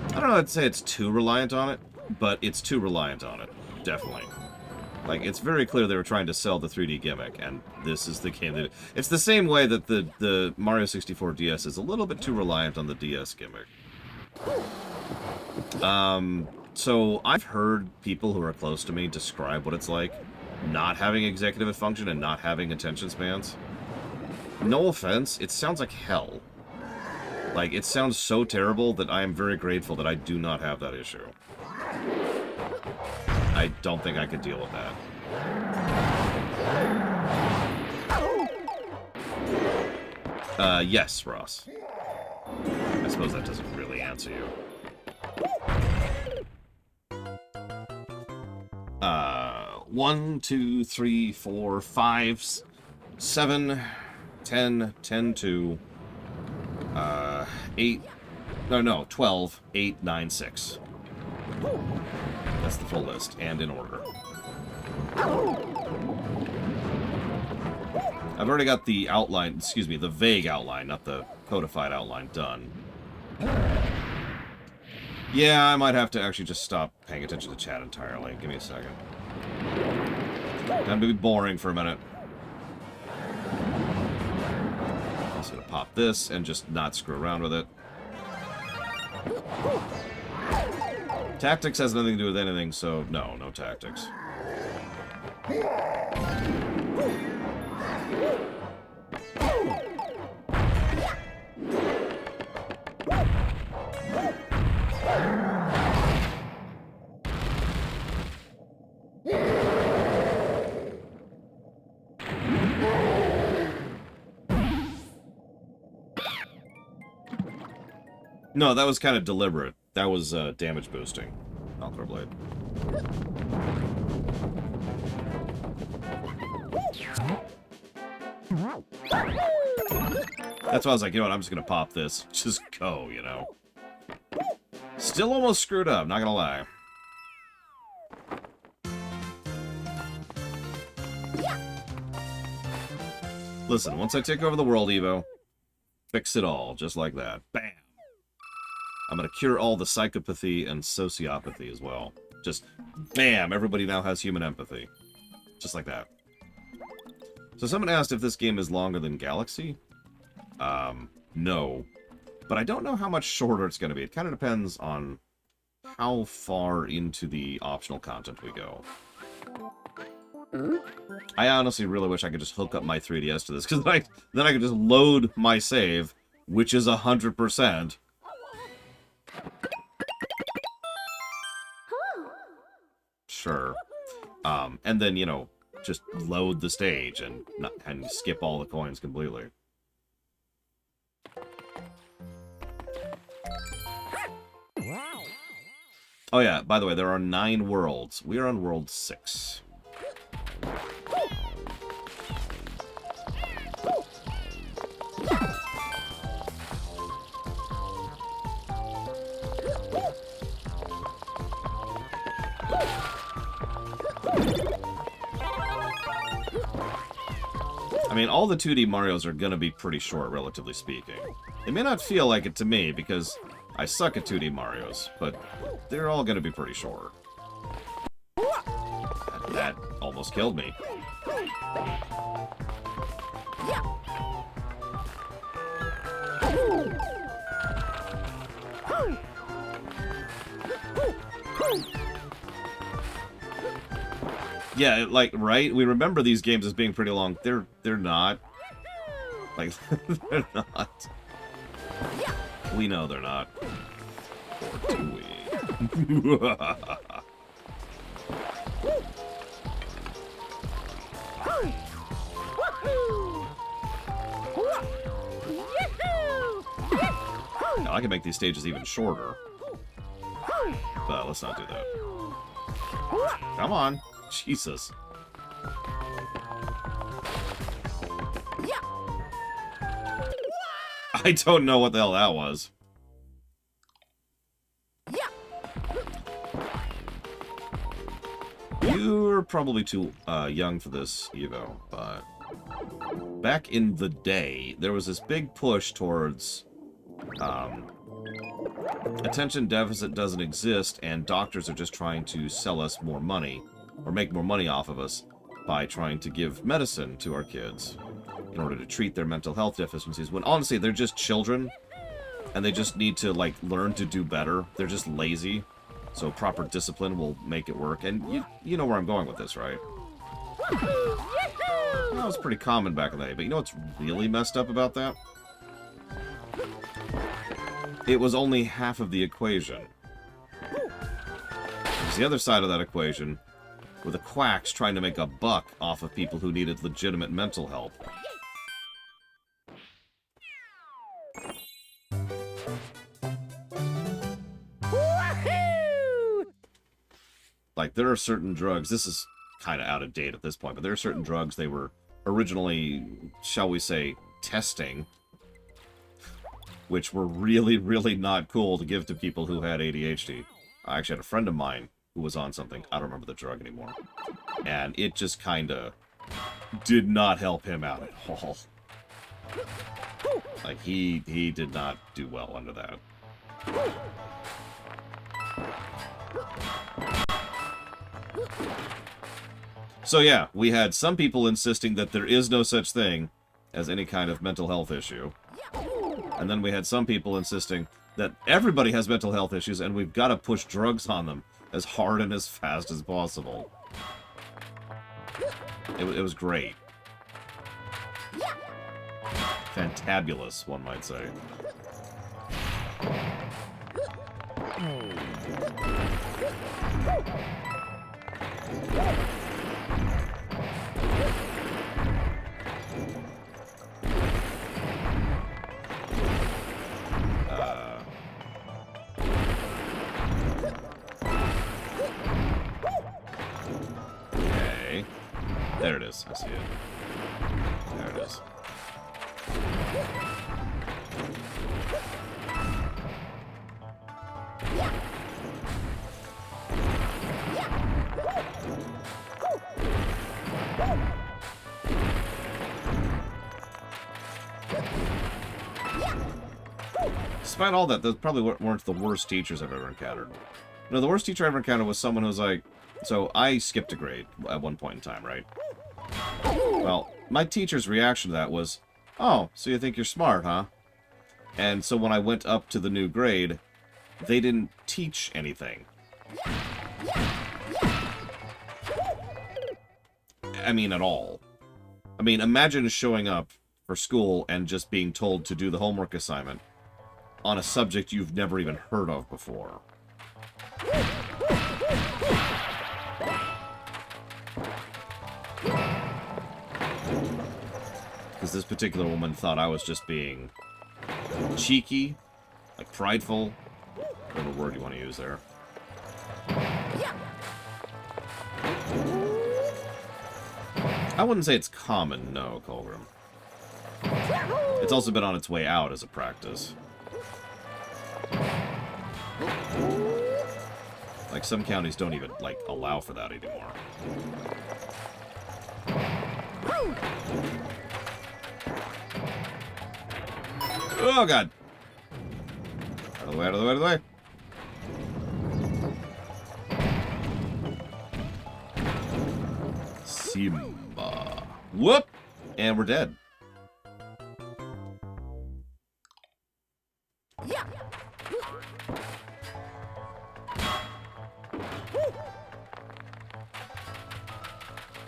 I don't know, I'd say it's too reliant on it, but it's too reliant on it. Definitely. Like, it's very clear they were trying to sell the 3D gimmick, and this is the game that... It's the same way that the Mario 64 DS is a little bit too reliant on the DS gimmick. So I've heard people who are close to me describe what it's like not having executive function and not having attention spans. No offense, it sounds like hell. Like, it sounds so terrible that I am very grateful that I do not have that issue. I don't think I could deal with that. Yes, Ross. I suppose that doesn't really answer you. 1, 2, 3, 4, 5, 7, 10, 10, 2, 8, no, 12, 8, 9, 6. That's the full list, and in order. I've already got the outline, excuse me, the vague outline, not the codified outline, done. Yeah, I might have to actually just stop paying attention to chat entirely. Give me a second. Time to be boring for a minute. I'm just gonna pop this and just not screw around with it. Tactics has nothing to do with anything, so no tactics. No, that was kind of deliberate. That was damage boosting. Alcor Blade. That's why I was like, you know what, I'm just gonna pop this. Just go, you know. Still almost screwed up, not gonna lie. Listen, once I take over the world, Evo, fix it all, just like that. Bam! I'm gonna cure all the psychopathy and sociopathy as well. Just, bam! Everybody now has human empathy. Just like that. So someone asked if this game is longer than Galaxy. No. But I don't know how much shorter it's gonna be. It kind of depends on how far into the optional content we go. I honestly really wish I could just hook up my 3DS to this, because then I could just load my save, which is 100%. Sure. And then, you know, just load the stage and skip all the coins completely. Wow. Oh yeah, by the way, there are 9 worlds. We are on world 6. I mean, all the 2D Marios are gonna be pretty short, relatively speaking. It may not feel like it to me, because I suck at 2D Marios, but they're all gonna be pretty short. That almost killed me. Yeah, like, right? We remember these games as being pretty long. They're not. Like, they're not. We know they're not. Or do we? Now, I can make these stages even shorter. But let's not do that. Come on. Jesus. I don't know what the hell that was. You're probably too young for this, Evo, but back in the day, there was this big push towards attention deficit doesn't exist, and doctors are just trying to sell us more money. or make more money off of us by trying to give medicine to our kids in order to treat their mental health deficiencies, when honestly they're just children and they just need to like learn to do better. They're just lazy, so proper discipline will make it work. And you know where I'm going with this, right? Well, that was pretty common back in the day, but you know what's really messed up about that? It was only half of the equation. There's the other side of that equation, where the quacks trying to make a buck off of people who needed legitimate mental help. Like, there are certain drugs, this is kind of out of date at this point, but there are certain drugs they were originally, shall we say, testing, which were really, really not cool to give to people who had ADHD. I actually had a friend of mine who was on something, I don't remember the drug anymore, and it just kind of did not help him out at all. Like, he did not do well under that. So yeah, we had some people insisting that there is no such thing as any kind of mental health issue. And then we had some people insisting that everybody has mental health issues and we've got to push drugs on them as hard and as fast as possible. It was great. Fantabulous, one might say. Okay. There it is. I see it. There it is. Despite all that, those probably weren't the worst teachers I've ever encountered. No, the worst teacher I ever encountered was someone who was like... So, I skipped a grade at one point in time, right? Well, my teacher's reaction to that was, "Oh, so you think you're smart, huh?" And so when I went up to the new grade, they didn't teach anything. I mean, at all. I mean, imagine showing up for school and just being told to do the homework assignment on a subject you've never even heard of before. Because this particular woman thought I was just being cheeky, like prideful, whatever word you want to use there. I wouldn't say it's common, no, Colgrim. It's also been on its way out as a practice. Like, some counties don't even, like, allow for that anymore. Oh, God! Out of the way, out of the way, out of the way! Simba. Whoop! And we're dead.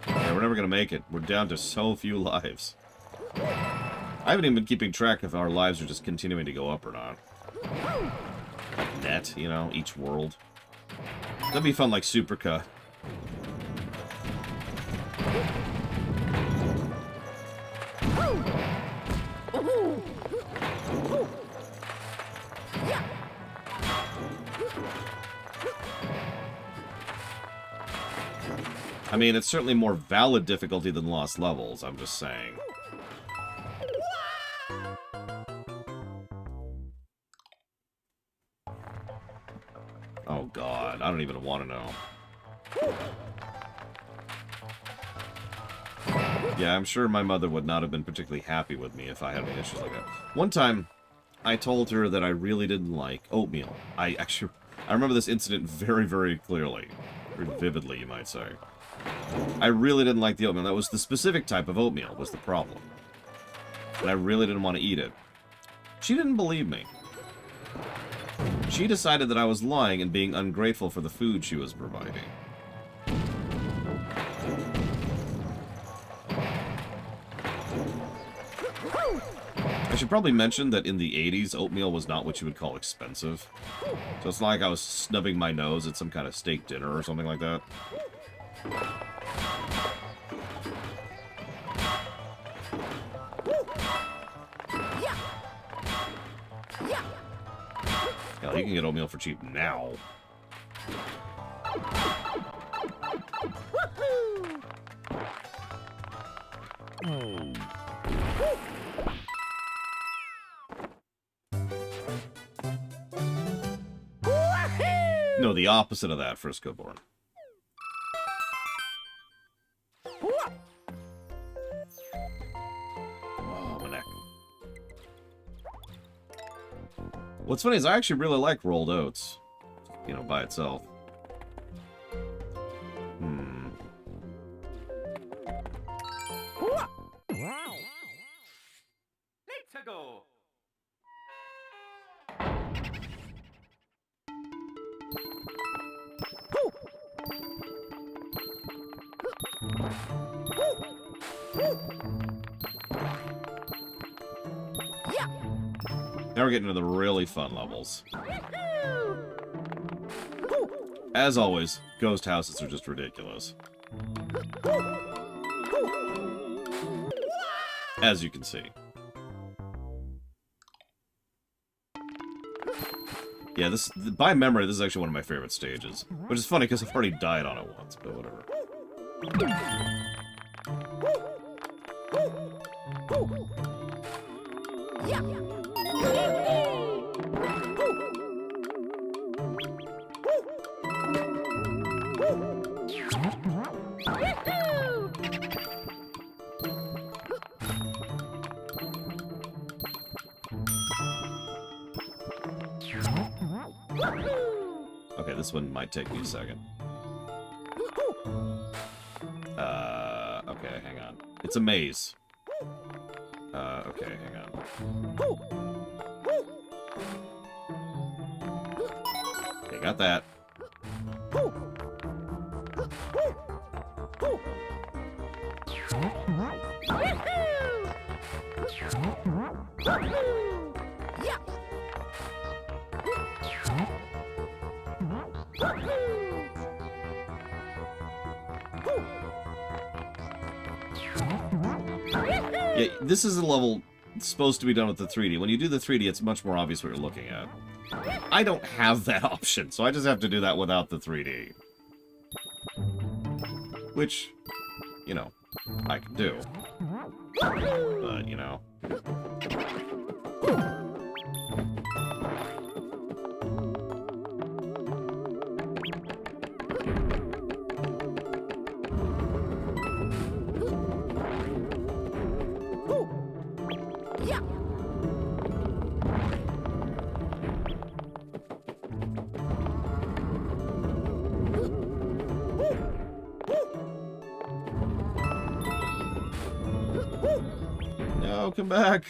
Yeah, we're never gonna make it. We're down to so few lives. I haven't even been keeping track if our lives are just continuing to go up or not. Like net, you know, each world. That'd be fun like Supercut. I mean, it's certainly more valid difficulty than Lost Levels, I'm just saying. Oh god, I don't even want to know. Yeah, I'm sure my mother would not have been particularly happy with me if I had any issues like that. One time, I told her that I really didn't like oatmeal. I remember this incident very, very clearly. Very vividly, you might say. I really didn't like the oatmeal. That was the specific type of oatmeal was the problem. And I really didn't want to eat it. She didn't believe me. She decided that I was lying and being ungrateful for the food she was providing. I should probably mention that in the 80s, oatmeal was not what you would call expensive. So it's not like I was snubbing my nose at some kind of steak dinner or something like that. Hell, you can get oatmeal for cheap now. No, the opposite of that, Frisco Born. Oh, my neck. What's funny is I actually really like rolled oats. You know, by itself. Wow. Let's go. Now we're getting into the really fun levels. As always, ghost houses are just ridiculous. As you can see. Yeah, this, by memory, this is actually one of my favorite stages. Which is funny because I've already died on it once, but whatever. Okay, this one might take me a second. Okay, hang on. It's a maze. Okay, hang on. Okay, got that. Yeah, this is a level supposed to be done with the 3D. When you do the 3D, it's much more obvious what you're looking at. I don't have that option, so I just have to do that without the 3D. Which, you know, I can do. But, you know. No, come back.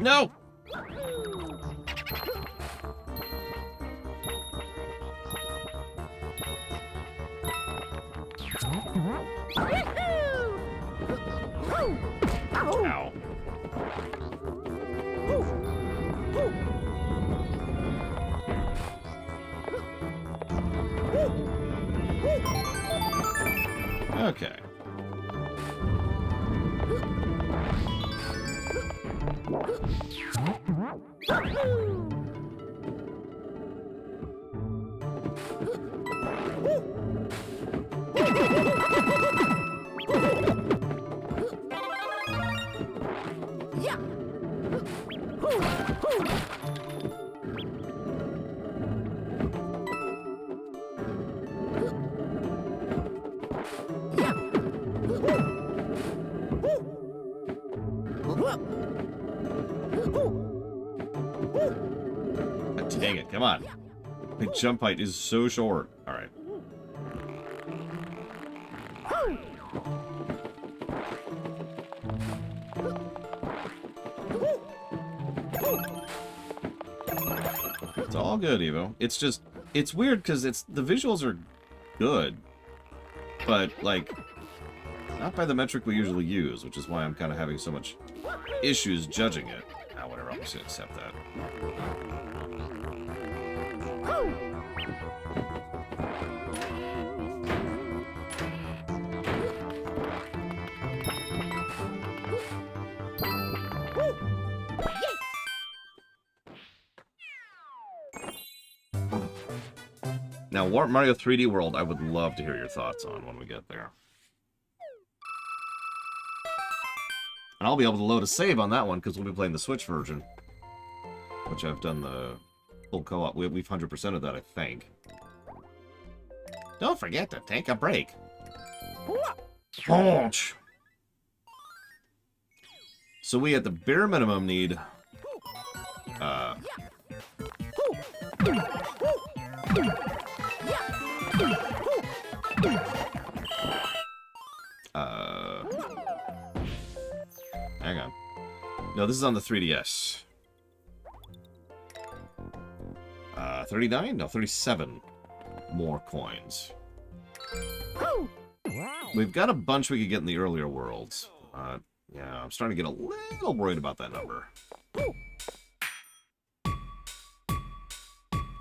No! Ow. Okay. Come on. My jump height is so short. Alright. It's all good, Evo. It's just, it's weird because the visuals are good, but like not by the metric we usually use, which is why I'm kind of having so much issues judging it. Ah, whatever. I'm just gonna accept that. Now, Mario 3D World, I would love to hear your thoughts on when we get there. And I'll be able to load a save on that one, because we'll be playing the Switch version. Which I've done the full co-op. We've 100%ed that, I think. Don't forget to take a break. Punch! So we, at the bare minimum, need... hang on. No, this is on the 3DS. 39? No, 37 more coins. We've got a bunch we could get in the earlier worlds. Yeah, I'm starting to get a little worried about that number.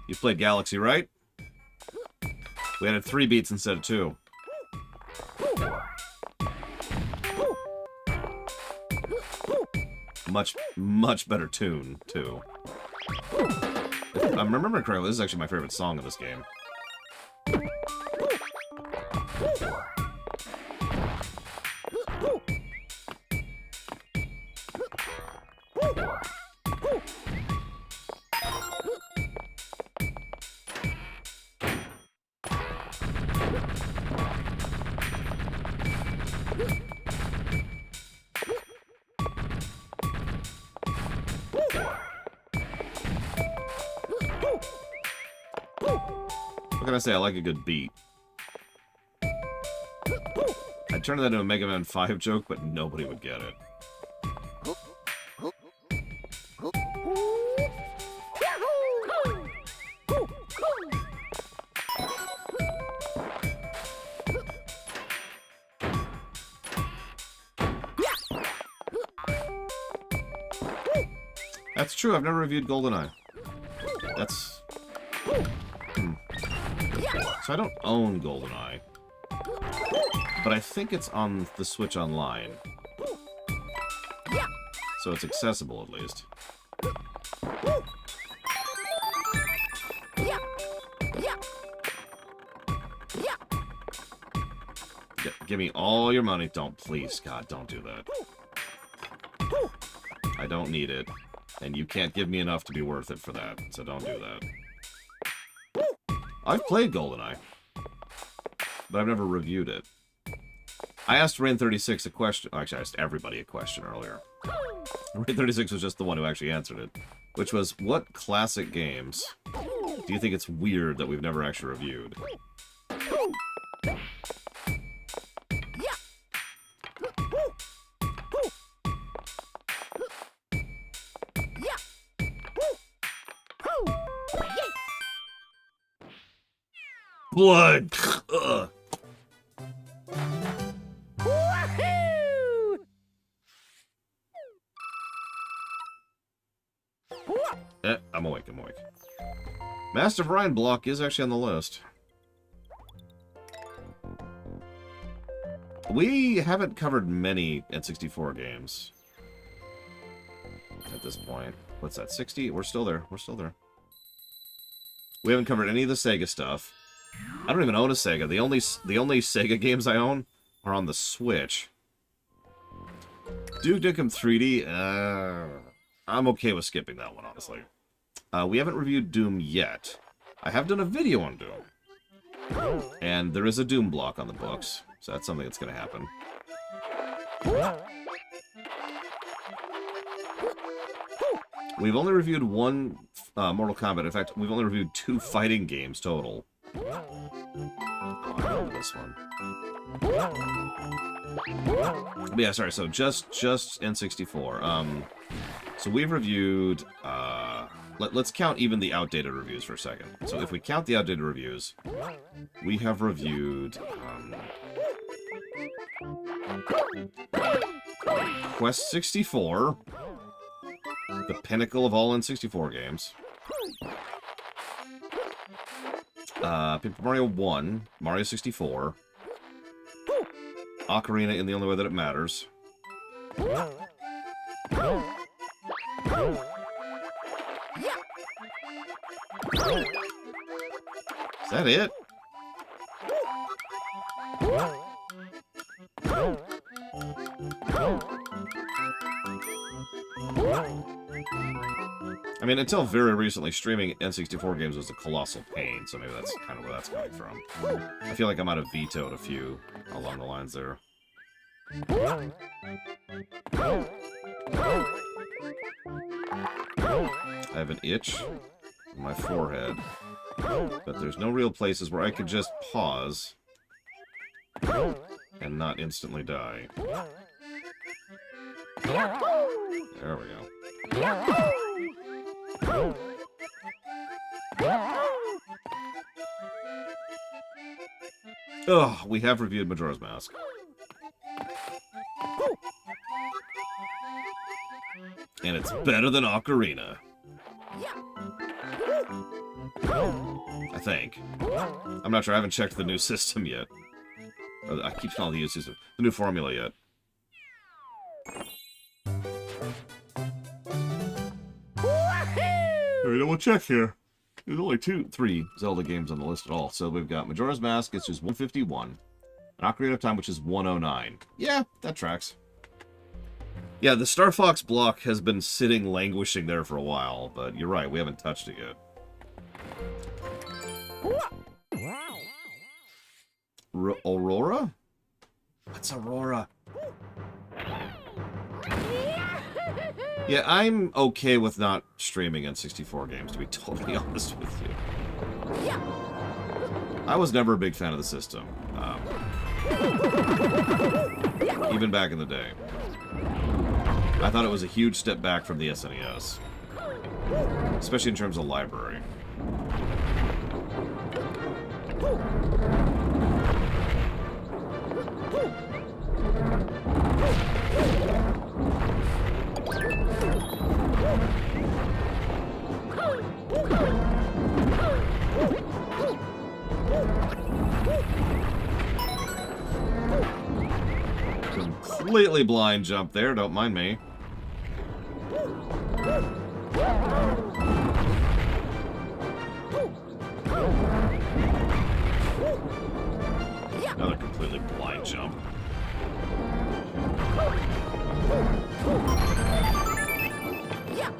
You played Galaxy, right? We added 3 beats instead of 2. Much better tune, too. If I'm remembering correctly, this is actually my favorite song in this game. What can I say? I like a good beat. I'd turn that into a Mega Man 5 joke, but nobody would get it. That's true, I've never reviewed GoldenEye. That's... So I don't own GoldenEye. But I think it's on the Switch Online. So it's accessible, at least. Give me all your money. Don't, please, God, don't do that. I don't need it. And you can't give me enough to be worth it for that, so don't do that. I've played GoldenEye, but I've never reviewed it. I asked Rain36 a question. Actually, I asked everybody a question earlier. Rain36 was just the one who actually answered it, which was, what classic games do you think it's weird that we've never actually reviewed? Blood! Ugh. I'm awake, I'm awake. Master of Rhine block is actually on the list. We haven't covered many N64 games at this point. What's that, 60? We're still there, we're still there. We haven't covered any of the Sega stuff. I don't even own a Sega. The only Sega games I own are on the Switch. Duke Nukem 3D, I'm okay with skipping that one, honestly. We haven't reviewed Doom yet. I have done a video on Doom. And there is a Doom block on the books, so that's something that's going to happen. We've only reviewed one Mortal Kombat. In fact, we've only reviewed 2 fighting games total. Oh, I remember this one. But yeah, sorry. So just N64. So we've reviewed. Let's count even the outdated reviews for a second. So if we count the outdated reviews, we have reviewed Quest 64, the pinnacle of all N64 games. Paper Mario 1, Mario 64, Ocarina in the only way that it matters. Is that it? I mean, until very recently, streaming N64 games was a colossal pain, so maybe that's kind of where that's coming from. I feel like I might have vetoed a few along the lines there. I have an itch on my forehead, but there's no real places where I could just pause and not instantly die. There we go. Oh, we have reviewed Majora's Mask. And it's better than Ocarina. I think. I'm not sure. I haven't checked the new system yet. I keep calling the new system. The new formula yet. Alright, we'll check here. There's only 3 Zelda games on the list at all. So we've got Majora's Mask, it's just 151. And Ocarina of Time, which is 109. Yeah, that tracks. Yeah, the Star Fox block has been sitting languishing there for a while, but you're right, we haven't touched it yet. Aurora? What's Aurora? Yeah, I'm okay with not streaming N64 games, to be totally honest with you. I was never a big fan of the system. Even back in the day. I thought it was a huge step back from the SNES. Especially in terms of library. Completely blind jump there, don't mind me. Another completely blind jump. Yeah,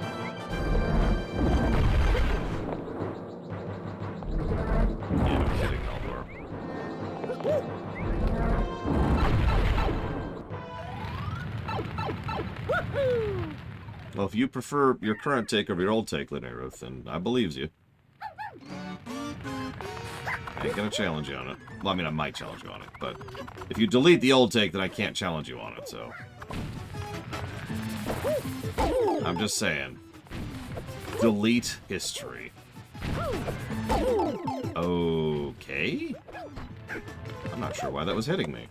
no kidding, Eldor. Well, if you prefer your current take over your old take, Linearuth, then I believes you. I ain't gonna challenge you on it. Well, I mean, I might challenge you on it, but if you delete the old take, then I can't challenge you on it, so... I'm just saying. Delete history. Okay? I'm not sure why that was hitting me.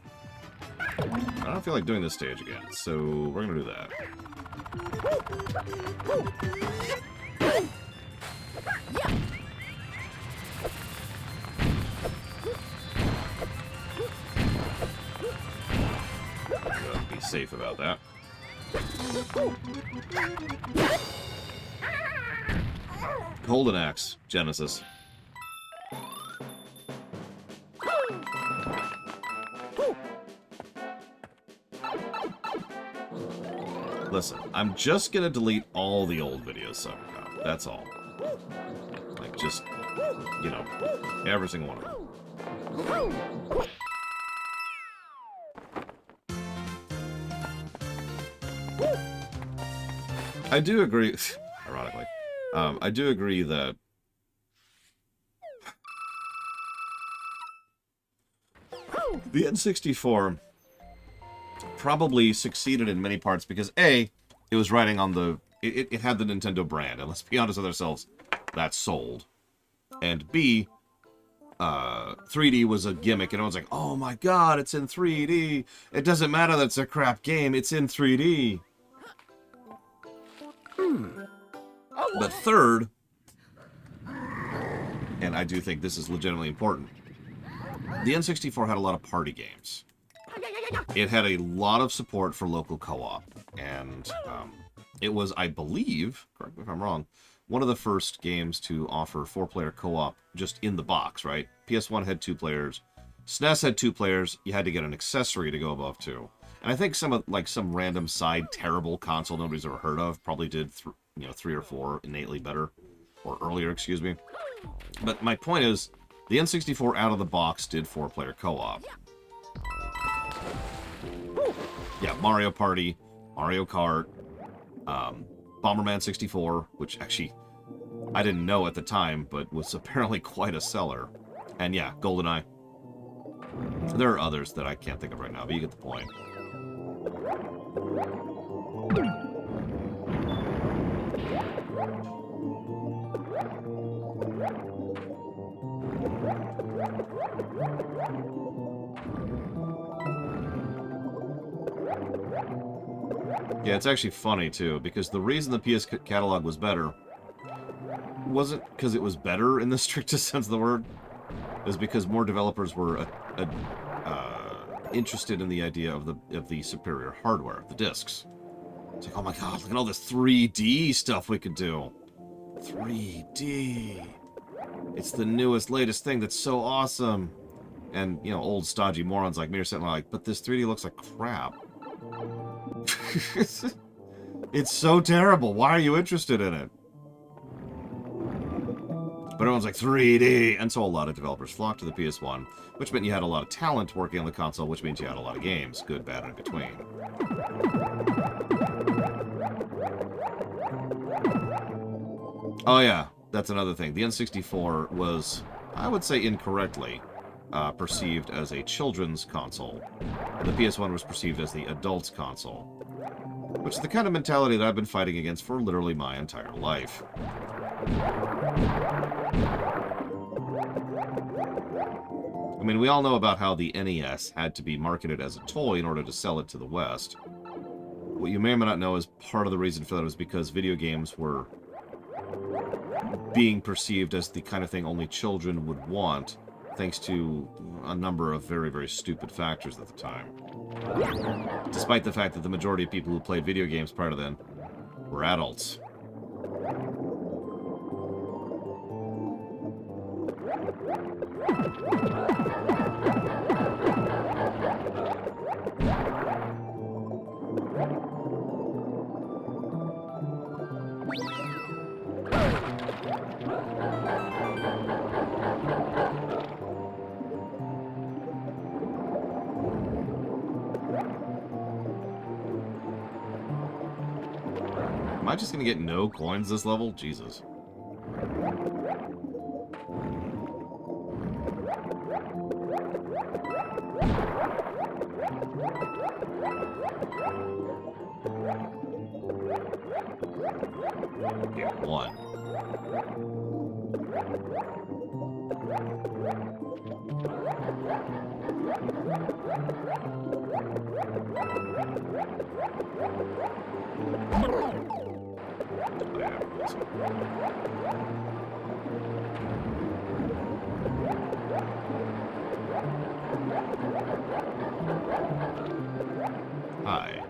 I don't feel like doing this stage again, so we're gonna do that. Gotta be safe about that. Golden Axe, Genesis. Listen, I'm just gonna delete all the old videos somehow. That's all. Like, just, you know, every single one of them. I do agree, ironically, I do agree that the N64 probably succeeded in many parts because A, it was riding on the... It had the Nintendo brand, and let's be honest with ourselves, that sold. And B, 3D was a gimmick, and everyone's like, oh my god, it's in 3D. It doesn't matter that it's a crap game, it's in 3D. But third, and I do think this is legitimately important, the N64 had a lot of party games. It had a lot of support for local co-op, and it was, I believe, correct me if I'm wrong, one of the first games to offer 4-player co-op just in the box, right? PS1 had 2 players, SNES had 2 players, you had to get an accessory to go above 2. And I think some random side terrible console nobody's ever heard of probably did 3 or 4 innately better, or earlier, excuse me. But my point is, the N64 out of the box did 4-player co-op. Yeah, Mario Party, Mario Kart, Bomberman 64, which actually I didn't know at the time, but was apparently quite a seller. And yeah, GoldenEye. There are others that I can't think of right now, but you get the point. Yeah, it's actually funny, too, because the reason the PS catalog was better wasn't because it was better in the strictest sense of the word. It was because more developers were interested in the idea of the superior hardware, the discs. It's like, oh my god, look at all this 3D stuff we could do. 3D. It's the newest, latest thing that's so awesome. And, you know, old stodgy morons like me are sitting there like, but this 3D looks like crap. It's so terrible. Why are you interested in it? But everyone's like, 3D! And so a lot of developers flocked to the PS1, which meant you had a lot of talent working on the console, which means you had a lot of games, good, bad, and in between. Oh yeah, that's another thing. The N64 was, I would say incorrectly, perceived as a children's console. And the PS1 was perceived as the adult's console. Which is the kind of mentality that I've been fighting against for literally my entire life. I mean, we all know about how the NES had to be marketed as a toy in order to sell it to the West. What you may or may not know is part of the reason for that was because video games were being perceived as the kind of thing only children would want, thanks to a number of very, very stupid factors at the time. Despite the fact that the majority of people who played video games prior to then were adults. Am I just gonna get no coins this level? Jesus. Get one. Hi.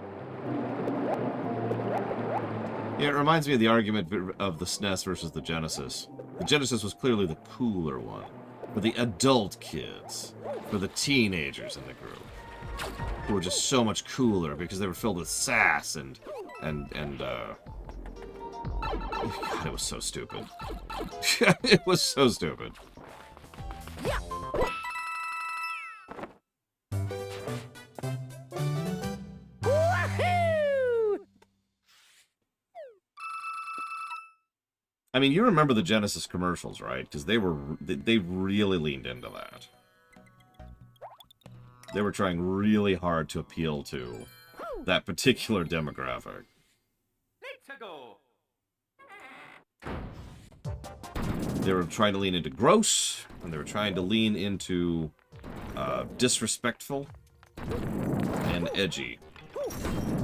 Yeah, it reminds me of the argument of the SNES versus the Genesis. The Genesis was clearly the cooler one. For the adult kids. For the teenagers in the group. Who were just so much cooler because they were filled with sass and God, it was so stupid. It was so stupid. I mean, you remember the Genesis commercials, right? Because they really leaned into that. They were trying really hard to appeal to that particular demographic. Let's go. They were trying to lean into gross, and they were trying to lean into disrespectful and edgy.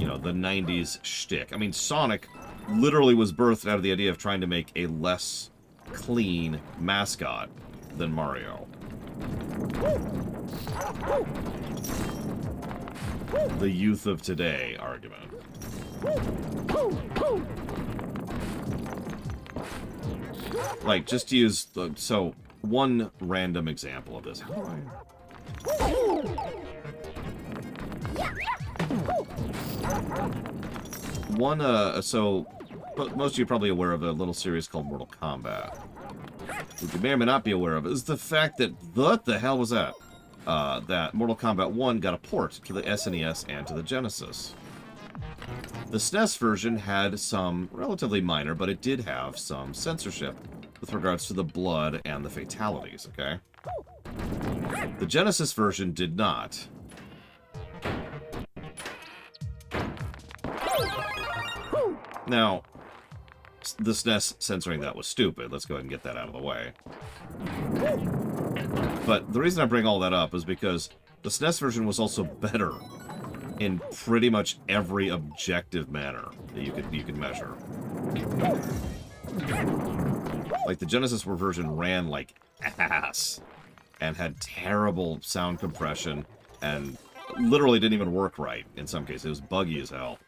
You know, the 90s shtick. I mean, Sonic literally was birthed out of the idea of trying to make a less clean mascot than Mario. The youth of today argument. Like, just to use the... So, one random example of this. How do but most of you are probably aware of a little series called Mortal Kombat. What you may or may not be aware of is the fact that... What the hell was that? That Mortal Kombat 1 got a port to the SNES and to the Genesis. The SNES version had some relatively minor, but it did have some censorship with regards to the blood and the fatalities, okay? The Genesis version did not. Now, the SNES censoring that was stupid. Let's go ahead and get that out of the way. But the reason I bring all that up is because the SNES version was also better in pretty much every objective manner that you could measure. Like, the Genesis version ran like ass and had terrible sound compression and literally didn't even work right in some cases. It was buggy as hell.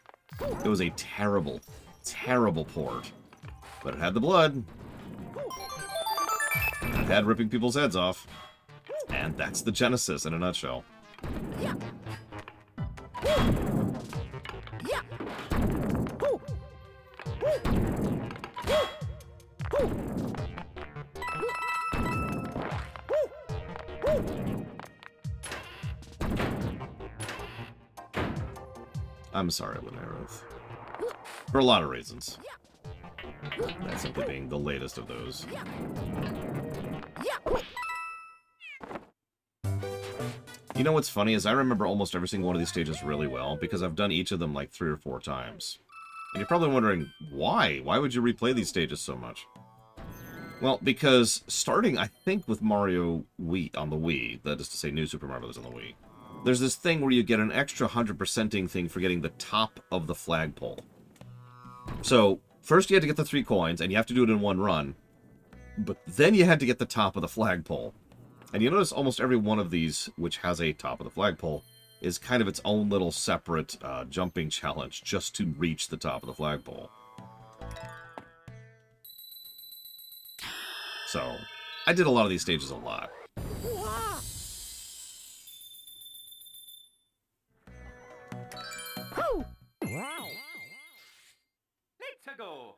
It was a terrible, terrible port. But it had the blood. It had ripping people's heads off. And that's the Genesis in a nutshell. Yeah. Yeah. I'm sorry, Lunaroth. For a lot of reasons. That simply being the latest of those. You know what's funny is I remember almost every single one of these stages really well, because I've done each of them like 3 or 4 times. And you're probably wondering, why? Why would you replay these stages so much? Well, because starting, I think, with Mario Wii on the Wii, that is to say New Super Mario Bros. On the Wii, there's this thing where you get an extra 100%ing thing for getting the top of the flagpole. So, first you had to get the 3 coins, and you have to do it in one run. But then you had to get the top of the flagpole. And you notice almost every one of these, which has a top of the flagpole, is kind of its own little separate jumping challenge just to reach the top of the flagpole. So, I did a lot of these stages a lot. Wow. Let's go.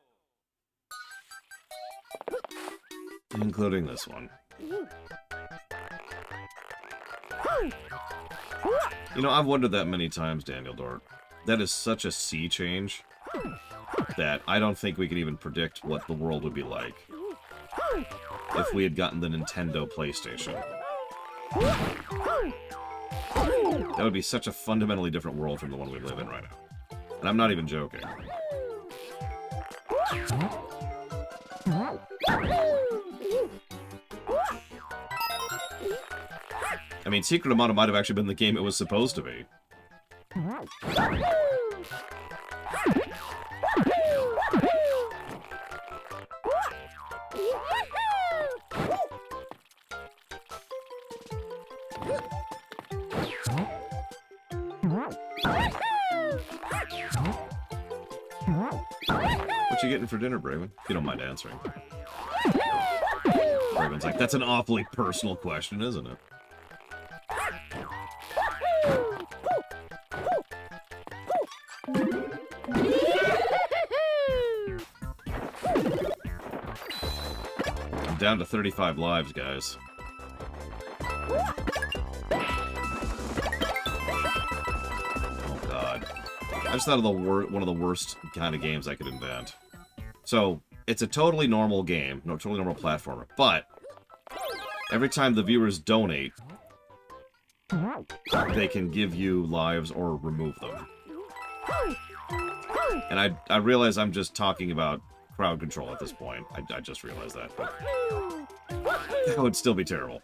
Including this one. You know, I've wondered that many times, Daniel Dort. That is such a sea change that I don't think we could even predict what the world would be like if we had gotten the Nintendo PlayStation. That would be such a fundamentally different world from the one we live in right now. And I'm not even joking. I mean, Secret of Mana might have actually been the game it was supposed to be. What you getting for dinner, Braven? If you don't mind answering. Braven's like, that's an awfully personal question, isn't it? I'm down to 35 lives, guys. Oh god. I just thought of one of the worst kind of games I could invent. So, it's a totally normal game, no, totally normal platformer, but every time the viewers donate, they can give you lives or remove them. And I realize I'm just talking about crowd control at this point. I just realized that. But that would still be terrible.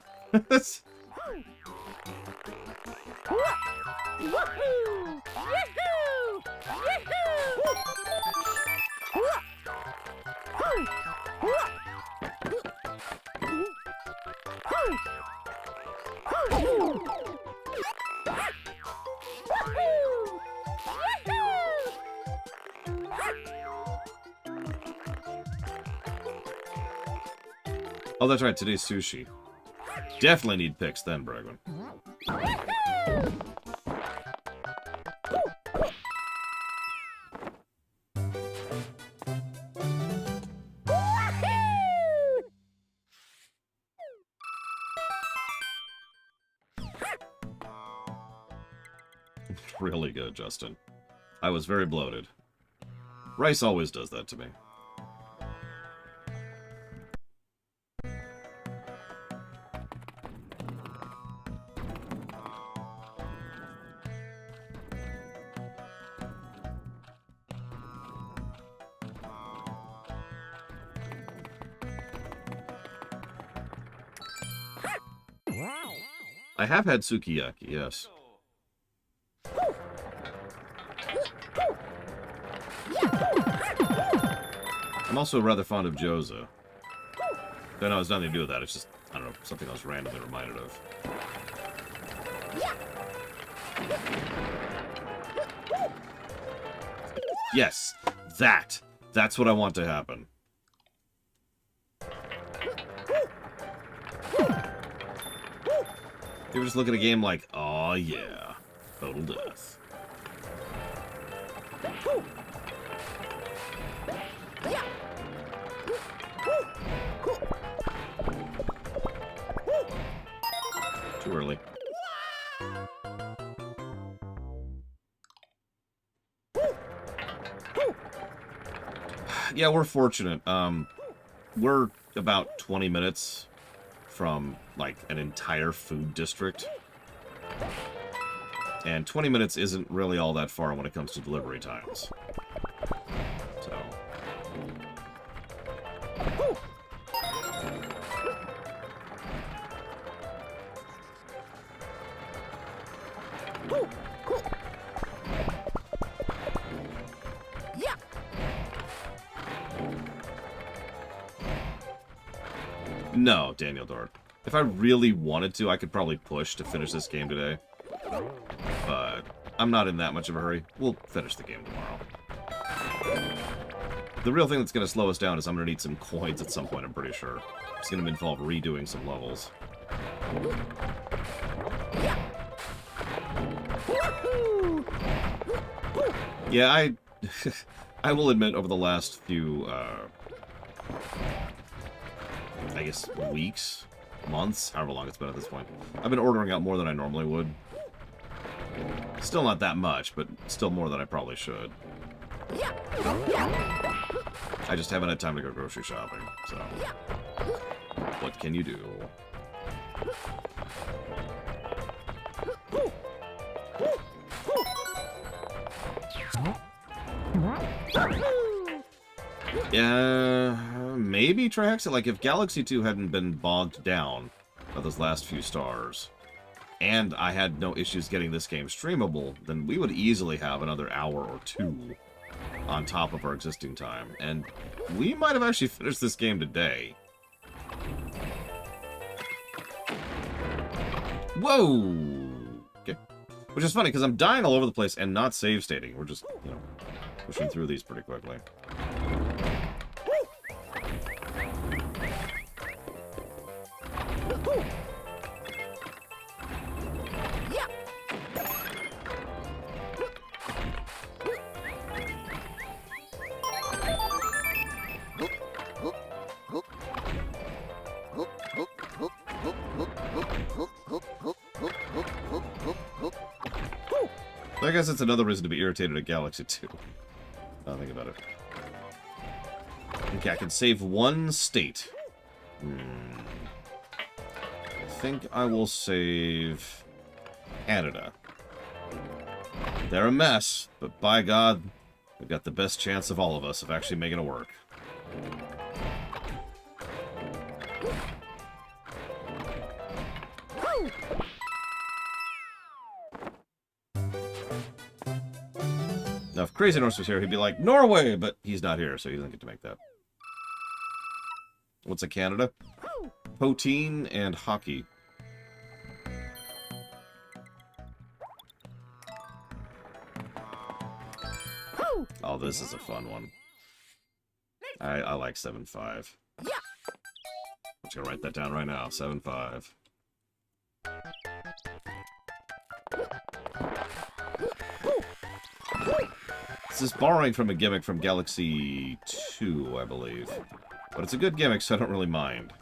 Oh, that's right, today's sushi. Definitely need picks then, Bregman. Really good, Justin. I was very bloated. Rice always does that to me. Wow. I have had sukiyaki, yes. I'm also rather fond of gyoza. No, no, it's nothing to do with that. It's just, I don't know, something I was randomly reminded of. Yes, that's what I want to happen. You ever just look at a game like, oh yeah, total death. Too early. Yeah, we're fortunate. We're about 20 minutes from, like, an entire food district. And 20 minutes isn't really all that far when it comes to delivery times. So... No, Daniel Dart. If I really wanted to, I could probably push to finish this game today. But I'm not in that much of a hurry. We'll finish the game tomorrow. The real thing that's going to slow us down is I'm going to need some coins at some point, I'm pretty sure. It's going to involve redoing some levels. Yeah, I will admit over the last few, I guess, weeks, months, however long it's been at this point, I've been ordering out more than I normally would. Still not that much, but still more than I probably should. I just haven't had time to go grocery shopping, so... What can you do? Yeah, maybe Trihexa. Like, if Galaxy 2 hadn't been bogged down by those last few stars, and I had no issues getting this game streamable, then we would easily have another hour or two on top of our existing time. And we might have actually finished this game today. Whoa! Okay. Which is funny, because I'm dying all over the place and not save stating. We're just, you know, pushing through these pretty quickly. I guess it's another reason to be irritated at Galaxy 2. Now think about it. Okay, I can save one state. I think I will save Canada. They're a mess, but by God, they've got the best chance of all of us of actually making it work. Now, if Crazy Norse was here, he'd be like, Norway! But he's not here, so he doesn't get to make that. What's a Canada? Poteen and hockey. Oh, this is a fun one. I like 7-5. I'm just gonna write that down right now. 7-5. This is borrowing from a gimmick from Galaxy 2, I believe. But it's a good gimmick, so I don't really mind.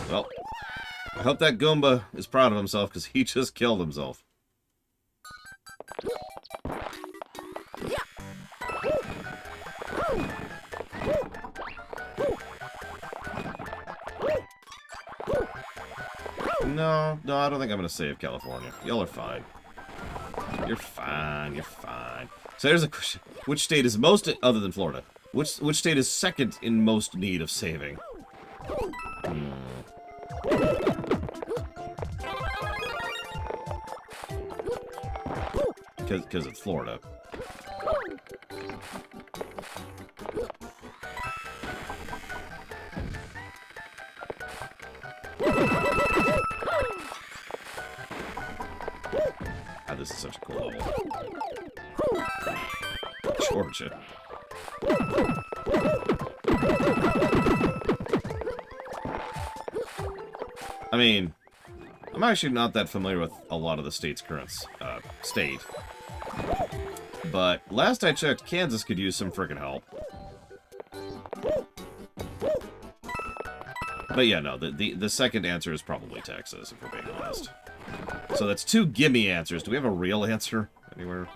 Well, I hope that Goomba is proud of himself, because he just killed himself. No, I don't think I'm going to save California. Y'all are fine. You're fine, you're fine. So here's a question. Which state is most, other than Florida, which state is second in most need of saving? Because it's Florida. Ah, this is such a cool level. Georgia. I mean, I'm actually not that familiar with a lot of the state's current state. But last I checked, Kansas could use some freaking help. But yeah, no, the second answer is probably Texas, if we're being honest. So that's two gimme answers. Do we have a real answer anywhere?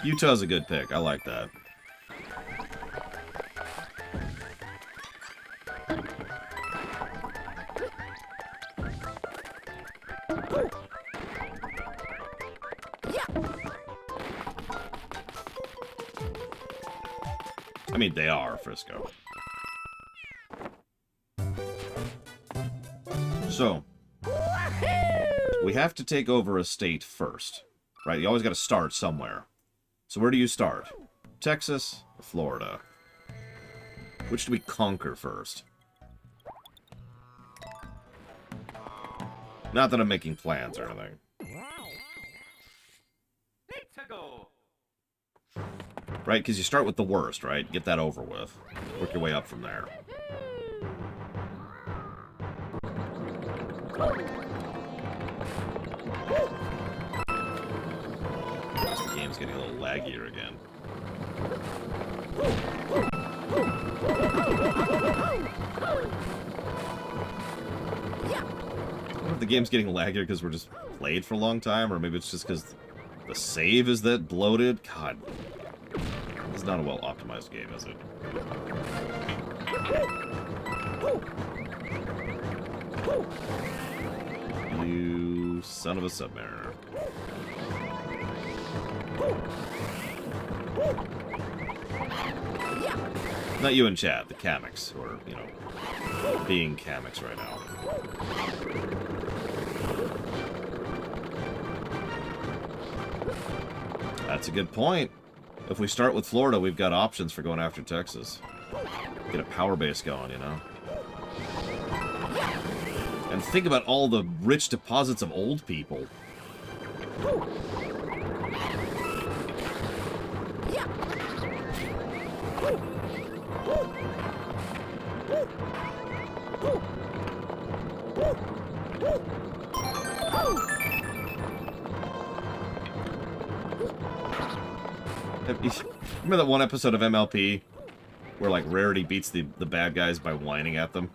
Utah's a good pick. I like that. I mean, they are Frisco. So, we have to take over a state first, right? You always got to start somewhere. So where do you start? Texas or Florida? Which do we conquer first? Not that I'm making plans or anything. Let's go. Right? Because you start with the worst, right? Get that over with. Work your way up from there. The game's getting a little laggier again. I wonder if the game's getting laggier because we're just played for a long time, or maybe it's just because the save is that bloated. God, this is not a well-optimized game, is it? You son of a submariner. Not you in chat, the Kameks, who are, you know, being Kameks right now. That's a good point. If we start with Florida, we've got options for going after Texas. Get a power base going, you know? And think about all the rich deposits of old people. Remember that one episode of MLP where, like, Rarity beats the bad guys by whining at them?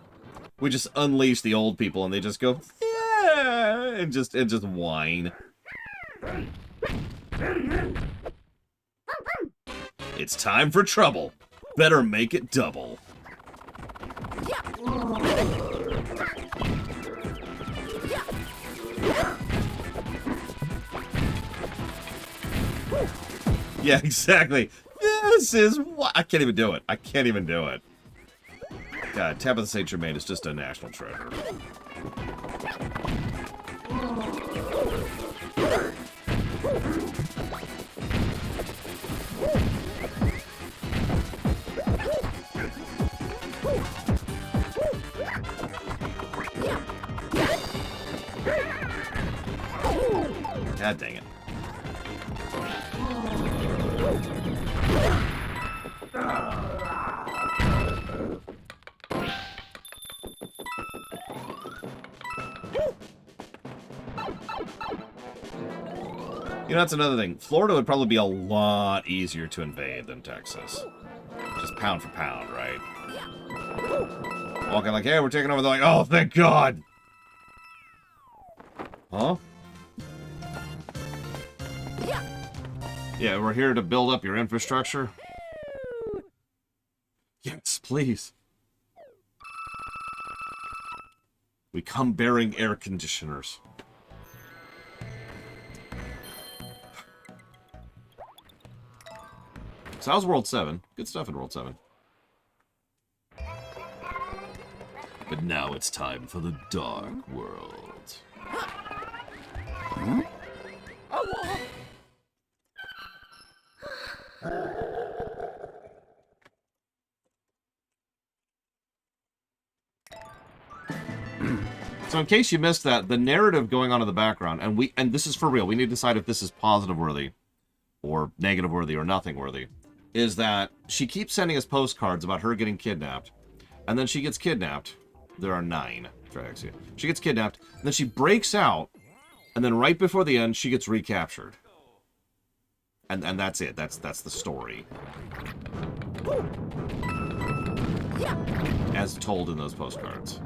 We just unleash the old people and they just go, yeah, and just whine. It's time for trouble. Better make it double. Yeah, exactly. This is what I can't even do it. I can't even do it. God, Tabitha St. Germain is just a national treasure. God dang it. You know, that's another thing. Florida would probably be a lot easier to invade than Texas. Just pound for pound, right? Walking like, hey, we're taking over. They're like, oh, thank God. Huh? Yeah, we're here to build up your infrastructure. Yes, please. We come bearing air conditioners. So how's World 7? Good stuff in World 7. But now it's time for the Dark World. Hmm? So in case you missed that, the narrative going on in the background, and this is for real, we need to decide if this is positive worthy or negative worthy or nothing worthy, is that she keeps sending us postcards about her getting kidnapped, and then she gets kidnapped. There are 9. Traxia. She gets kidnapped, and then she breaks out, and then right before the end, she gets recaptured. And that's it. That's the story. As told in those postcards.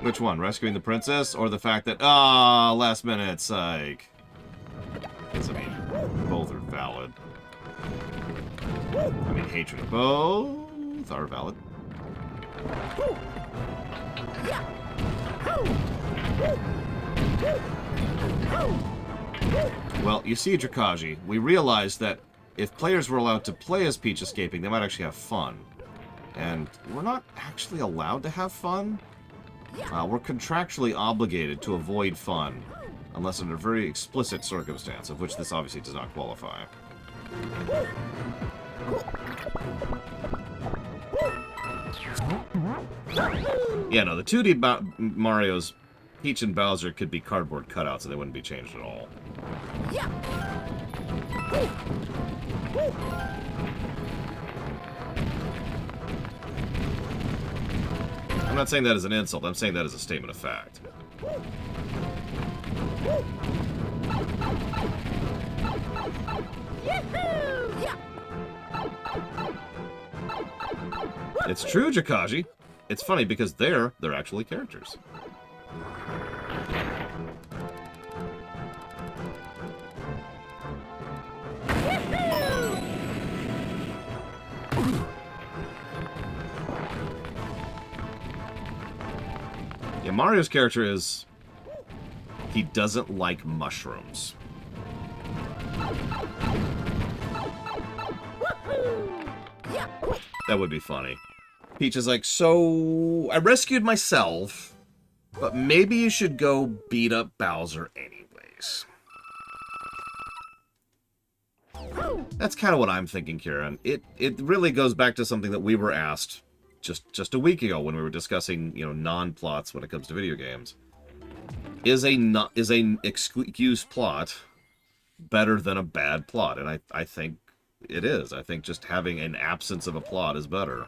Which one? Rescuing the princess or the fact that, last minute psych? Because, I mean, both are valid. I mean, hatred of both are valid. Well, you see, Drakaji, we realized that if players were allowed to play as Peach escaping, they might actually have fun. And we're not actually allowed to have fun. We're contractually obligated to avoid fun, unless under a very explicit circumstance, of which this obviously does not qualify. Yeah, no, the 2D Marios, Peach and Bowser could be cardboard cutouts and they wouldn't be changed at all. I'm not saying that as an insult, I'm saying that as a statement of fact. It's true, Jakaji. It's funny because they're actually characters. Yeah, Mario's character is... he doesn't like mushrooms. That would be funny. Peach is like, so I rescued myself, but maybe you should go beat up Bowser anyways. That's kind of what I'm thinking, Kieran. It really goes back to something that we were asked just a week ago when we were discussing, non-plots when it comes to video games. Is an excuse plot better than a bad plot? And I think it is. I think just having an absence of a plot is better.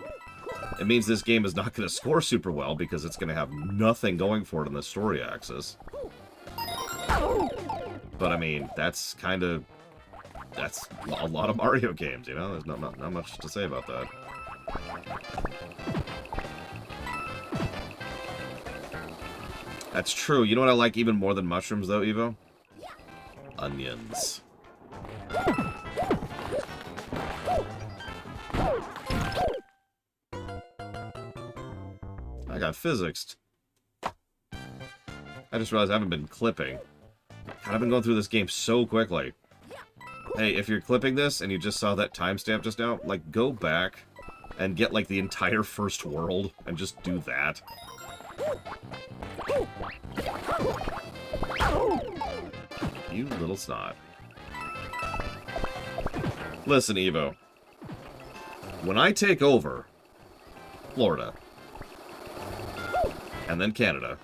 It means this game is not going to score super well because it's going to have nothing going for it on the story axis. But I mean, that's a lot of Mario games, There's not much to say about that. That's true. You know what I like even more than mushrooms, though, Evo? Onions. I got physicsed. I just realized I haven't been clipping. God, I've been going through this game so quickly. Hey, if you're clipping this and you just saw that timestamp just now, like, go back and get, like, the entire first world and just do that. You little snot. Listen, Evo. When I take over Florida, and then Canada,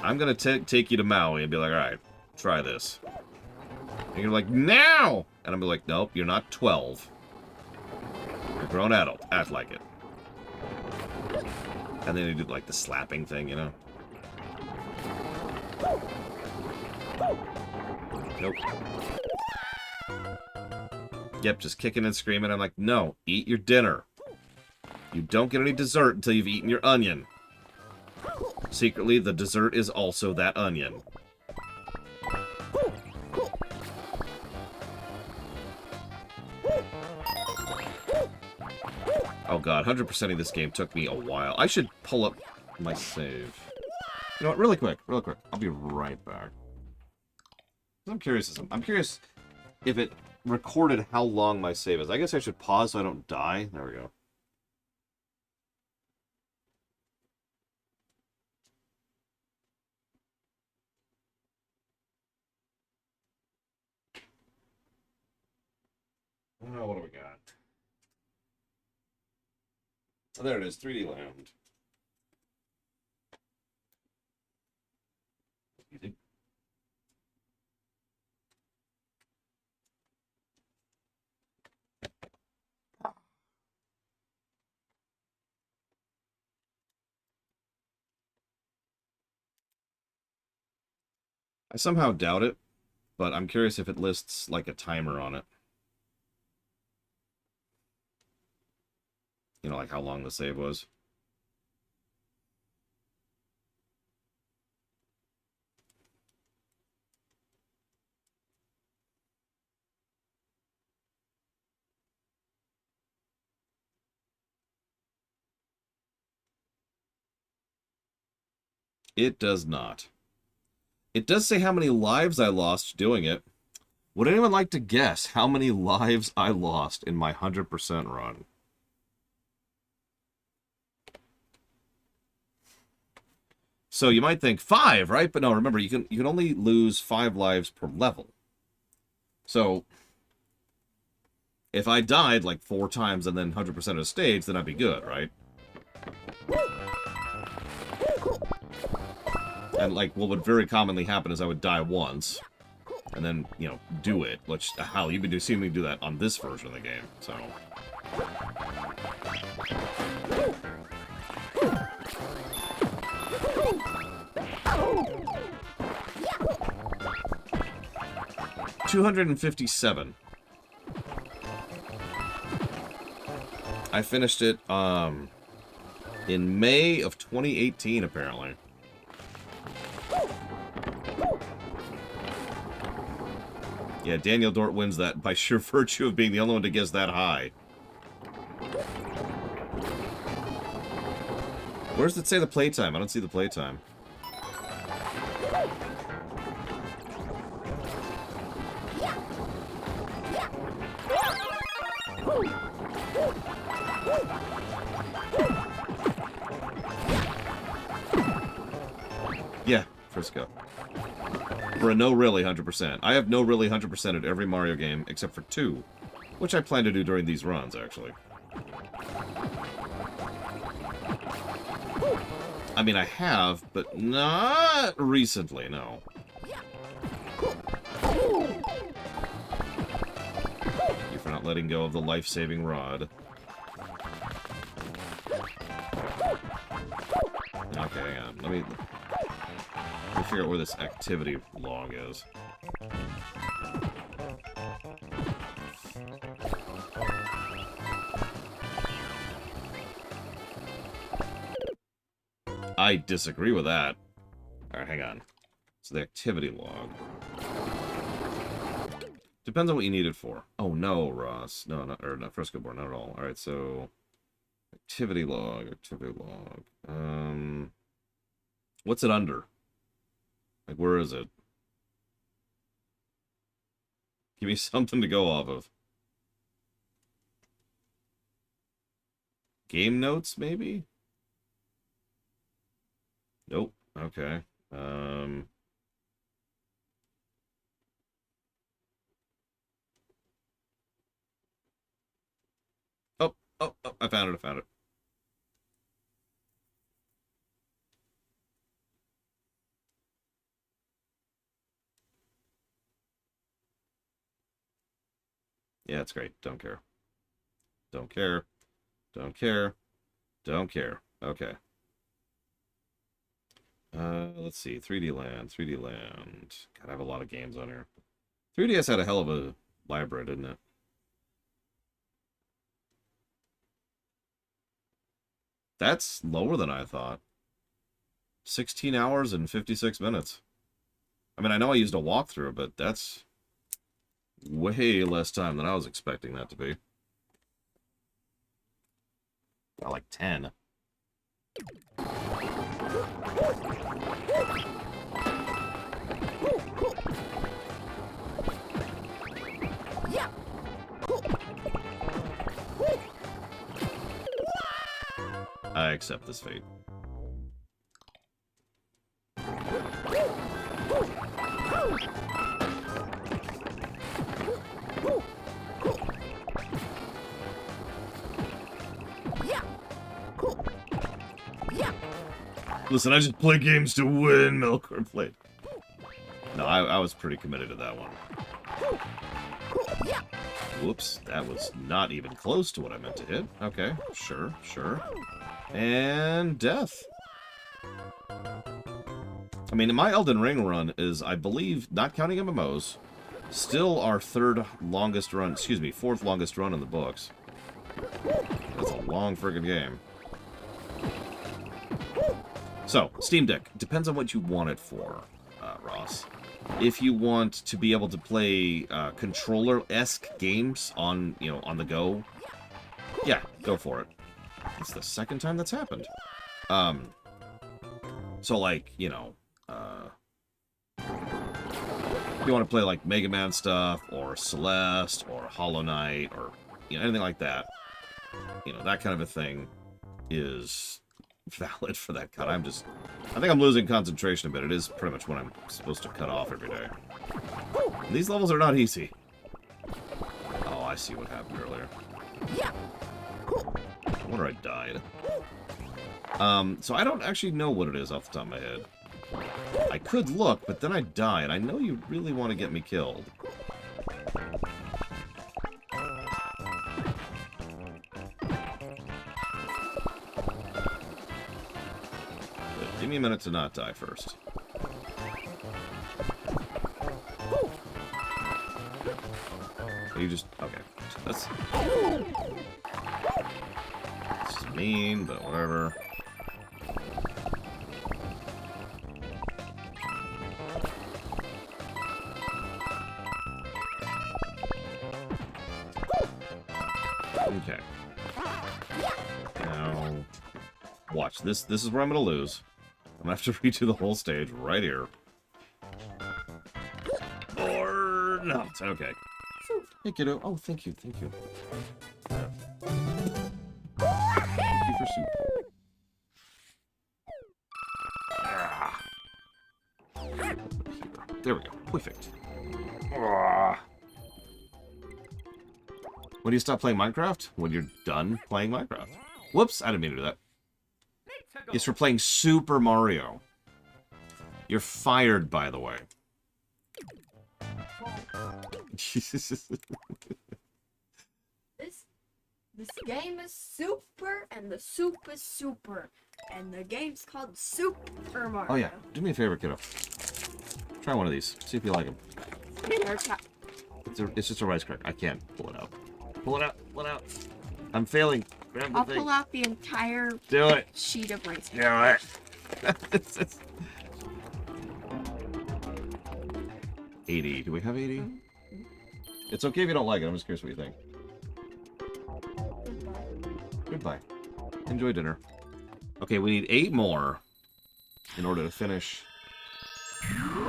I'm gonna take you to Maui and be like, alright, try this. And you're like, now! And I'm like, nope, you're not 12. You're a grown adult. Act like it. And then you do, like, the slapping thing, Nope. Yep, just kicking and screaming. I'm like, no, eat your dinner. You don't get any dessert until you've eaten your onion. Secretly, the dessert is also that onion. Oh god, 100%ing this game took me a while. I should pull up my save. You know what, really quick. I'll be right back. I'm curious if it recorded how long my save is. I guess I should pause so I don't die. There we go. Oh, what do we got? Oh, there it is, 3D Land. Easy. I somehow doubt it, but I'm curious if it lists like a timer on it. Like how long the save was. It does not. It does say how many lives I lost doing it. Would anyone like to guess how many lives I lost in my 100% run? So you might think 5, right? But no, remember, you can only lose 5 lives per level. So if I died like 4 times and then 100% of the stage, then I'd be good, right? And like what would very commonly happen is I would die once and then, do it. Which, hell, you've been seeing me do that on this version of the game, so. $257. I finished it in May of 2018, apparently. Yeah, Daniel Dort wins that by sheer virtue of being the only one to guess that high. Where does it say the playtime? I don't see the playtime. Yeah, Frisco. For a no really 100%. I have no really 100% at every Mario game except for 2, which I plan to do during these runs, actually. I mean, I have, but not recently, no. Thank you for not letting go of the life-saving rod. Okay, hang on. Let me figure out where this activity log is. I disagree with that. Alright, hang on. So the activity log. Depends on what you need it for. Oh no, Ross. No, not Fresco Board, not at all. Alright, so activity log. What's it under? Like, where is it? Give me something to go off of. Game notes, maybe? Nope. Okay. Oh, I found it. Yeah, it's great. Don't care. Don't care. Don't care. Don't care. Okay. Let's see. 3D Land. God, I have a lot of games on here. 3DS had a hell of a library, didn't it? That's lower than I thought. 16 hours and 56 minutes. I mean, I know I used a walkthrough, but that's way less time than I was expecting that to be. Got like 10. I accept this fate. Listen, I just play games to win, Melkor played. No, I was pretty committed to that one. Whoops, that was not even close to what I meant to hit. Okay, sure. And death. I mean, my Elden Ring run is, I believe, not counting MMOs, still our fourth longest run in the books. That's a long friggin' game. So, Steam Deck. Depends on what you want it for, Ross. If you want to be able to play controller-esque games on the go, yeah, go for it. It's the second time that's happened. So, like, you want to play, like, Mega Man stuff, or Celeste, or Hollow Knight, or, anything like that. That kind of a thing is valid for that cut. I think I'm losing concentration a bit. It is pretty much when I'm supposed to cut off every day. And these levels are not easy. Oh, I see what happened earlier. I wonder I died. So I don't actually know what it is off the top of my head. I could look, but then I die, and I know you really want to get me killed. But give me a minute to not die first. You just... okay. That's mean, but whatever. Okay. Now, watch. This is where I'm gonna lose. I'm gonna have to redo the whole stage right here. Or not. Okay. Hey, kiddo. Oh, thank you. Thank you. Thank you for soup. There we go. Perfect. Ah. When do you stop playing Minecraft? When you're done playing Minecraft. Whoops, I didn't mean to do that. It's for playing Super Mario. You're fired, by the way. This game is super, and the soup is super, and the game's called Super Mario. Oh yeah, do me a favor, kiddo. Try one of these. See if you like them. It's just a rice cracker. I can't pull it out. Pull it out. Pull it out. I'm failing. Grab the I'll thing. pull out the entire Do it. sheet of rice. Do it. It's 80. Do we have 80? It's okay if you don't like it. I'm just curious what you think. Goodbye. Enjoy dinner. Okay, we need 8 more in order to finish.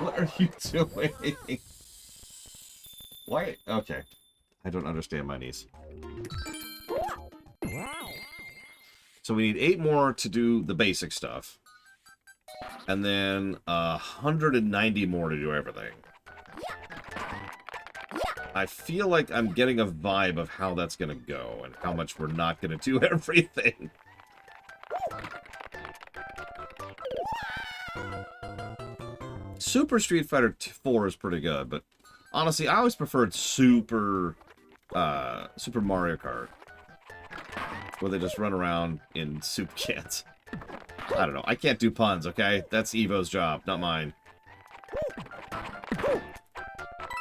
What are you doing? Why? Okay. I don't understand my niece. Wow. So we need 8 more to do the basic stuff. And then 190 more to do everything. I feel like I'm getting a vibe of how that's going to go and how much we're not going to do everything. Super Street Fighter 4 is pretty good, but honestly, I always preferred Super Mario Kart, where they just run around in soup cans. I don't know. I can't do puns, okay? That's Evo's job, not mine.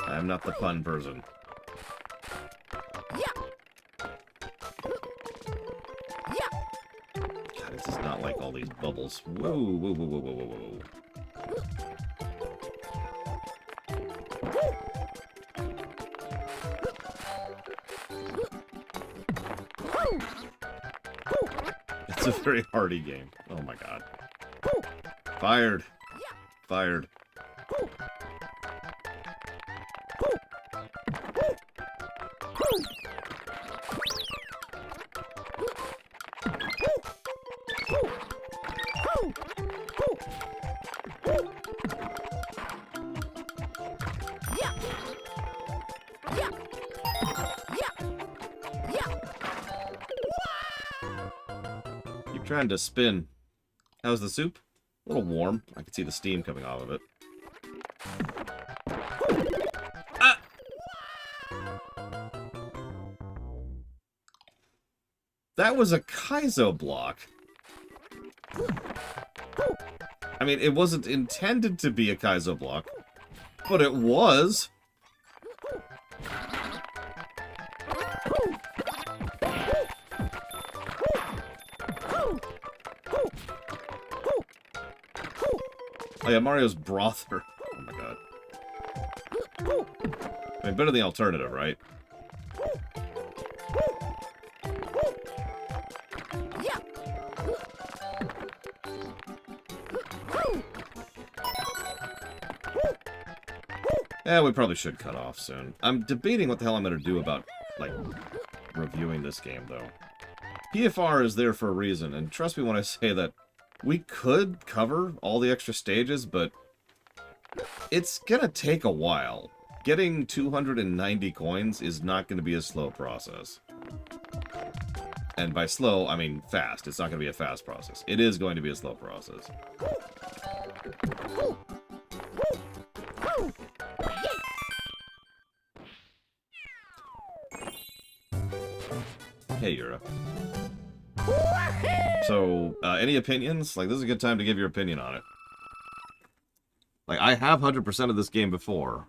I'm not the pun person. God, this is not like all these bubbles. Whoa, whoa, whoa, whoa, whoa, whoa, whoa. It's a very hardy game. Oh my god. Fired. Fired. You're trying to spin. How's the soup? A little warm. I can see the steam coming off of it. Ah! That was a Kaizo block. I mean, it wasn't intended to be a Kaizo block, but it was. Oh yeah, Mario's brother. Oh my god. I mean, better than the alternative, right? Yeah, we probably should cut off soon. I'm debating what the hell I'm going to do about, like, reviewing this game, though. PFR is there for a reason, and trust me when I say that we could cover all the extra stages, but it's going to take a while. Getting 290 coins is not going to be a slow process. And by slow, I mean fast. It's not going to be a fast process. It is going to be a slow process. Hey, Yura. So, any opinions? Like, this is a good time to give your opinion on it. Like, I have 100% of this game before.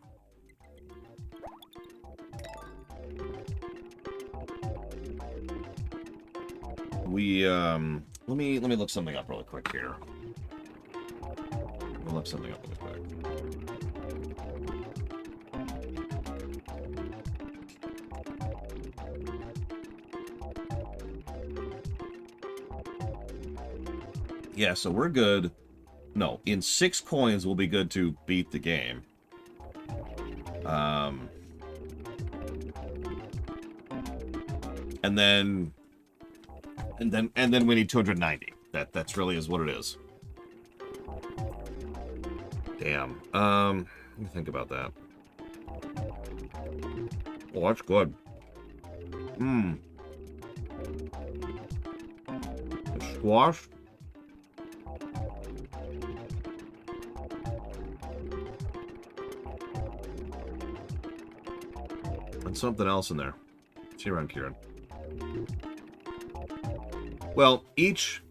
We, let me look something up really quick here. We'll look something up really quick. Yeah, so we're good. No, in 6 coins we'll be good to beat the game. And then we need 290. That's really is what it is. Damn. Let me think about that. Oh, that's good. Mmm. Squash. And something else in there. See you around, Kieran. Well, each...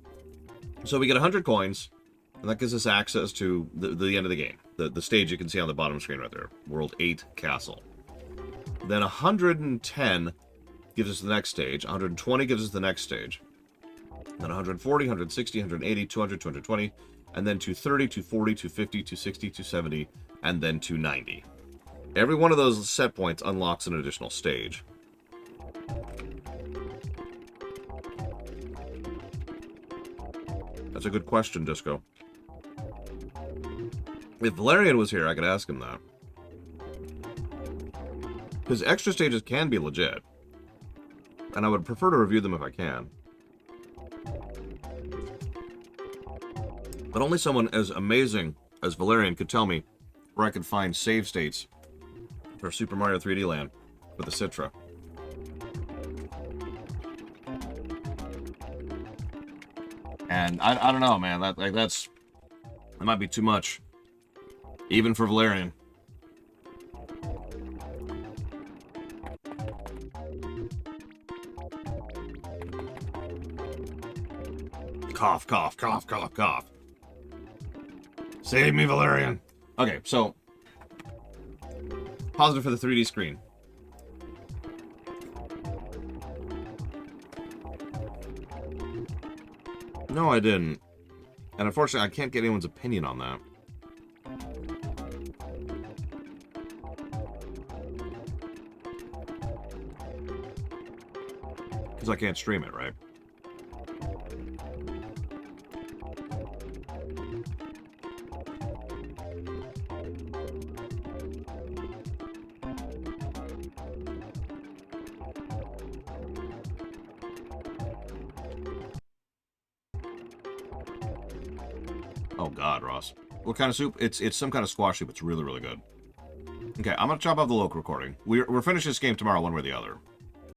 So we get 100 coins, and that gives us access to the end of the game. The stage you can see on the bottom screen right there. World 8 Castle. Then 110 gives us the next stage. 120 gives us the next stage. Then 140, 160, 180, 200, 220, and then 230, 240, 250, 260, 270, and then 290. Every one of those set points unlocks an additional stage. That's a good question, Disco. If Valerian was here, I could ask him that. Because extra stages can be legit. And I would prefer to review them if I can. But only someone as amazing as Valerian could tell me where I could find save states for Super Mario 3D Land with the Citra. And I don't know, man. That might be too much, even for Valerian. Cough, cough, cough, cough, cough. Save me, Valerian. Okay, so positive for the 3D screen. No, I didn't. And unfortunately, I can't get anyone's opinion on that. Because I can't stream it, right? Oh God, Ross. What kind of soup? It's some kind of squash soup. It's really, really good. Okay, I'm gonna chop off the local recording. We're finishing this game tomorrow, one way or the other.